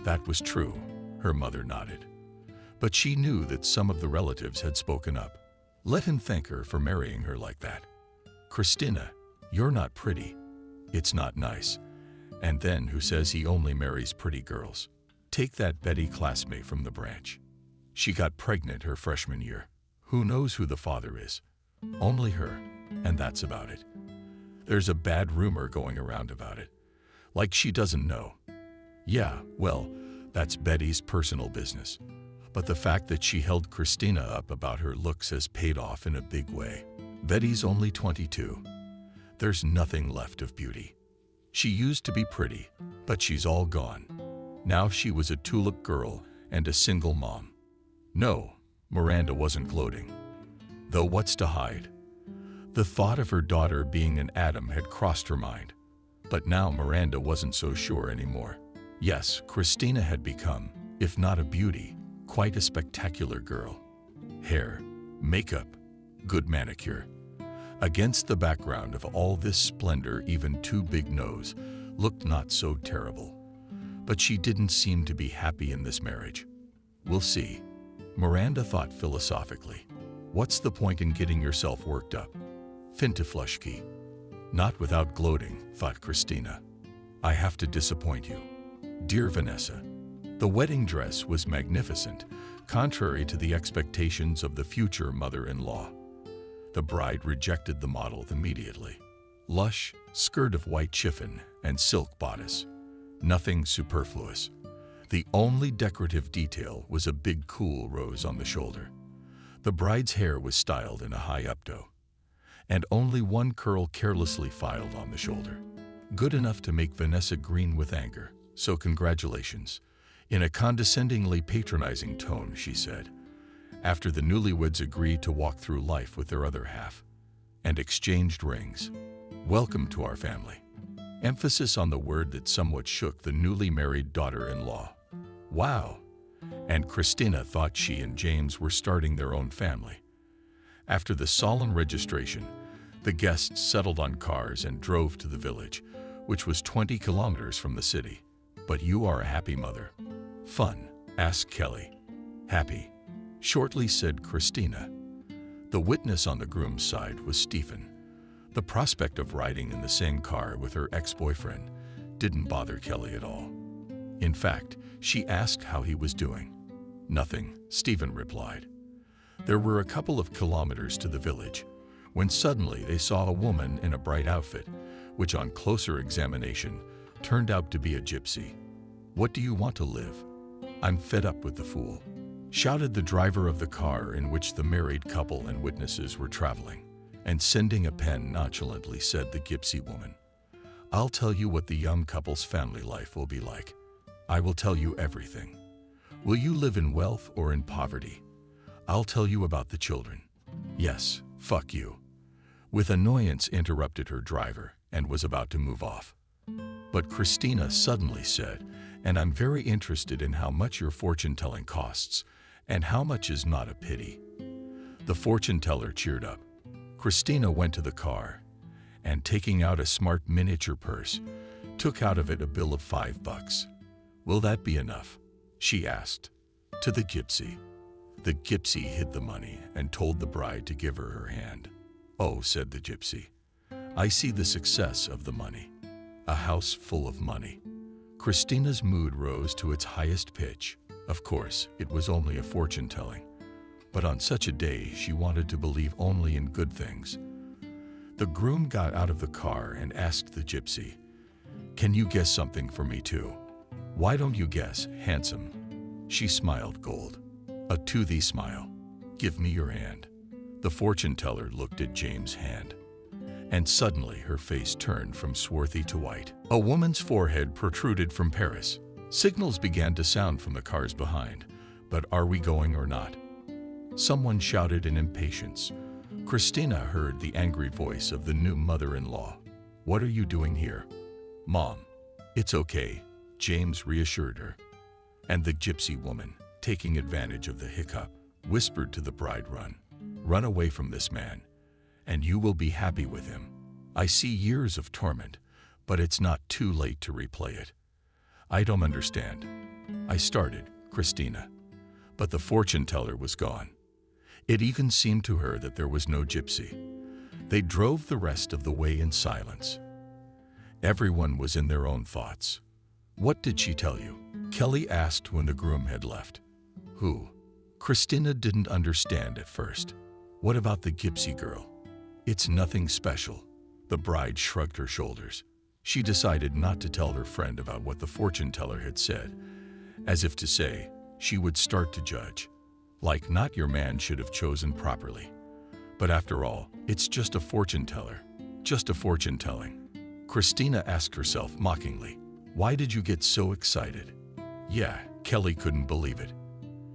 That was true, her mother nodded. But she knew that some of the relatives had spoken up. Let him thank her for marrying her like that. Christina, you're not pretty. It's not nice. And then who says he only marries pretty girls? Take that Betty classmate from the branch. She got pregnant her freshman year. Who knows who the father is? Only her, and that's about it. There's a bad rumor going around about it. Like she doesn't know. Yeah, well, that's Betty's personal business. But the fact that she held Christina up about her looks has paid off in a big way. Betty's only 22. There's nothing left of beauty. She used to be pretty, but she's all gone. Now she was a tulip girl and a single mom. No, Miranda wasn't gloating. Though what's to hide? The thought of her daughter being an Adam had crossed her mind. But now Miranda wasn't so sure anymore. Yes, Christina had become, if not a beauty, quite a spectacular girl. Hair, makeup, good manicure. Against the background of all this splendor, even two big nose looked not so terrible. But she didn't seem to be happy in this marriage. We'll see. Miranda thought philosophically. What's the point in getting yourself worked up? Finteflushki. Not without gloating, thought Christina. I have to disappoint you. Dear Vanessa, the wedding dress was magnificent, contrary to the expectations of the future mother-in-law. The bride rejected the model immediately. Lush, skirt of white chiffon and silk bodice. Nothing superfluous. The only decorative detail was a big cool rose on the shoulder. The bride's hair was styled in a high updo, and only one curl carelessly filed on the shoulder. Good enough to make Vanessa green with anger, so congratulations. In a condescendingly patronizing tone, she said, after the newlyweds agreed to walk through life with their other half, and exchanged rings. Welcome to our family. Emphasis on the word that somewhat shook the newly married daughter-in-law. Wow! And Christina thought she and James were starting their own family. After the solemn registration, the guests settled on cars and drove to the village, which was 20 kilometers from the city. But you are a happy mother. Fun? Asked Kelly. Happy, shortly said Christina. The witness on the groom's side was Stephen. The prospect of riding in the same car with her ex-boyfriend didn't bother Kelly at all. In fact, she asked how he was doing. Nothing, Stephen replied. There were a couple of kilometers to the village, when suddenly they saw a woman in a bright outfit, which on closer examination turned out to be a gypsy. What do you want to live? I'm fed up with the fool, shouted the driver of the car in which the married couple and witnesses were traveling. And sending a pen nonchalantly said the gypsy woman, I'll tell you what the young couple's family life will be like. I will tell you everything. Will you live in wealth or in poverty? I'll tell you about the children. Yes, fuck you. With annoyance interrupted her driver and was about to move off. But Christina suddenly said, and I'm very interested in how much your fortune-telling costs and how much is not a pity. The fortune-teller cheered up. Christina went to the car and, taking out a smart miniature purse, took out of it a bill of $5. Will that be enough? She asked. To the gypsy. The gypsy hid the money and told the bride to give her her hand. Oh, said the gypsy, I see the success of the money. A house full of money. Christina's mood rose to its highest pitch. Of course, it was only a fortune-telling. But on such a day, she wanted to believe only in good things. The groom got out of the car and asked the gypsy, Can you guess something for me too? Why don't you guess, handsome? She smiled gold. A toothy smile. Give me your hand. The fortune-teller looked at James' hand. And suddenly her face turned from swarthy to white. A woman's forehead protruded from Paris. Signals began to sound from the cars behind. But are we going or not? Someone shouted in impatience. Christina heard the angry voice of the new mother-in-law. What are you doing here? Mom, it's okay, James reassured her. And the gypsy woman, taking advantage of the hiccup, whispered to the bride, Run away from this man, and you will be happy with him. I see years of torment, but it's not too late to replay it. I don't understand. I started, Christina. But the fortune teller was gone. It even seemed to her that there was no gypsy. They drove the rest of the way in silence. Everyone was in their own thoughts. What did she tell you? Kelly asked when the groom had left. Who? Christina didn't understand at first. What about the gypsy girl? It's nothing special. The bride shrugged her shoulders. She decided not to tell her friend about what the fortune teller had said, as if to say she would start to judge. Like not your man should have chosen properly. But after all, it's just a fortune teller. Just a fortune telling. Christina asked herself mockingly, why did you get so excited? Yeah, Kelly couldn't believe it.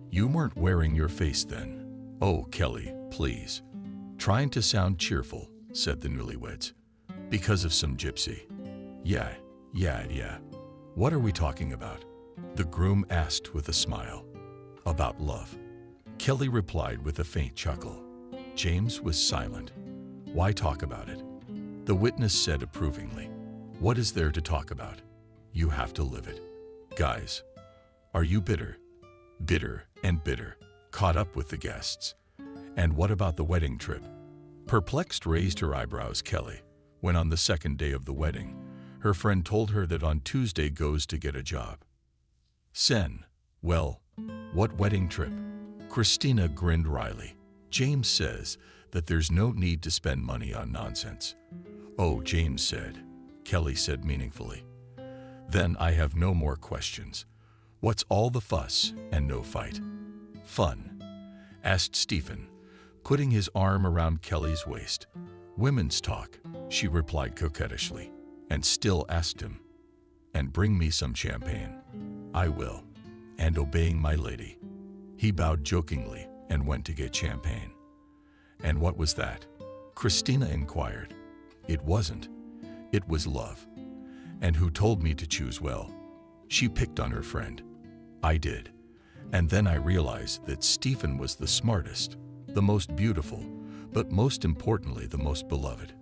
You weren't wearing your face then. Oh, Kelly, please. Trying to sound cheerful, said the newlyweds. Because of some gypsy. Yeah. What are we talking about? The groom asked with a smile. About love. Kelly replied with a faint chuckle. James was silent. Why talk about it? The witness said approvingly. What is there to talk about? You have to live it. Guys, are you bitter? Bitter and bitter, caught up with the guests. And what about the wedding trip? Perplexed raised her eyebrows Kelly, when on the second day of the wedding, her friend told her that on Tuesday goes to get a job. Sen, well, what wedding trip? Christina grinned wryly. James says that there's no need to spend money on nonsense. Oh, James said, Kelly said meaningfully. Then I have no more questions. What's all the fuss and no fight? Fun? Asked Stephen, putting his arm around Kelly's waist. Women's talk, she replied coquettishly, and still asked him. And bring me some champagne. I will. And obeying my lady. He bowed jokingly and went to get champagne. And what was that? Christina inquired. It wasn't. It was love. And who told me to choose well? She picked on her friend. I did. And then I realized that Stephen was the smartest, the most beautiful, but most importantly, the most beloved.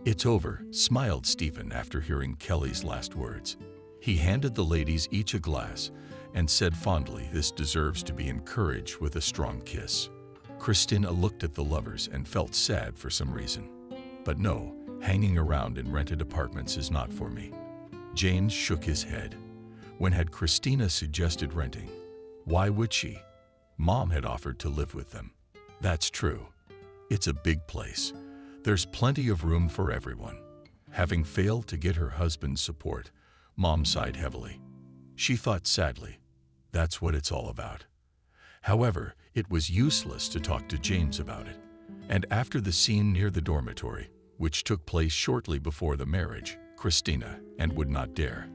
It's over, smiled Stephen after hearing Kelly's last words. He handed the ladies each a glass and said fondly, this deserves to be encouraged with a strong kiss. Christina looked at the lovers and felt sad for some reason. But no, hanging around in rented apartments is not for me. James shook his head. When had Christina suggested renting? Why would she? Mom had offered to live with them. That's true. It's a big place. There's plenty of room for everyone. Having failed to get her husband's support, Mom sighed heavily. She thought sadly, that's what it's all about. However, it was useless to talk to James about it. And after the scene near the dormitory, which took place shortly before the marriage, Christina and would not dare.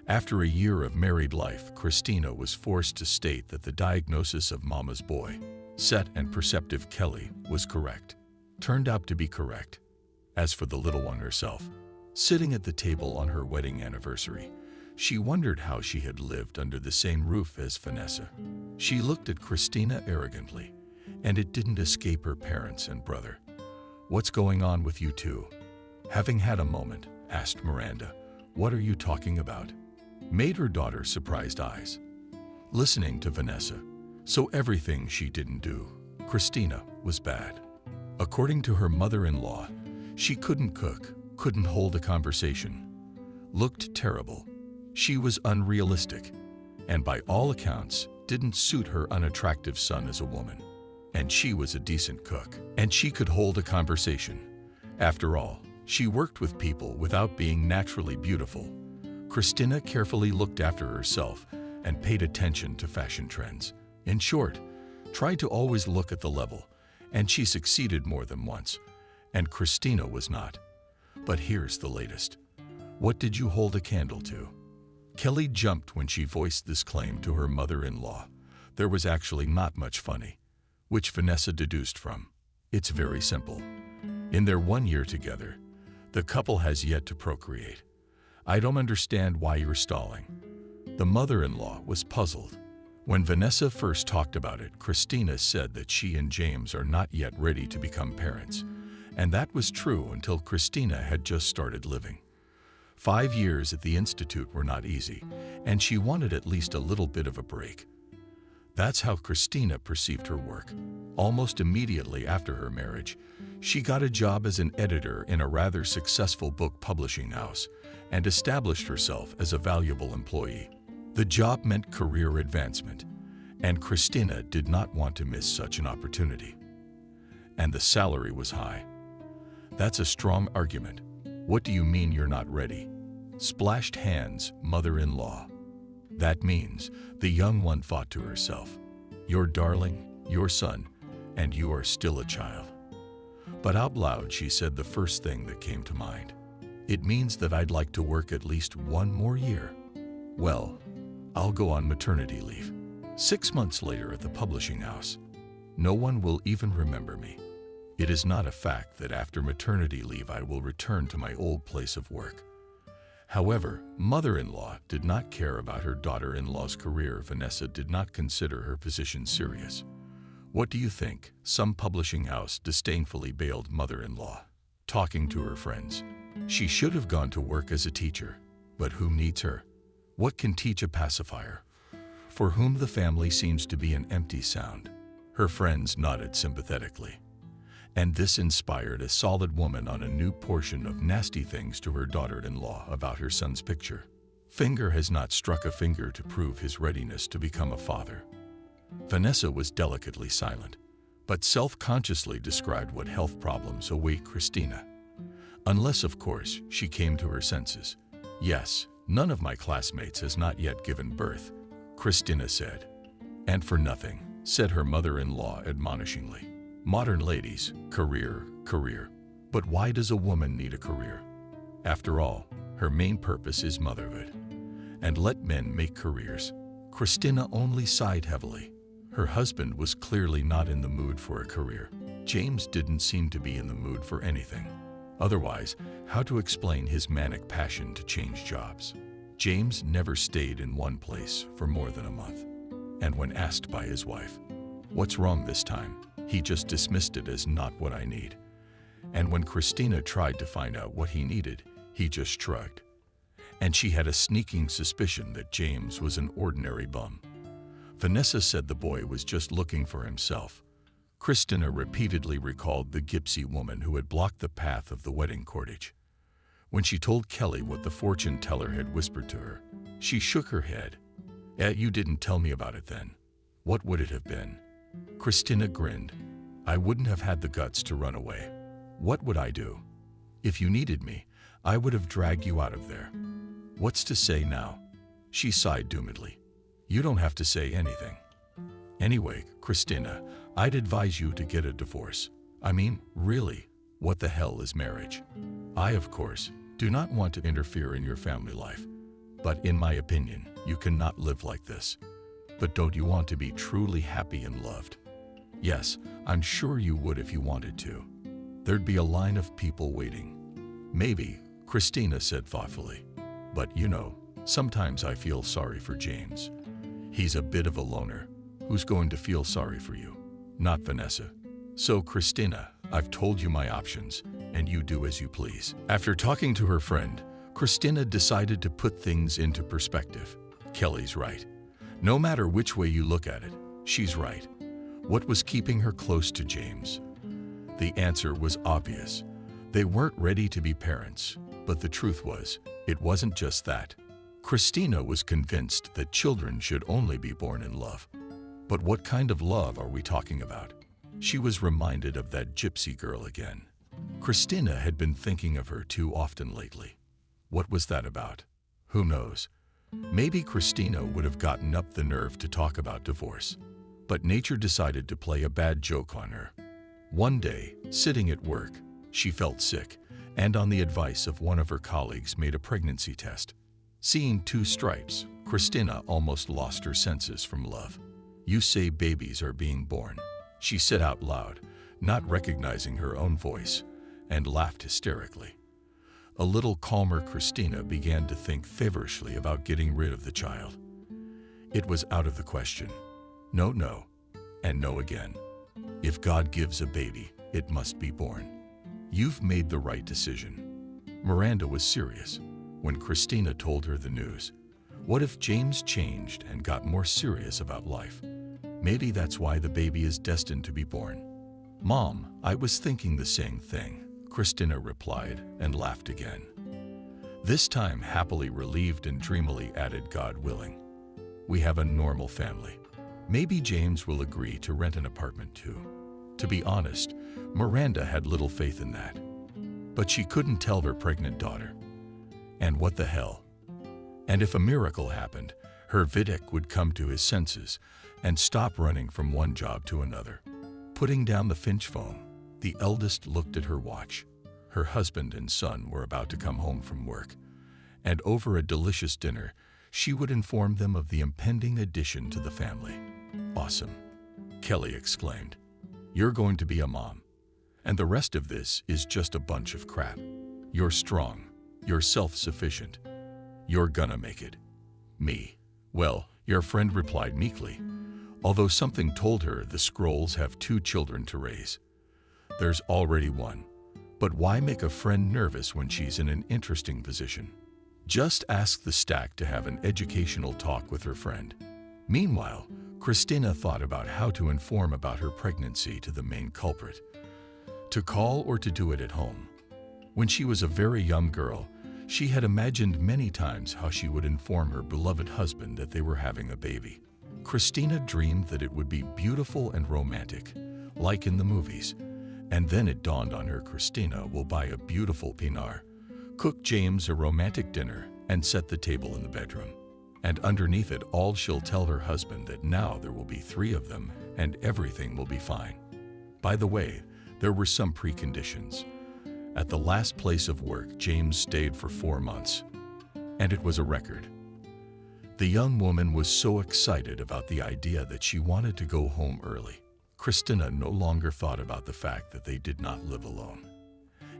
After a year of married life, Christina was forced to state that the diagnosis of Mama's boy, set and perceptive Kelly, was correct. Turned out to be correct. As for the little one herself, sitting at the table on her wedding anniversary, she wondered how she had lived under the same roof as Vanessa. She looked at Christina arrogantly, and it didn't escape her parents and brother. What's going on with you two? Having had a moment, asked Miranda, what are you talking about? Made her daughter surprised eyes. Listening to Vanessa, so everything she didn't do, Christina, was bad. According to her mother-in-law, she couldn't cook, couldn't hold a conversation, looked terrible. She was unrealistic, and by all accounts, didn't suit her unattractive son as a woman. And she was a decent cook, and she could hold a conversation. After all, she worked with people without being naturally beautiful. Christina carefully looked after herself and paid attention to fashion trends. In short, tried to always look at the level, and she succeeded more than once. And Christina was not. But here's the latest. What did you hold a candle to? Kelly jumped when she voiced this claim to her mother-in-law. There was actually not much funny, which Vanessa deduced from. It's very simple. In their 1 year together, the couple has yet to procreate. I don't understand why you're stalling. The mother-in-law was puzzled. When Vanessa first talked about it, Christina said that she and James are not yet ready to become parents. And that was true until Christina had just started living. 5 years at the Institute were not easy, and she wanted at least a little bit of a break. That's how Christina perceived her work. Almost immediately after her marriage, she got a job as an editor in a rather successful book publishing house and established herself as a valuable employee. The job meant career advancement, and Christina did not want to miss such an opportunity. And the salary was high. That's a strong argument. What do you mean you're not ready? Splashed hands, mother-in-law. That means the young one thought to herself, your darling, your son, and you are still a child. But out loud she said the first thing that came to mind. It means that I'd like to work at least 1 more year. Well, I'll go on maternity leave. 6 months later at the publishing house. No one will even remember me. It is not a fact that after maternity leave I will return to my old place of work. However, mother-in-law did not care about her daughter-in-law's career. Vanessa did not consider her position serious. What do you think? Some publishing house disdainfully bailed mother-in-law. Talking to her friends. She should have gone to work as a teacher. But who needs her? What can teach a pacifier? For whom the family seems to be an empty sound. Her friends nodded sympathetically. And this inspired a solid woman on a new portion of nasty things to her daughter-in-law about her son's picture. Finger has not struck a finger to prove his readiness to become a father. Vanessa was delicately silent, but self-consciously described what health problems await Christina. Unless, of course, she came to her senses. Yes, none of my classmates has not yet given birth, Christina said. And for nothing, said her mother-in-law admonishingly. Modern ladies, career. But why does a woman need a career? After all, her main purpose is motherhood. And let men make careers. Christina only sighed heavily. Her husband was clearly not in the mood for a career. James didn't seem to be in the mood for anything. Otherwise, how to explain his manic passion to change jobs? James never stayed in one place for more than a month. And when asked by his wife, "What's wrong this time?" he just dismissed it as not what I need. And when Christina tried to find out what he needed, he just shrugged. And she had a sneaking suspicion that James was an ordinary bum. Vanessa said the boy was just looking for himself. Christina repeatedly recalled the gypsy woman who had blocked the path of the wedding cortege. When she told Kelly what the fortune teller had whispered to her, she shook her head. You didn't tell me about it then. What would it have been?" Christina grinned. "I wouldn't have had the guts to run away. What would I do? If you needed me, I would have dragged you out of there. What's to say now?" She sighed doomedly. "You don't have to say anything. Anyway, Christina, I'd advise you to get a divorce. I mean, really, what the hell is marriage? I, of course, do not want to interfere in your family life, but in my opinion, you cannot live like this. But don't you want to be truly happy and loved? Yes, I'm sure you would if you wanted to. There'd be a line of people waiting." "Maybe," Christina said thoughtfully. "But you know, sometimes I feel sorry for James. He's a bit of a loner. Who's going to feel sorry for you? Not Vanessa. So, Christina, I've told you my options, and you do as you please." After talking to her friend, Christina decided to put things into perspective. Kelly's right. No matter which way you look at it, she's right. What was keeping her close to James? The answer was obvious. They weren't ready to be parents, but the truth was, it wasn't just that. Christina was convinced that children should only be born in love. But what kind of love are we talking about? She was reminded of that gypsy girl again. Christina had been thinking of her too often lately. What was that about? Who knows? Maybe Christina would have gotten up the nerve to talk about divorce. But nature decided to play a bad joke on her. One day, sitting at work, she felt sick, and on the advice of one of her colleagues made a pregnancy test. Seeing 2 stripes, Christina almost lost her senses from love. "You say babies are being born," she said out loud, not recognizing her own voice, and laughed hysterically. A little calmer Christina began to think feverishly about getting rid of the child. It was out of the question. No, and no again. If God gives a baby, it must be born. You've made the right decision. Miranda was serious. when Christina told her the news. What if James changed and got more serious about life? Maybe that's why the baby is destined to be born. Mom, I was thinking the same thing, Christina replied and laughed again. This time happily relieved and dreamily added, God willing. We have a normal family. Maybe James will agree to rent an apartment too. To be honest, Miranda had little faith in that. But she couldn't tell her pregnant daughter. And what the hell? And if a miracle happened, her Vidic would come to his senses and stop running from one job to another. Putting down the Finch phone, the eldest looked at her watch. Her husband and son were about to come home from work, and over a delicious dinner, she would inform them of the impending addition to the family. Awesome, Kelly exclaimed. You're going to be a mom. And the rest of this is just a bunch of crap. You're strong. You're self-sufficient. You're gonna make it. Me. Well, your friend replied meekly, although something told her the Scrolls have 2 children to raise. There's already one. But why make a friend nervous when she's in an interesting position? Just ask the Stack to have an educational talk with her friend. Meanwhile, Christina thought about how to inform about her pregnancy to the main culprit. To call or to do it at home. When she was a very young girl, she had imagined many times how she would inform her beloved husband that they were having a baby. Christina dreamed that it would be beautiful and romantic, like in the movies. And then it dawned on her Christina will buy a beautiful Pinard, cook James a romantic dinner, and set the table in the bedroom. And underneath it all she'll tell her husband that now there will be 3 of them and everything will be fine. By the way, there were some preconditions. At the last place of work, James stayed for 4 months, and it was a record. The young woman was so excited about the idea that she wanted to go home early. Christina no longer thought about the fact that they did not live alone,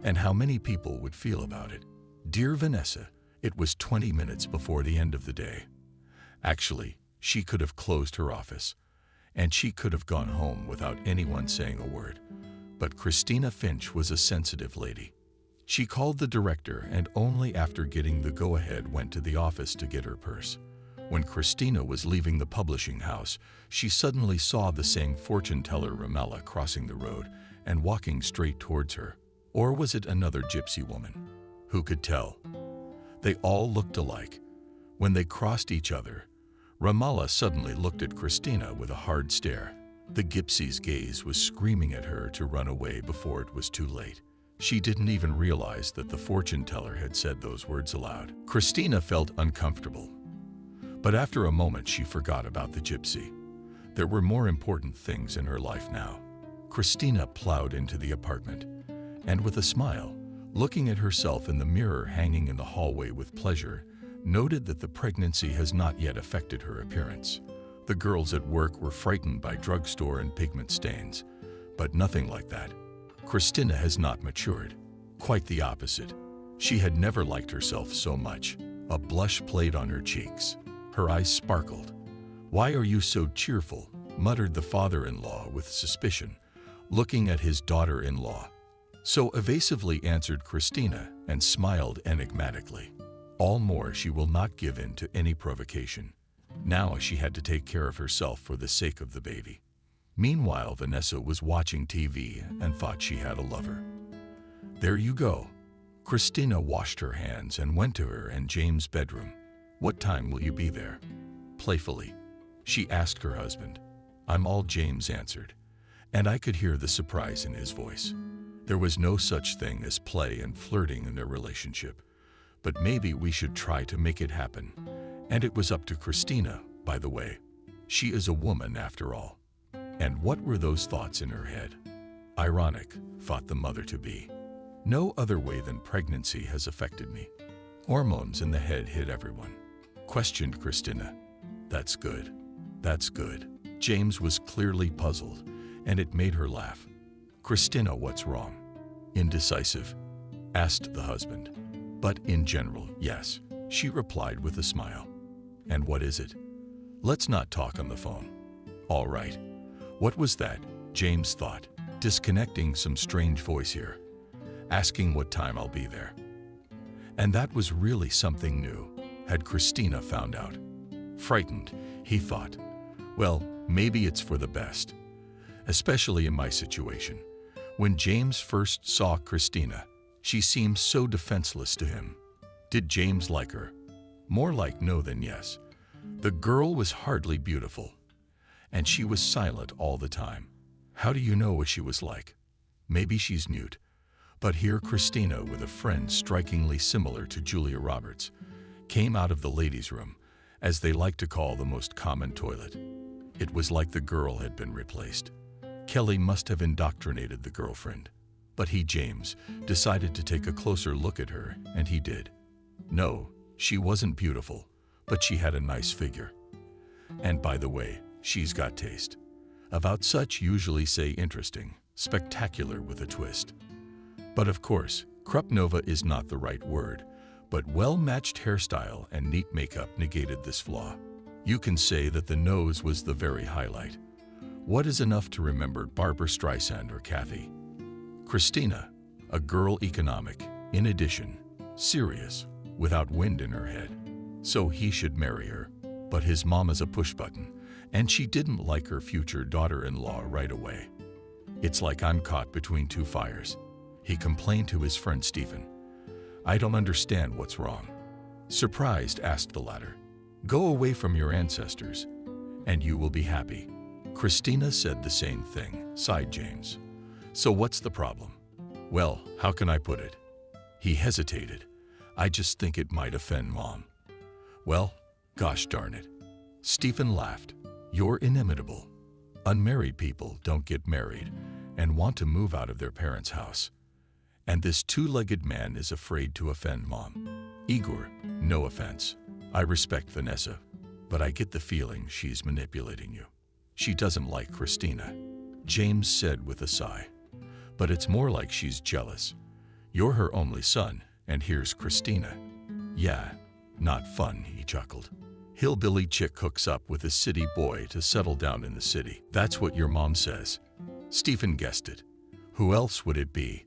and how many people would feel about it. Dear Vanessa, it was 20 minutes before the end of the day. Actually, she could have closed her office, and she could have gone home without anyone saying a word. But Christina Finch was a sensitive lady. She called the director and only after getting the go-ahead went to the office to get her purse. When Christina was leaving the publishing house, she suddenly saw the same fortune teller Ramella crossing the road and walking straight towards her. Or was it another gypsy woman? Who could tell? They all looked alike. When they crossed each other, Ramella suddenly looked at Christina with a hard stare. The gypsy's gaze was screaming at her to run away before it was too late. She didn't even realize that the fortune teller had said those words aloud. Christina felt uncomfortable. But after a moment, she forgot about the gypsy. There were more important things in her life now. Christina plowed into the apartment, and with a smile, looking at herself in the mirror hanging in the hallway with pleasure, noted that the pregnancy has not yet affected her appearance. The girls at work were frightened by drugstore and pigment stains, but nothing like that. Christina has not matured. Quite the opposite. She had never liked herself so much. A blush played on her cheeks. Her eyes sparkled. "Why are you so cheerful?" muttered the father-in-law with suspicion, looking at his daughter-in-law. So evasively answered Christina and smiled enigmatically. All more she will not give in to any provocation. Now she had to take care of herself for the sake of the baby. Meanwhile, Vanessa was watching TV and thought she had a lover. "There you go." Christina washed her hands and went to her and James' bedroom. "What time will you be there?" Playfully, she asked her husband. "I'm all," James answered, and I could hear the surprise in his voice. There was no such thing as play and flirting in their relationship, but maybe we should try to make it happen. And it was up to Christina, by the way. She is a woman after all. And what were those thoughts in her head? Ironic, thought the mother-to-be. No other way than pregnancy has affected me. Hormones in the head hit everyone. Questioned Christina. That's good. That's good. James was clearly puzzled, and it made her laugh. Christina, what's wrong? Indecisive? Asked the husband. But in general, yes, she replied with a smile. And what is it? Let's not talk on the phone. All right. What was that? James thought, disconnecting some strange voice here, asking what time I'll be there. And that was really something new, had Christina found out. Frightened, he thought, well, maybe it's for the best. Especially in my situation. When James first saw Christina, she seemed so defenseless to him. Did James like her? More like no than yes. The girl was hardly beautiful, and she was silent all the time. How do you know what she was like? Maybe she's mute. But here Christina, with a friend strikingly similar to Julia Roberts, came out of the ladies' room, as they like to call the most common toilet. It was like the girl had been replaced. Kelly must have indoctrinated the girlfriend. But he, James, decided to take a closer look at her, and he did. No, she wasn't beautiful, but she had a nice figure. And by the way, she's got taste. About such usually say interesting, spectacular with a twist. But of course, Krupnova is not the right word, but well-matched hairstyle and neat makeup negated this flaw. You can say that the nose was the very highlight. What is enough to remember Barbra Streisand or Kathy? Christina, a girl economic, in addition, serious, without wind in her head. So he should marry her. But his mom is a push-button, and she didn't like her future daughter-in-law right away. It's like I'm caught between two fires. He complained to his friend Stephen. I don't understand what's wrong. Surprised, asked the latter. Go away from your ancestors, and you will be happy. Christina said the same thing, sighed James. So what's the problem? Well, how can I put it? He hesitated. I just think it might offend Mom. Well, gosh darn it. Stephen laughed. You're inimitable. Unmarried people don't get married and want to move out of their parents' house. And this two-legged man is afraid to offend Mom. Igor, no offense. I respect Vanessa, but I get the feeling she's manipulating you. She doesn't like Christina, James said with a sigh. But it's more like she's jealous. You're her only son, and here's Christina. Yeah, not fun, he chuckled. Hillbilly chick hooks up with a city boy to settle down in the city. That's what your mom says. Stephen guessed it. Who else would it be?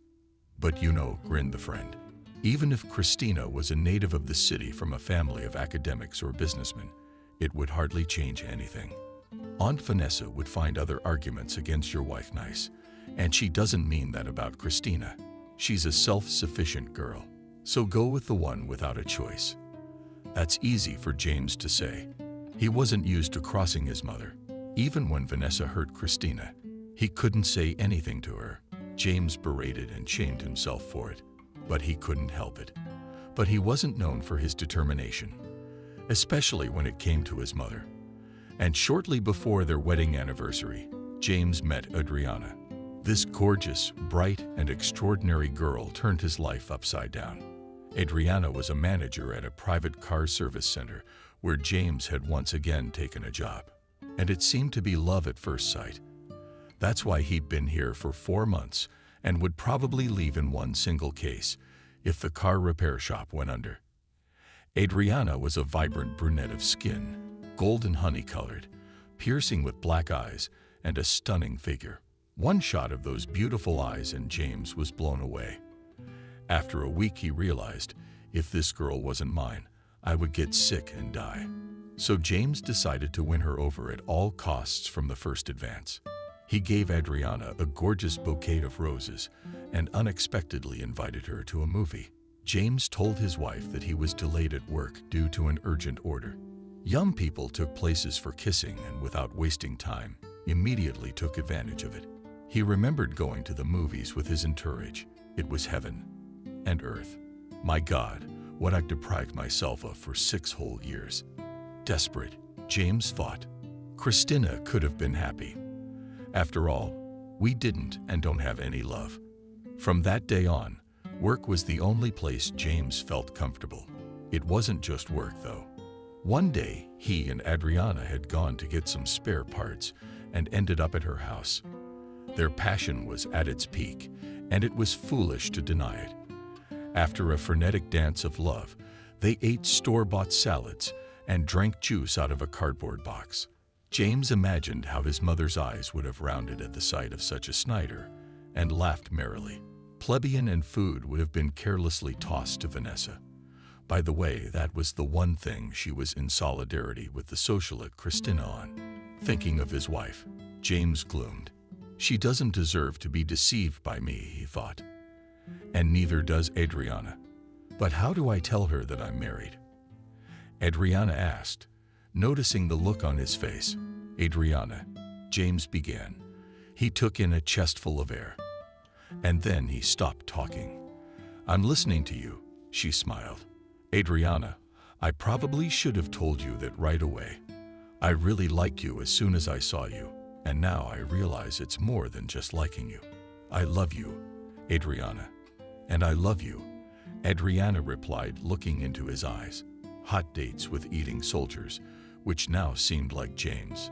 But you know, grinned the friend. Even if Christina was a native of the city from a family of academics or businessmen, it would hardly change anything. Aunt Vanessa would find other arguments against your wife nice, and she doesn't mean that about Christina. She's a self-sufficient girl, so go with the one without a choice. That's easy for James to say. He wasn't used to crossing his mother. Even when Vanessa hurt Christina, he couldn't say anything to her. James berated and shamed himself for it, but he couldn't help it. But he wasn't known for his determination, especially when it came to his mother. And shortly before their wedding anniversary, James met Adriana. This gorgeous, bright, and extraordinary girl turned his life upside down. Adriana was a manager at a private car service center where James had once again taken a job. And it seemed to be love at first sight. That's why he'd been here for 4 months and would probably leave in one single case if the car repair shop went under. Adriana was a vibrant brunette of skin, golden honey-colored, piercing with black eyes, and a stunning figure. One shot of those beautiful eyes and James was blown away. After a week he realized, if this girl wasn't mine, I would get sick and die. So James decided to win her over at all costs from the first advance. He gave Adriana a gorgeous bouquet of roses and unexpectedly invited her to a movie. James told his wife that he was delayed at work due to an urgent order. Young people took places for kissing and without wasting time, immediately took advantage of it. He remembered going to the movies with his entourage. It was heaven and earth. My God, what I've deprived myself of for 6 whole years. Desperate, James thought. Christina could have been happy. After all, we didn't and don't have any love. From that day on, work was the only place James felt comfortable. It wasn't just work, though. One day, he and Adriana had gone to get some spare parts and ended up at her house. Their passion was at its peak, and it was foolish to deny it. After a frenetic dance of love, they ate store-bought salads and drank juice out of a cardboard box. James imagined how his mother's eyes would have rounded at the sight of such a Snyder and laughed merrily. Plebeian and food would have been carelessly tossed to Vanessa. By the way, that was the one thing she was in solidarity with the socialite Christina on. Thinking of his wife, James gloomed. She doesn't deserve to be deceived by me, he thought. And neither does Adriana. But how do I tell her that I'm married? Adriana asked, noticing the look on his face. Adriana, James began. He took in a chestful of air. And then he stopped talking. I'm listening to you, she smiled. Adriana, I probably should have told you that right away. I really liked you as soon as I saw you, and now I realize it's more than just liking you. I love you, Adriana. And I love you, Adriana replied, looking into his eyes. Hot dates with eating soldiers, which now seemed like James.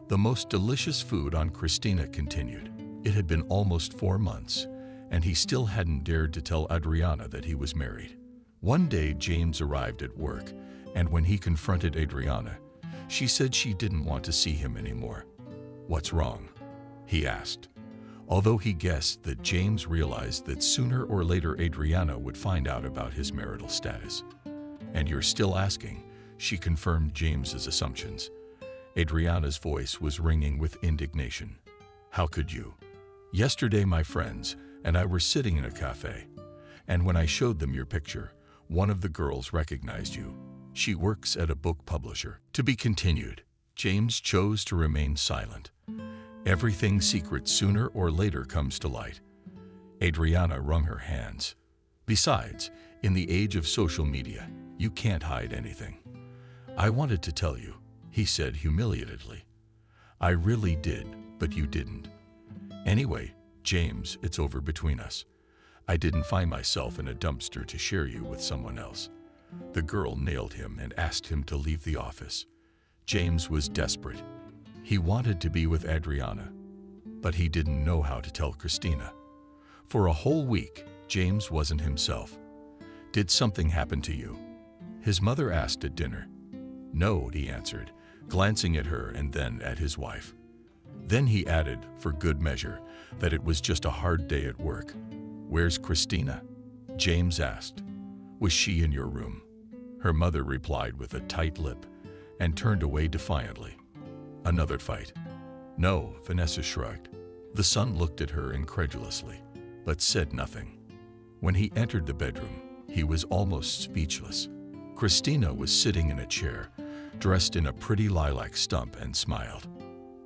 The most delicious food on Christina continued. It had been almost 4 months, and he still hadn't dared to tell Adriana that he was married. One day, James arrived at work, and when he confronted Adriana, she said she didn't want to see him anymore. What's wrong? He asked, although he guessed that James realized that sooner or later Adriana would find out about his marital status. And you're still asking, she confirmed James's assumptions. Adriana's voice was ringing with indignation. How could you? Yesterday, my friends and I were sitting in a cafe, and when I showed them your picture, one of the girls recognized you. She works at a book publisher. To be continued. James chose to remain silent. Everything secret sooner or later comes to light. Adriana wrung her hands. Besides, in the age of social media, you can't hide anything. I wanted to tell you, he said humiliatedly. I really did, but you didn't. Anyway, James, it's over between us. I didn't find myself in a dumpster to share you with someone else. The girl nailed him and asked him to leave the office. James was desperate. He wanted to be with Adriana, but he didn't know how to tell Christina. For a whole week, James wasn't himself. Did something happen to you? His mother asked at dinner. No, he answered, glancing at her and then at his wife. Then he added, for good measure, that it was just a hard day at work. Where's Christina? James asked. Was she in your room? Her mother replied with a tight lip and turned away defiantly. Another fight? No, Vanessa shrugged. The son looked at her incredulously, but said nothing. When he entered the bedroom, he was almost speechless. Christina was sitting in a chair, dressed in a pretty lilac stump, and smiled.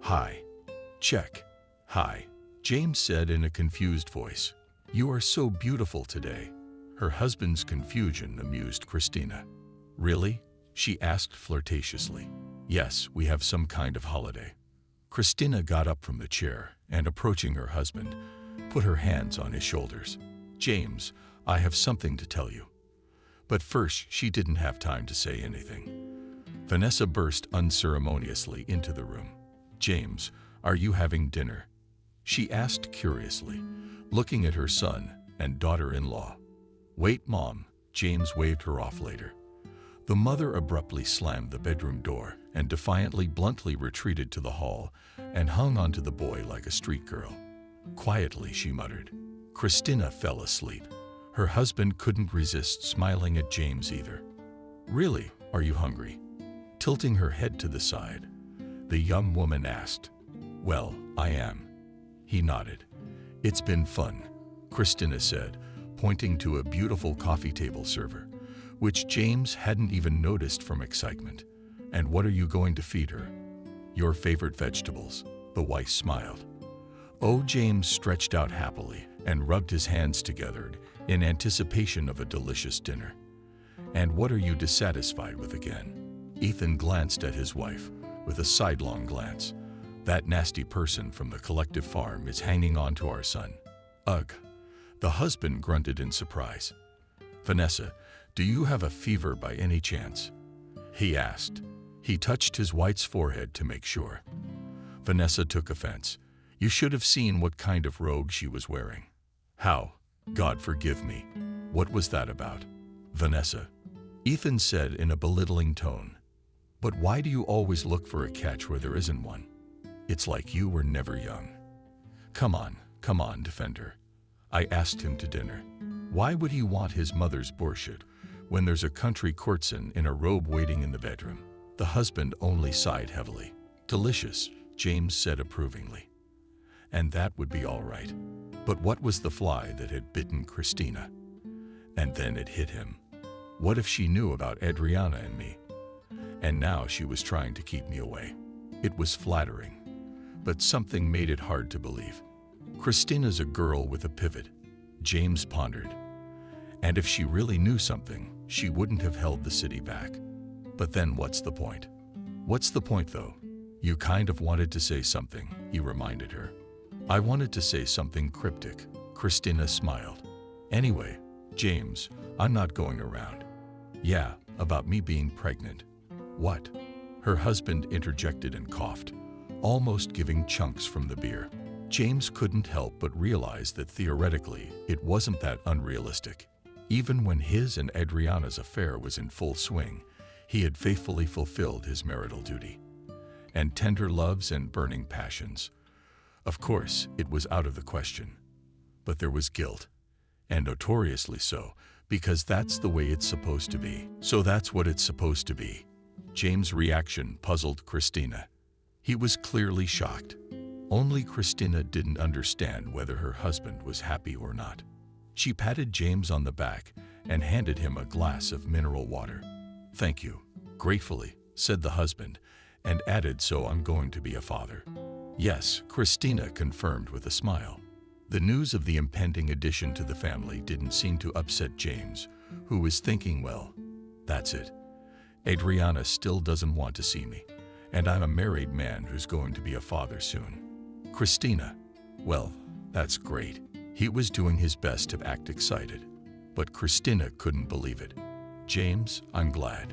Hi. Check. Hi, James said in a confused voice. You are so beautiful today. Her husband's confusion amused Christina. Really? She asked flirtatiously. Yes, we have some kind of holiday. Christina got up from the chair and, approaching her husband, put her hands on his shoulders. James, I have something to tell you. But first, she didn't have time to say anything. Vanessa burst unceremoniously into the room. James, are you having dinner? She asked curiously, looking at her son and daughter-in-law. Wait, Mom, James waved her off later. The mother abruptly slammed the bedroom door and defiantly bluntly retreated to the hall and hung onto the boy like a street girl. Quietly, she muttered. Christina fell asleep. Her husband couldn't resist smiling at James either. Really, are you hungry? Tilting her head to the side, the young woman asked. Well, I am. He nodded. It's been fun, Christina said, pointing to a beautiful coffee table server, which James hadn't even noticed from excitement. And what are you going to feed her? Your favorite vegetables, the wife smiled. Oh, James stretched out happily and rubbed his hands together in anticipation of a delicious dinner. And what are you dissatisfied with again? Ethan glanced at his wife with a sidelong glance. That nasty person from the collective farm is hanging on to our son. Ugh. The husband grunted in surprise. Vanessa, do you have a fever by any chance? He asked. He touched his wife's forehead to make sure. Vanessa took offense. You should have seen what kind of robe she was wearing. How? God forgive me. What was that about? Vanessa. Ethan said in a belittling tone. But why do you always look for a catch where there isn't one? It's like you were never young. Come on, defend her. I asked him to dinner. Why would he want his mother's borscht When there's a country courtesan in a robe waiting in the bedroom, the husband only sighed heavily. Delicious, James said approvingly. And that would be all right. But what was the fly that had bitten Christina? And then it hit him. What if she knew about Adriana and me? And now she was trying to keep me away. It was flattering, but something made it hard to believe. Christina's a girl with a pivot, James pondered. And if she really knew something, she wouldn't have held the city back. But then what's the point? What's the point, though? You kind of wanted to say something, he reminded her. I wanted to say something cryptic. Christina smiled. Anyway, James, I'm not going around. Yeah, about me being pregnant. What? Her husband interjected and coughed, almost giving chunks from the beer. James couldn't help but realize that theoretically, it wasn't that unrealistic. Even when his and Adriana's affair was in full swing, he had faithfully fulfilled his marital duty. And tender loves and burning passions. Of course, it was out of the question. But there was guilt, and notoriously so, because that's the way it's supposed to be. So that's what it's supposed to be. James' reaction puzzled Christina. He was clearly shocked. Only Christina didn't understand whether her husband was happy or not. She patted James on the back and handed him a glass of mineral water. Thank you, gratefully, said the husband, and added, so I'm going to be a father. Yes, Christina confirmed with a smile. The news of the impending addition to the family didn't seem to upset James, who was thinking, well, that's it. Adriana still doesn't want to see me, and I'm a married man who's going to be a father soon. Christina, well, that's great. He was doing his best to act excited, but Christina couldn't believe it. James, I'm glad.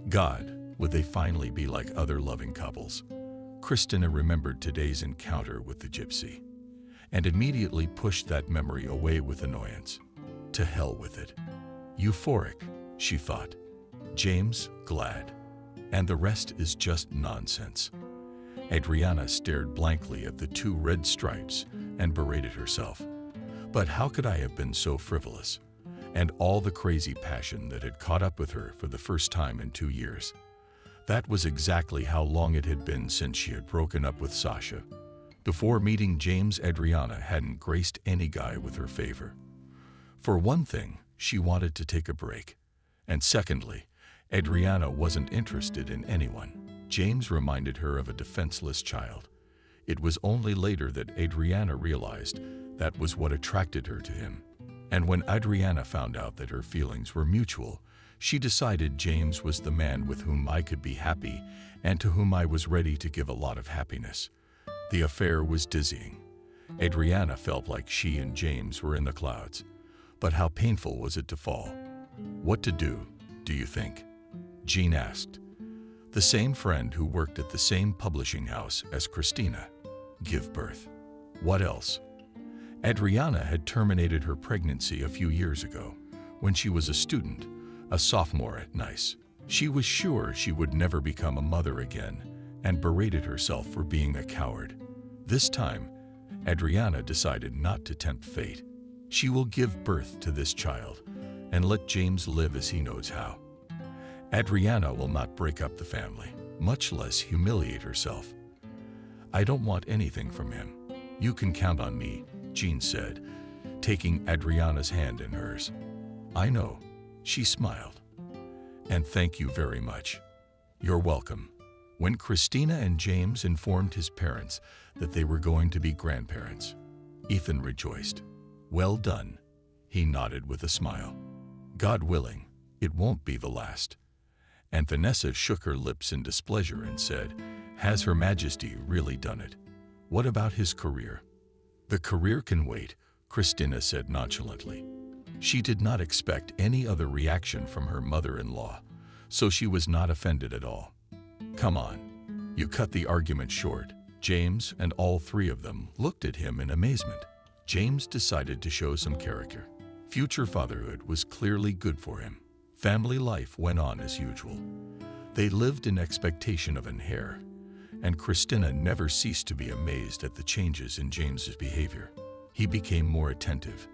God, would they finally be like other loving couples? Christina remembered today's encounter with the gypsy, and immediately pushed that memory away with annoyance. To hell with it. Euphoric, she thought. James, glad. And the rest is just nonsense. Adriana stared blankly at the 2 red stripes and berated herself. But how could I have been so frivolous? And all the crazy passion that had caught up with her for the first time in 2 years. That was exactly how long it had been since she had broken up with Sasha. Before meeting James, Adriana hadn't graced any guy with her favor. For one thing, she wanted to take a break. And secondly, Adriana wasn't interested in anyone. James reminded her of a defenseless child. It was only later that Adriana realized that was what attracted her to him. And when Adriana found out that her feelings were mutual, she decided James was the man with whom I could be happy and to whom I was ready to give a lot of happiness. The affair was dizzying. Adriana felt like she and James were in the clouds. But how painful was it to fall? What to do you think? Jean asked. The same friend who worked at the same publishing house as Christina. Give birth. What else? Adriana had terminated her pregnancy a few years ago, when she was a student, a sophomore at NICE. She was sure she would never become a mother again, and berated herself for being a coward. This time, Adriana decided not to tempt fate. She will give birth to this child, and let James live as he knows how. Adriana will not break up the family, much less humiliate herself. I don't want anything from him. You can count on me, Jean said, taking Adriana's hand in hers. I know, she smiled. And thank you very much. You're welcome. When Christina and James informed his parents that they were going to be grandparents, Ethan rejoiced. Well done, he nodded with a smile. God willing, it won't be the last. And Vanessa shook her lips in displeasure and said, Has Her Majesty really done it? What about his career? The career can wait, Christina said nonchalantly. She did not expect any other reaction from her mother-in-law, so she was not offended at all. Come on. You cut the argument short. James and all 3 of them looked at him in amazement. James decided to show some character. Future fatherhood was clearly good for him. Family life went on as usual. They lived in expectation of an heir, and Christina never ceased to be amazed at the changes in James's behavior. He became more attentive,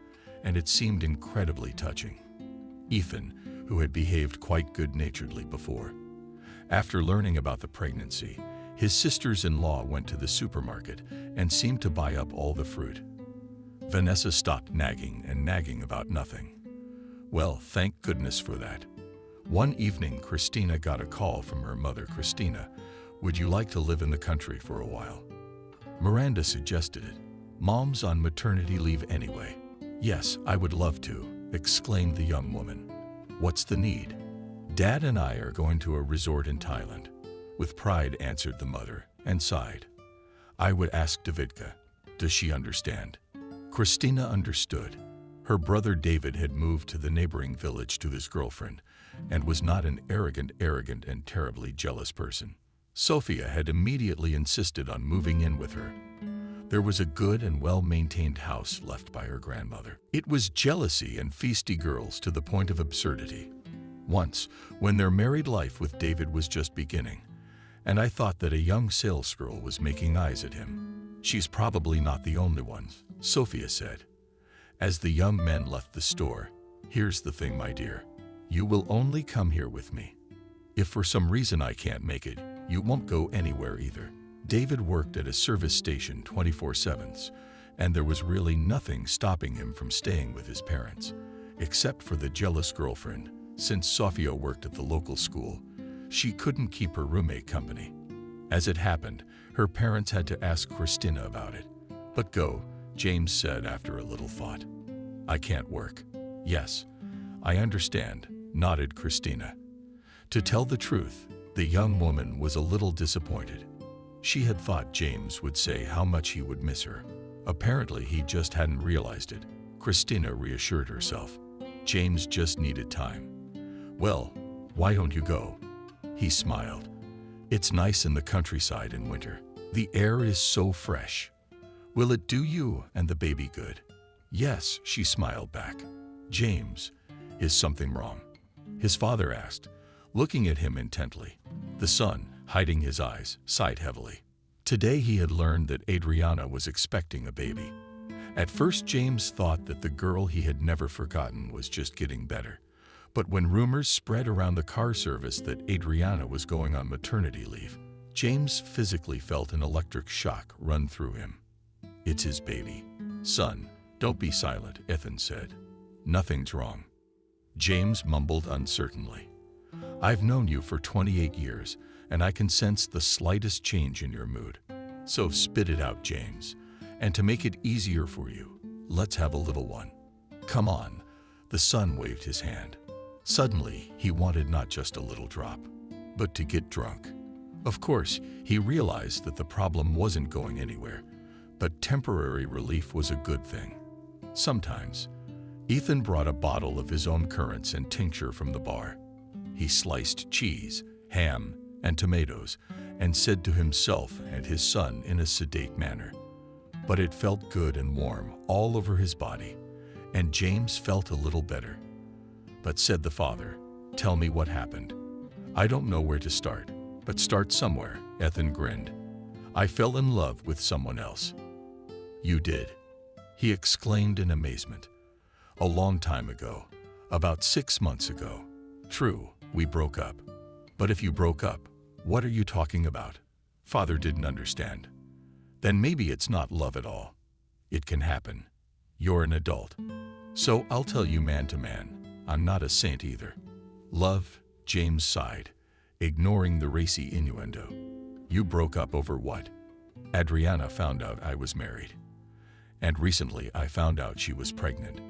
and it seemed incredibly touching. Ethan, who had behaved quite good-naturedly before. After learning about the pregnancy, his sisters-in-law went to the supermarket and seemed to buy up all the fruit. Vanessa stopped nagging about nothing. Well, thank goodness for that. One evening, Christina got a call from her mother. "Christina, would you like to live in the country for a while?" Miranda suggested it. "Mom's on maternity leave anyway." "Yes, I would love to," exclaimed the young woman. "What's the need?" "Dad and I are going to a resort in Thailand," with pride answered the mother, and sighed. "I would ask Davidka. Does she understand?" Christina understood. Her brother David had moved to the neighboring village to his girlfriend, and was not an arrogant and terribly jealous person. Sophia had immediately insisted on moving in with her. There was a good and well-maintained house left by her grandmother. It was jealousy and feisty girls to the point of absurdity. Once, when their married life with David was just beginning, and I thought that a young salesgirl was making eyes at him. "She's probably not the only one," Sophia said. As the young men left the store, "Here's the thing, my dear. You will only come here with me. If for some reason I can't make it, you won't go anywhere either." David worked at a service station 24/7, and there was really nothing stopping him from staying with his parents, except for the jealous girlfriend. Since Sophia worked at the local school, she couldn't keep her roommate company. As it happened, her parents had to ask Christina about it. "But go," James said after a little thought. "I can't work." "Yes, I understand," nodded Christina. To tell the truth, the young woman was a little disappointed. She had thought James would say how much he would miss her. Apparently, he just hadn't realized it. Christina reassured herself. James just needed time. "Well, why don't you go?" He smiled. "It's nice in the countryside in winter. The air is so fresh. Will it do you and the baby good?" "Yes," she smiled back. "James, is something wrong?" his father asked, looking at him intently. The son, hiding his eyes, sighed heavily. Today he had learned that Adriana was expecting a baby. At first, James thought that the girl he had never forgotten was just getting better. But when rumors spread around the car service that Adriana was going on maternity leave, James physically felt an electric shock run through him. "It's his baby." "Son, don't be silent," Ethan said. "Nothing's wrong." James mumbled uncertainly. "I've known you for 28 years, and I can sense the slightest change in your mood. So spit it out, James. And to make it easier for you, let's have a little one." "Come on." The son waved his hand. Suddenly, he wanted not just a little drop, but to get drunk. Of course, he realized that the problem wasn't going anywhere, but temporary relief was a good thing. Sometimes, Ethan brought a bottle of his own currants and tincture from the bar. He sliced cheese, ham, and tomatoes, and said to himself and his son in a sedate manner. But it felt good and warm all over his body, and James felt a little better. "But," said the father, "tell me what happened." "I don't know where to start, but start somewhere," Ethan grinned. "I fell in love with someone else." "You did?" he exclaimed in amazement. "A long time ago, about 6 months ago. True, we broke up. But if you broke up, what are you talking about?" Father didn't understand. "Then maybe it's not love at all. It can happen. You're an adult. So I'll tell you man to man, I'm not a saint either." "Love," James sighed, ignoring the racy innuendo. "You broke up over what?" "Adriana found out I was married. And recently I found out she was pregnant."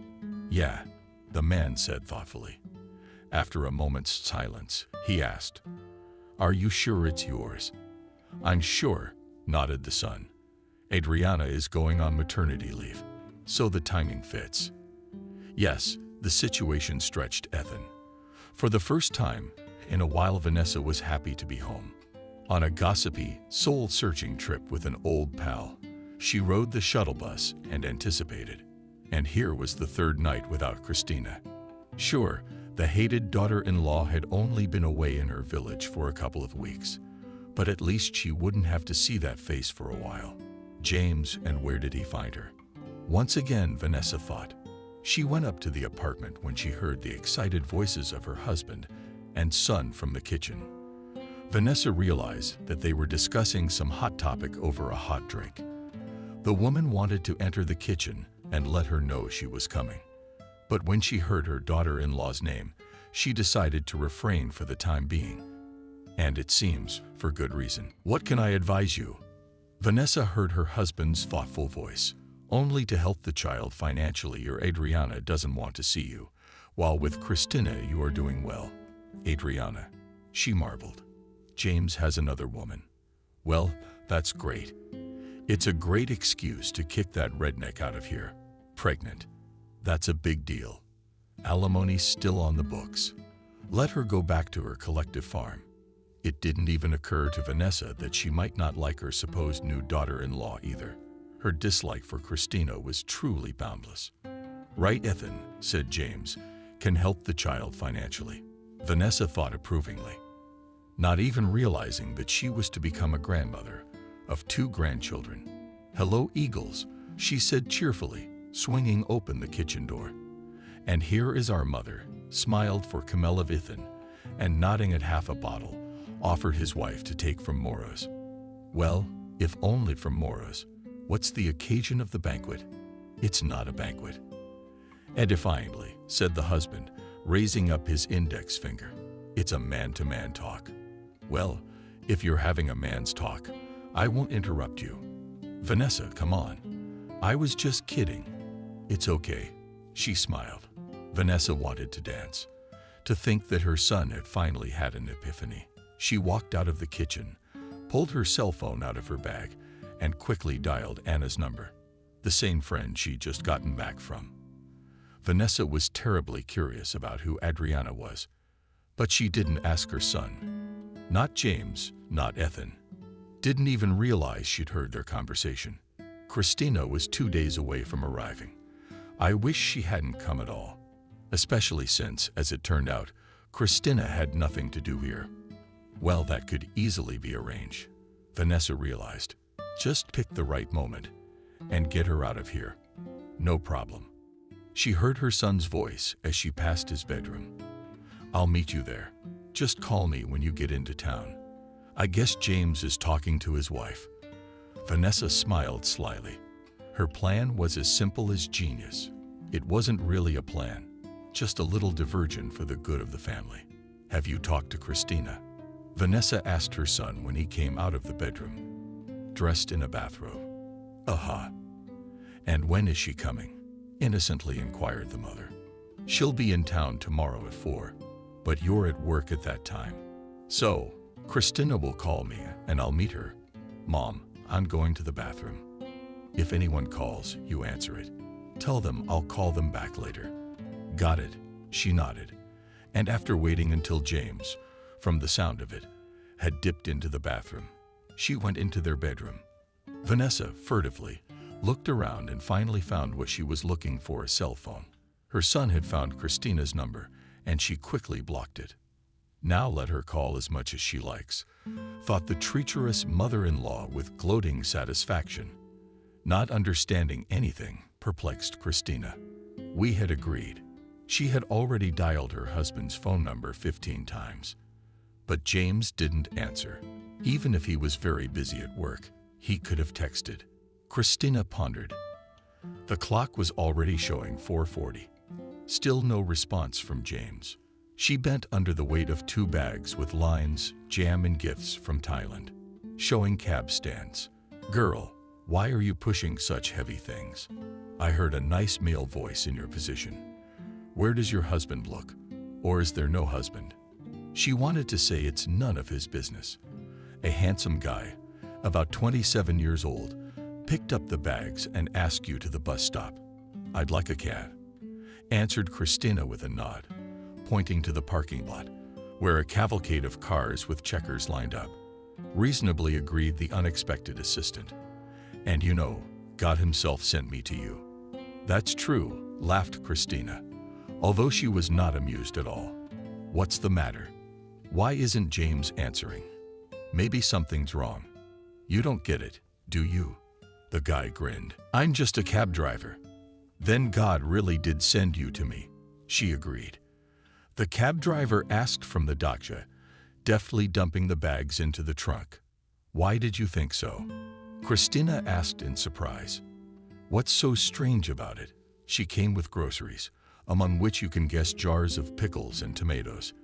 "Yeah," the man said thoughtfully. After a moment's silence, he asked, "Are you sure it's yours?" "I'm sure," nodded the son. "Adriana is going on maternity leave, so the timing fits." Yes, the situation stretched Ethan. For the first time in a while, Vanessa was happy to be home. On a gossipy, soul-searching trip with an old pal, she rode the shuttle bus and anticipated. And here was the third night without Christina. Sure, the hated daughter-in-law had only been away in her village for a couple of weeks, but at least she wouldn't have to see that face for a while. James, and where did he find her? Once again, Vanessa thought. She went up to the apartment when she heard the excited voices of her husband and son from the kitchen. Vanessa realized that they were discussing some hot topic over a hot drink. The woman wanted to enter the kitchen and let her know she was coming. But when she heard her daughter-in-law's name, she decided to refrain for the time being. And it seems for good reason. "What can I advise you?" Vanessa heard her husband's thoughtful voice. "Only to help the child financially, or Adriana doesn't want to see you. While with Christina you are doing well." "Adriana?" she marveled. "James has another woman." "Well, that's great. It's a great excuse to kick that redneck out of here. Pregnant. That's a big deal. Alimony's still on the books. Let her go back to her collective farm." It didn't even occur to Vanessa that she might not like her supposed new daughter-in-law either. Her dislike for Christina was truly boundless. "Right, Ethan," said James, "can help the child financially." Vanessa thought approvingly, not even realizing that she was to become a grandmother of 2 grandchildren. "Hello, Eagles," she said cheerfully, swinging open the kitchen door. "And here is our mother," smiled for Camilla of Ethan, and nodding at half a bottle, offered his wife to take from Moro's. "Well, if only from Moro's. What's the occasion of the banquet?" "It's not a banquet." Edifyingly, said the husband, raising up his index finger. "It's a man-to-man talk." "Well, if you're having a man's talk, I won't interrupt you." "Vanessa, come on. I was just kidding." "It's okay," she smiled. Vanessa wanted to dance. To think that her son had finally had an epiphany. She walked out of the kitchen, pulled her cell phone out of her bag, and quickly dialed Anna's number, the same friend she'd just gotten back from. Vanessa was terribly curious about who Adriana was, but she didn't ask her son. Not James, not Ethan. Didn't even realize she'd heard their conversation. Christina was 2 days away from arriving. I wish she hadn't come at all, especially since, as it turned out, Christina had nothing to do here. Well, that could easily be arranged, Vanessa realized. Just pick the right moment and get her out of here. No problem. She heard her son's voice as she passed his bedroom. "I'll meet you there. Just call me when you get into town. I guess James is talking to his wife." Vanessa smiled slyly. Her plan was as simple as genius. It wasn't really a plan, just a little diversion for the good of the family. "Have you talked to Christina?" Vanessa asked her son when he came out of the bedroom, dressed in a bathrobe. "Aha. And when is she coming?" innocently inquired the mother. "She'll be in town tomorrow at 4, but you're at work at that time. So, Christina will call me and I'll meet her." "Mom, I'm going to the bathroom." "If anyone calls, you answer it. Tell them I'll call them back later." "Got it," she nodded, and after waiting until James, from the sound of it, had dipped into the bathroom, she went into their bedroom. Vanessa, furtively, looked around and finally found what she was looking for, a cell phone. Her son had found Christina's number, and she quickly blocked it. Now let her call as much as she likes, thought the treacherous mother-in-law with gloating satisfaction. Not understanding anything perplexed Christina. We had agreed. She had already dialed her husband's phone number 15 times. But James didn't answer. Even if he was very busy at work, he could have texted. Christina pondered. The clock was already showing 4:40. Still no response from James. She bent under the weight of 2 bags with lines, jam and gifts from Thailand, showing cab stands. "Girl, why are you pushing such heavy things? I heard a nice male voice in your position. Where does your husband look? Or is there no husband?" She wanted to say it's none of his business. A handsome guy, about 27 years old, picked up the bags and asked you to the bus stop. "I'd like a cab," answered Christina with a nod, pointing to the parking lot, where a cavalcade of cars with checkers lined up. Reasonably agreed the unexpected assistant. "And you know, God himself sent me to you." "That's true," laughed Christina, although she was not amused at all. "What's the matter? Why isn't James answering? Maybe something's wrong. You don't get it, do you?" The guy grinned. "I'm just a cab driver. Then God really did send you to me, she agreed. The cab driver asked from the dacha, deftly dumping the bags into the trunk. Why did you think so? Christina asked in surprise. What's so strange about it? She came with groceries, among which you can guess jars of pickles and tomatoes.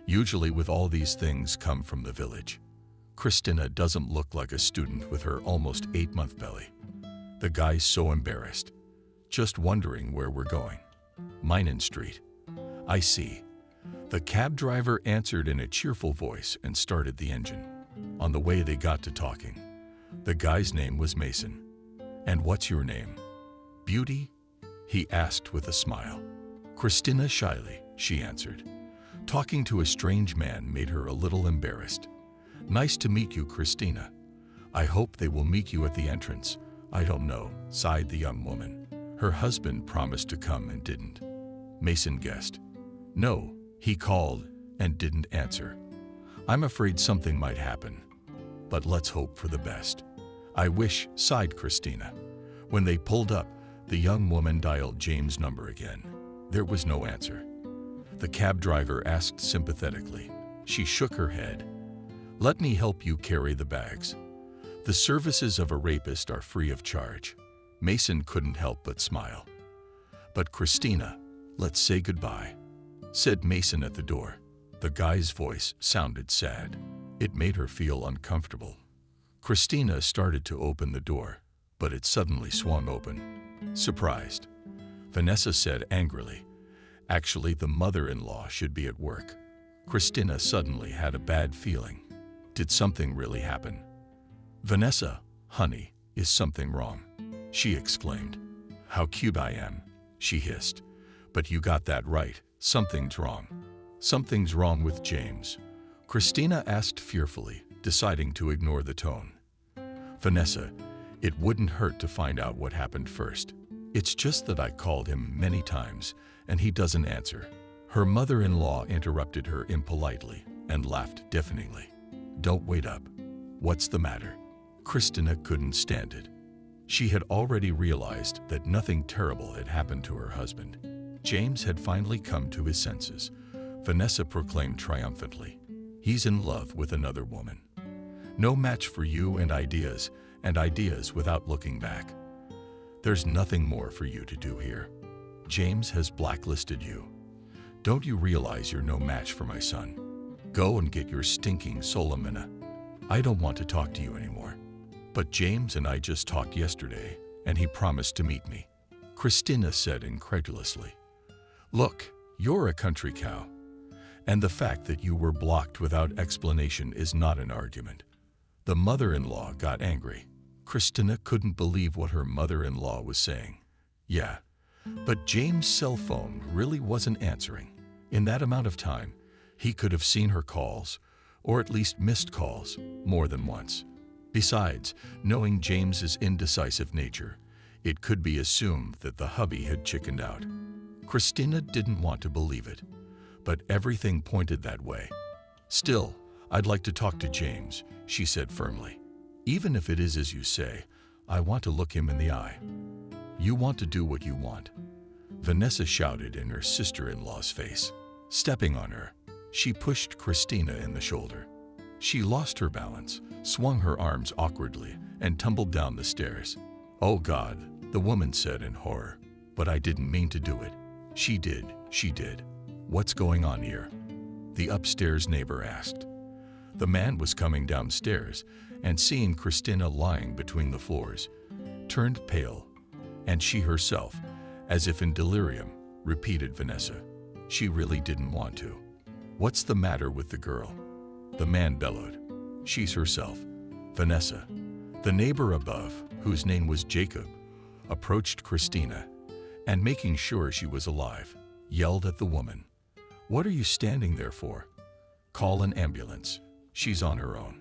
Usually with all these things come from the village. Christina doesn't look like a student with her almost 8-month belly. The guy's so embarrassed. Just wondering where we're going. Minen Street. I see. The cab driver answered in a cheerful voice and started the engine. On the way they got to talking. The guy's name was Mason. And what's your name? Beauty? He asked with a smile. Christina shyly, she answered. Talking to a strange man made her a little embarrassed. Nice to meet you, Christina. I hope they will meet you at the entrance. I don't know, sighed the young woman. Her husband promised to come and didn't. Mason guessed. No, he called and didn't answer. I'm afraid something might happen. But let's hope for the best. I wish, sighed Christina. When they pulled up, the young woman dialed James' number again. There was no answer. The cab driver asked sympathetically. She shook her head. Let me help you carry the bags. The services of a rapist are free of charge. Mason couldn't help but smile. But Christina, let's say goodbye, said Mason at the door. The guy's voice sounded sad. It made her feel uncomfortable. Christina started to open the door, but it suddenly swung open. Surprised. Vanessa said angrily, actually, the mother-in-law should be at work. Christina suddenly had a bad feeling. Did something really happen? Vanessa, honey, is something wrong? She exclaimed. How cute I am, she hissed. But you got that right, something's wrong. Something's wrong with James. Christina asked fearfully, deciding to ignore the tone. Vanessa, it wouldn't hurt to find out what happened first. It's just that I called him many times, and he doesn't answer. Her mother-in-law interrupted her impolitely and laughed deafeningly. Don't wait up. What's the matter? Christina couldn't stand it. She had already realized that nothing terrible had happened to her husband. James had finally come to his senses. Vanessa proclaimed triumphantly. He's in love with another woman. No match for you and ideas without looking back. There's nothing more for you to do here. James has blacklisted you. Don't you realize you're no match for my son? Go and get your stinking Solomina. I don't want to talk to you anymore. But James and I just talked yesterday, and he promised to meet me. Christina said incredulously. Look, you're a country cow. And the fact that you were blocked without explanation is not an argument. The mother-in-law got angry. Christina couldn't believe what her mother-in-law was saying. Yeah, but James' cell phone really wasn't answering. In that amount of time, he could have seen her calls, or at least missed calls, more than once. Besides, knowing James's indecisive nature, it could be assumed that the hubby had chickened out. Christina didn't want to believe it, but everything pointed that way. Still, I'd like to talk to James, she said firmly. Even if it is as you say, I want to look him in the eye. You want to do what you want, Vanessa shouted in her sister-in-law's face. Stepping on her, she pushed Christina in the shoulder. She lost her balance, swung her arms awkwardly, and tumbled down the stairs. Oh God, the woman said in horror. But I didn't mean to do it. She did. What's going on here? The upstairs neighbor asked. The man was coming downstairs and seeing Christina lying between the floors, turned pale, and she herself, as if in delirium, repeated Vanessa. She really didn't want to. What's the matter with the girl? The man bellowed. She's herself, Vanessa. The neighbor above, whose name was Jacob, approached Christina and, making sure she was alive, yelled at the woman. What are you standing there for? Call an ambulance. She's on her own.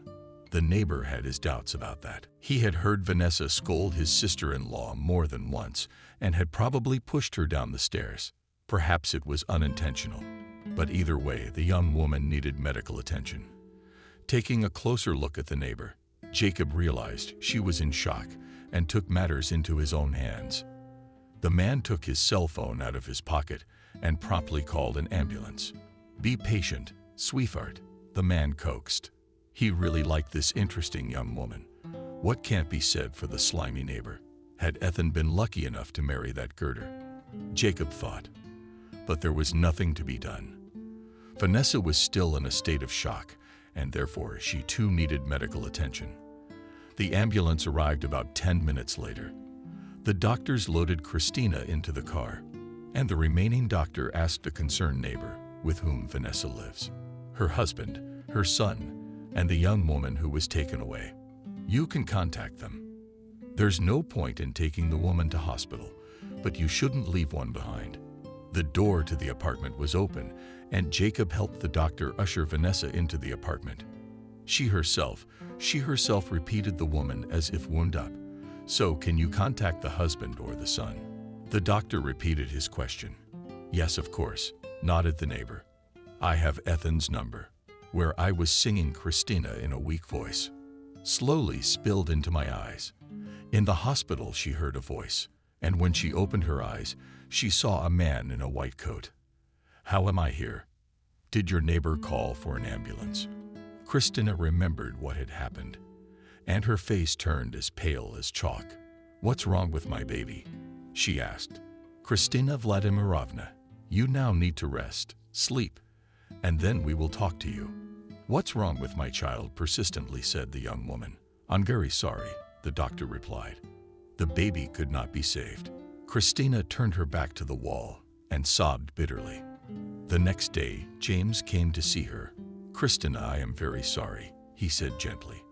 The neighbor had his doubts about that. He had heard Vanessa scold his sister-in-law more than once and had probably pushed her down the stairs. Perhaps it was unintentional. But either way, the young woman needed medical attention. Taking a closer look at the neighbor, Jacob realized she was in shock and took matters into his own hands. The man took his cell phone out of his pocket and promptly called an ambulance. "Be patient, sweetheart," the man coaxed. He really liked this interesting young woman. What can't be said for the slimy neighbor? Had Ethan been lucky enough to marry that girder? Jacob thought. But there was nothing to be done. Vanessa was still in a state of shock, and therefore she too needed medical attention. The ambulance arrived about 10 minutes later. The doctors loaded Christina into the car, and the remaining doctor asked a concerned neighbor with whom Vanessa lives, her husband, her son, and the young woman who was taken away. "You can contact them. There's no point in taking the woman to hospital, but you shouldn't leave one behind." The door to the apartment was open, and Jacob helped the doctor usher Vanessa into the apartment. She herself repeated the woman as if wound up. "So, can you contact the husband or the son?" The doctor repeated his question. "Yes, of course," nodded the neighbor. "I have Ethan's number," where I was singing Christina in a weak voice. Slowly spilled into my eyes. In the hospital she heard a voice, and when she opened her eyes, she saw a man in a white coat. "How am I here? Did your neighbor call for an ambulance?" Christina remembered what had happened, and her face turned as pale as chalk. "What's wrong with my baby?" she asked. "Christina Vladimirovna, you now need to rest, sleep, and then we will talk to you." "What's wrong with my child?" persistently said the young woman. "I'm very sorry," the doctor replied. The baby could not be saved. Christina turned her back to the wall and sobbed bitterly. The next day, James came to see her. "Christina, I am very sorry," he said gently.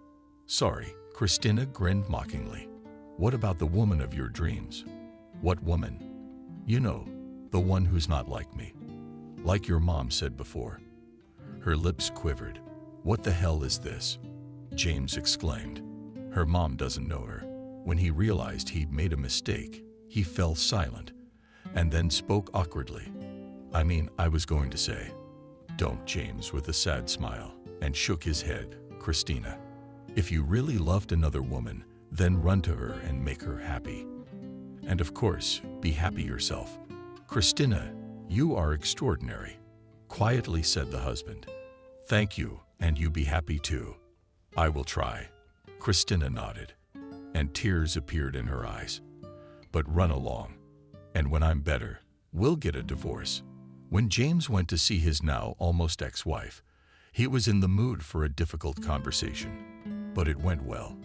"Sorry?" Christina grinned mockingly. "What about the woman of your dreams?" "What woman?" "You know, the one who's not like me. Like your mom said before." Her lips quivered. "What the hell is this?" James exclaimed. "Her mom doesn't know her." When he realized he'd made a mistake, he fell silent and then spoke awkwardly. I was going to say." "Don't," James with a sad smile, and shook his head. "Christina, if you really loved another woman, then run to her and make her happy. And of course, be happy yourself." "Christina, you are extraordinary," quietly said the husband. "Thank you, and you be happy too." "I will try." Christina nodded, and tears appeared in her eyes. "But run along, and when I'm better, we'll get a divorce." When James went to see his now almost ex-wife, he was in the mood for a difficult conversation, but it went well.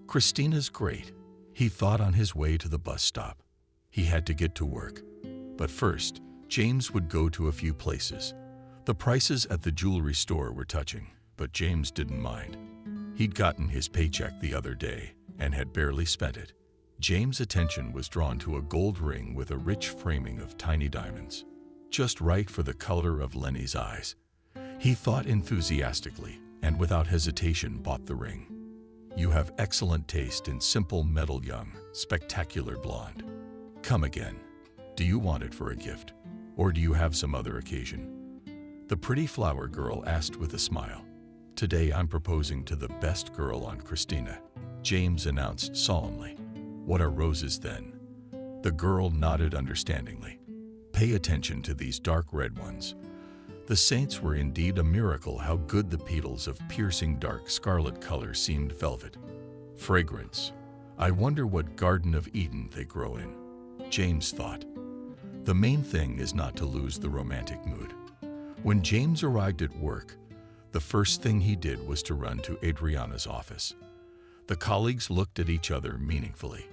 "Christina's great," he thought on his way to the bus stop. He had to get to work, but first, James would go to a few places. The prices at the jewelry store were touching, but James didn't mind. He'd gotten his paycheck the other day and had barely spent it. James' attention was drawn to a gold ring with a rich framing of tiny diamonds, just right for the color of Lenny's eyes. He thought enthusiastically and without hesitation bought the ring. "You have excellent taste in simple metal young, spectacular blonde. Come again. Do you want it for a gift, or do you have some other occasion?" The pretty flower girl asked with a smile. "Today I'm proposing to the best girl on Christina," James announced solemnly. "What are roses then?" The girl nodded understandingly. "Pay attention to these dark red ones." The saints were indeed a miracle. How good the petals of piercing dark scarlet color seemed velvet. Fragrance. I wonder what Garden of Eden they grow in, James thought. The main thing is not to lose the romantic mood. When James arrived at work, the first thing he did was to run to Adriana's office. The colleagues looked at each other meaningfully.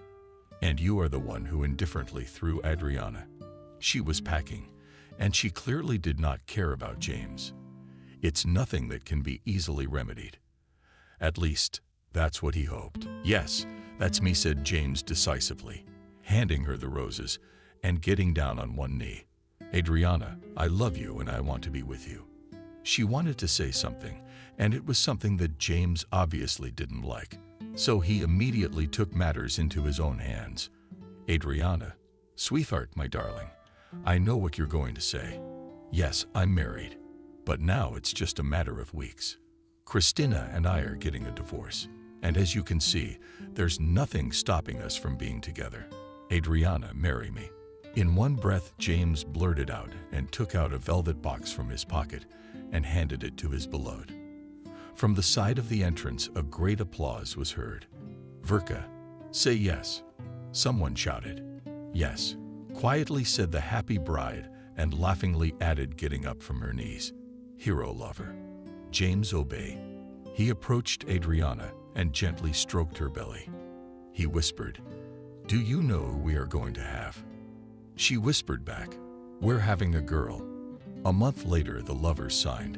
"And you are the one who indifferently threw Adriana." She was packing, and she clearly did not care about James. It's nothing that can be easily remedied. At least, that's what he hoped. "Yes, that's me," said James decisively, handing her the roses and getting down on one knee. "Adriana, I love you and I want to be with you." She wanted to say something, and it was something that James obviously didn't like, so he immediately took matters into his own hands. "Adriana, sweetheart, my darling, I know what you're going to say. Yes, I'm married, but now it's just a matter of weeks. Christina and I are getting a divorce, and as you can see, there's nothing stopping us from being together. Adriana, marry me." In one breath, James blurted out and took out a velvet box from his pocket and handed it to his beloved. From the side of the entrance, a great applause was heard. "Verka, say yes," someone shouted. "Yes," quietly said the happy bride and laughingly added, getting up from her knees. "Hero lover." James obeyed. He approached Adriana and gently stroked her belly. He whispered, "Do you know who we are going to have?" She whispered back, "We're having a girl." A month later, the lovers signed.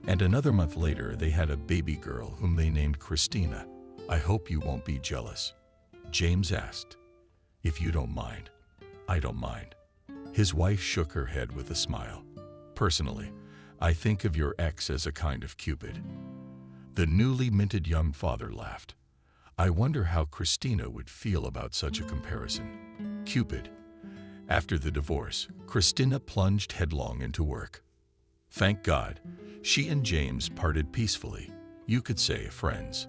And another month later, they had a baby girl whom they named Christina. "I hope you won't be jealous," James asked. "If you don't mind." "I don't mind." His wife shook her head with a smile. "Personally, I think of your ex as a kind of Cupid." The newly minted young father laughed. "I wonder how Christina would feel about such a comparison." Cupid. After the divorce, Christina plunged headlong into work. Thank God, she and James parted peacefully, you could say friends.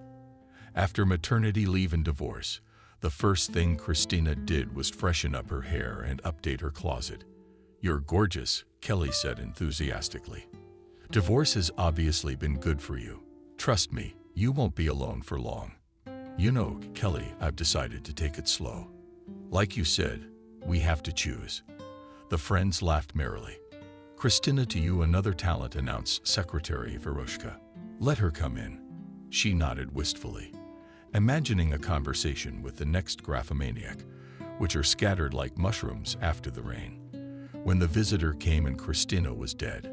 After maternity leave and divorce, the first thing Christina did was freshen up her hair and update her closet. "You're gorgeous," Kelly said enthusiastically. "Divorce has obviously been good for you. Trust me, you won't be alone for long." "You know, Kelly, I've decided to take it slow. Like you said, we have to choose." The friends laughed merrily. "Christina, to you another talent," announced Secretary Veroshka. "Let her come in." She nodded wistfully, imagining a conversation with the next graphomaniac, which are scattered like mushrooms after the rain. When the visitor came and Christina was dead,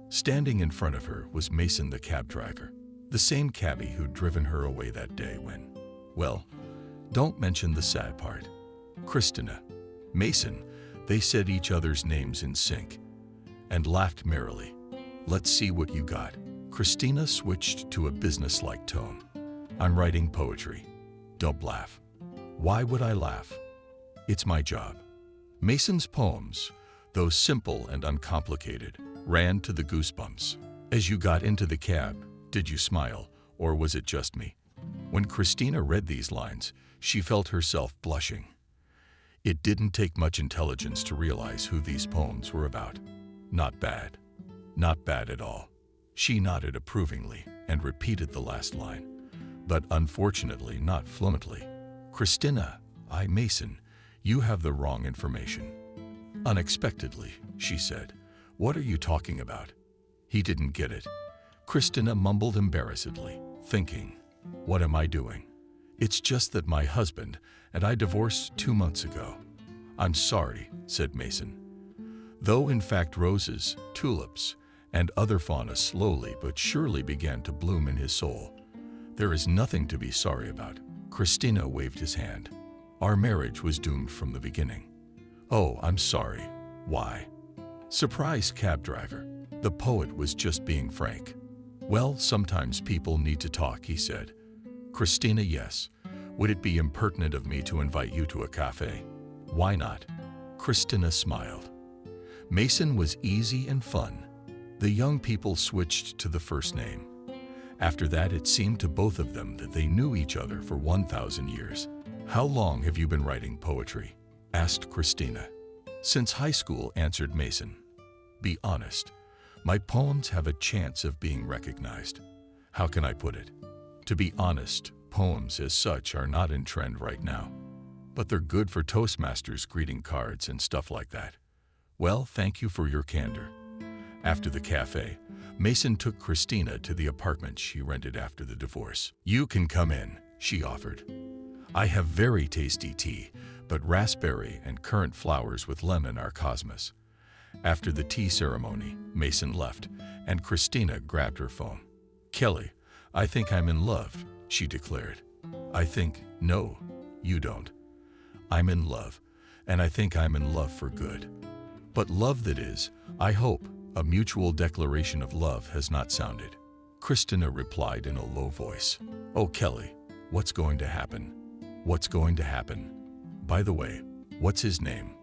standing in front of her was Mason, the cab driver, the same cabbie who'd driven her away that day when, well, don't mention the sad part. Christina, Mason, they said each other's names in sync and laughed merrily. "Let's see what you got." Christina switched to a businesslike tone. "I'm writing poetry." "Don't laugh." "Why would I laugh? It's my job." Mason's poems, though simple and uncomplicated, ran to the goosebumps. "As you got into the cab, did you smile, or was it just me?" When Christina read these lines, she felt herself blushing. It didn't take much intelligence to realize who these poems were about. Not bad. Not bad at all. She nodded approvingly and repeated the last line, but unfortunately not fluently. "Christina, Mason, you have the wrong information." "Unexpectedly," she said. "What are you talking about?" He didn't get it. Christina mumbled embarrassedly, thinking, "What am I doing? It's just that my husband and I divorced 2 months ago." "I'm sorry," said Mason. Though in fact roses, tulips, and other fauna slowly but surely began to bloom in his soul. "There is nothing to be sorry about." Christina waved his hand. "Our marriage was doomed from the beginning." "Oh, I'm sorry. Why?" Surprised cab driver. The poet was just being frank. "Well, sometimes people need to talk," he said. "Christina, yes. Would it be impertinent of me to invite you to a cafe?" "Why not?" Christina smiled. Mason was easy and fun. The young people switched to the first name. After that, it seemed to both of them that they knew each other for 1,000 years. "How long have you been writing poetry?" asked Christina. "Since high school," answered Mason. "Be honest. My poems have a chance of being recognized." "How can I put it? To be honest, poems as such are not in trend right now. But they're good for Toastmasters greeting cards and stuff like that." "Well, thank you for your candor." After the cafe, Mason took Christina to the apartment she rented after the divorce. "You can come in," she offered. "I have very tasty tea, but raspberry and currant flowers with lemon are cosmos." After the tea ceremony, Mason left, and Christina grabbed her phone. "Kelly, I think I'm in love," she declared. No, you don't. I'm in love, and I think I'm in love for good. But love that is, I hope, a mutual declaration of love has not sounded." Christina replied in a low voice. "Oh, Kelly, what's going to happen?" "What's going to happen? By the way, what's his name?"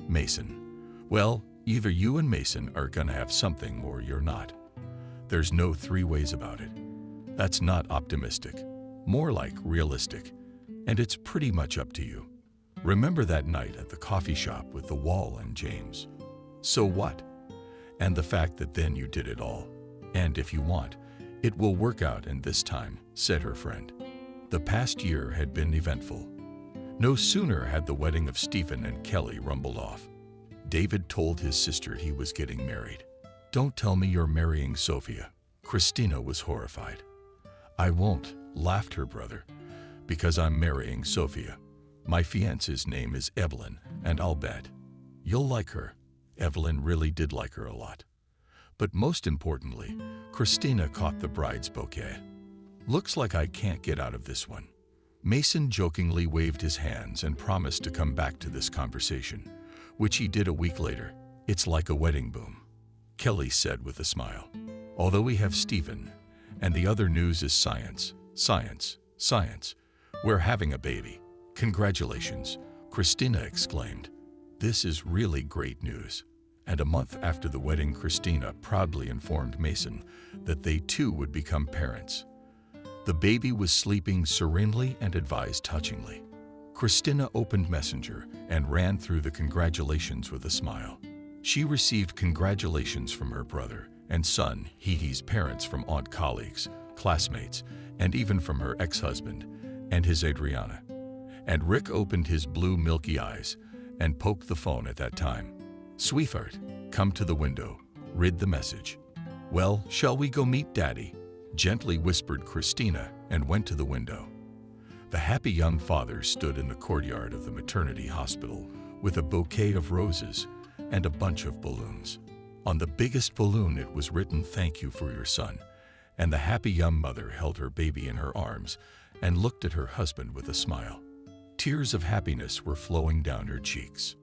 "Mason." "Well, either you and Mason are gonna have something or you're not. There's no 3 ways about it. That's not optimistic, more like realistic, and it's pretty much up to you." Remember that night at the coffee shop with the wall and James? So what? And the fact that then you did it all. And if you want, it will work out in this time, said her friend. The past year had been eventful. No sooner had the wedding of Stephen and Kelly rumbled off. David told his sister he was getting married. Don't tell me you're marrying Sophia. Christina was horrified. I won't, laughed her brother, because I'm marrying Sophia. My fiancée's name is Evelyn, and I'll bet you'll like her. Evelyn really did like her a lot. But most importantly, Christina caught the bride's bouquet. Looks like I can't get out of this one. Mason jokingly waved his hands and promised to come back to this conversation, which he did a week later. It's like a wedding boom, Kelly said with a smile. Although we have Stephen, and the other news is science, science, science. We're having a baby. Congratulations, Christina exclaimed. This is really great news. And a month after the wedding, Christina proudly informed Mason that they too would become parents. The baby was sleeping serenely and advised touchingly. Christina opened Messenger and ran through the congratulations with a smile. She received congratulations from her brother and son, Hihi's parents, from aunt, colleagues, classmates, and even from her ex-husband and his Adriana. And Rick opened his blue milky eyes and poked the phone at that time. Sweetheart, come to the window, read the message. Well, shall we go meet Daddy? Gently whispered Christina and went to the window. The happy young father stood in the courtyard of the maternity hospital with a bouquet of roses and a bunch of balloons. On the biggest balloon it was written, "Thank you for your son," and the happy young mother held her baby in her arms and looked at her husband with a smile. Tears of happiness were flowing down her cheeks.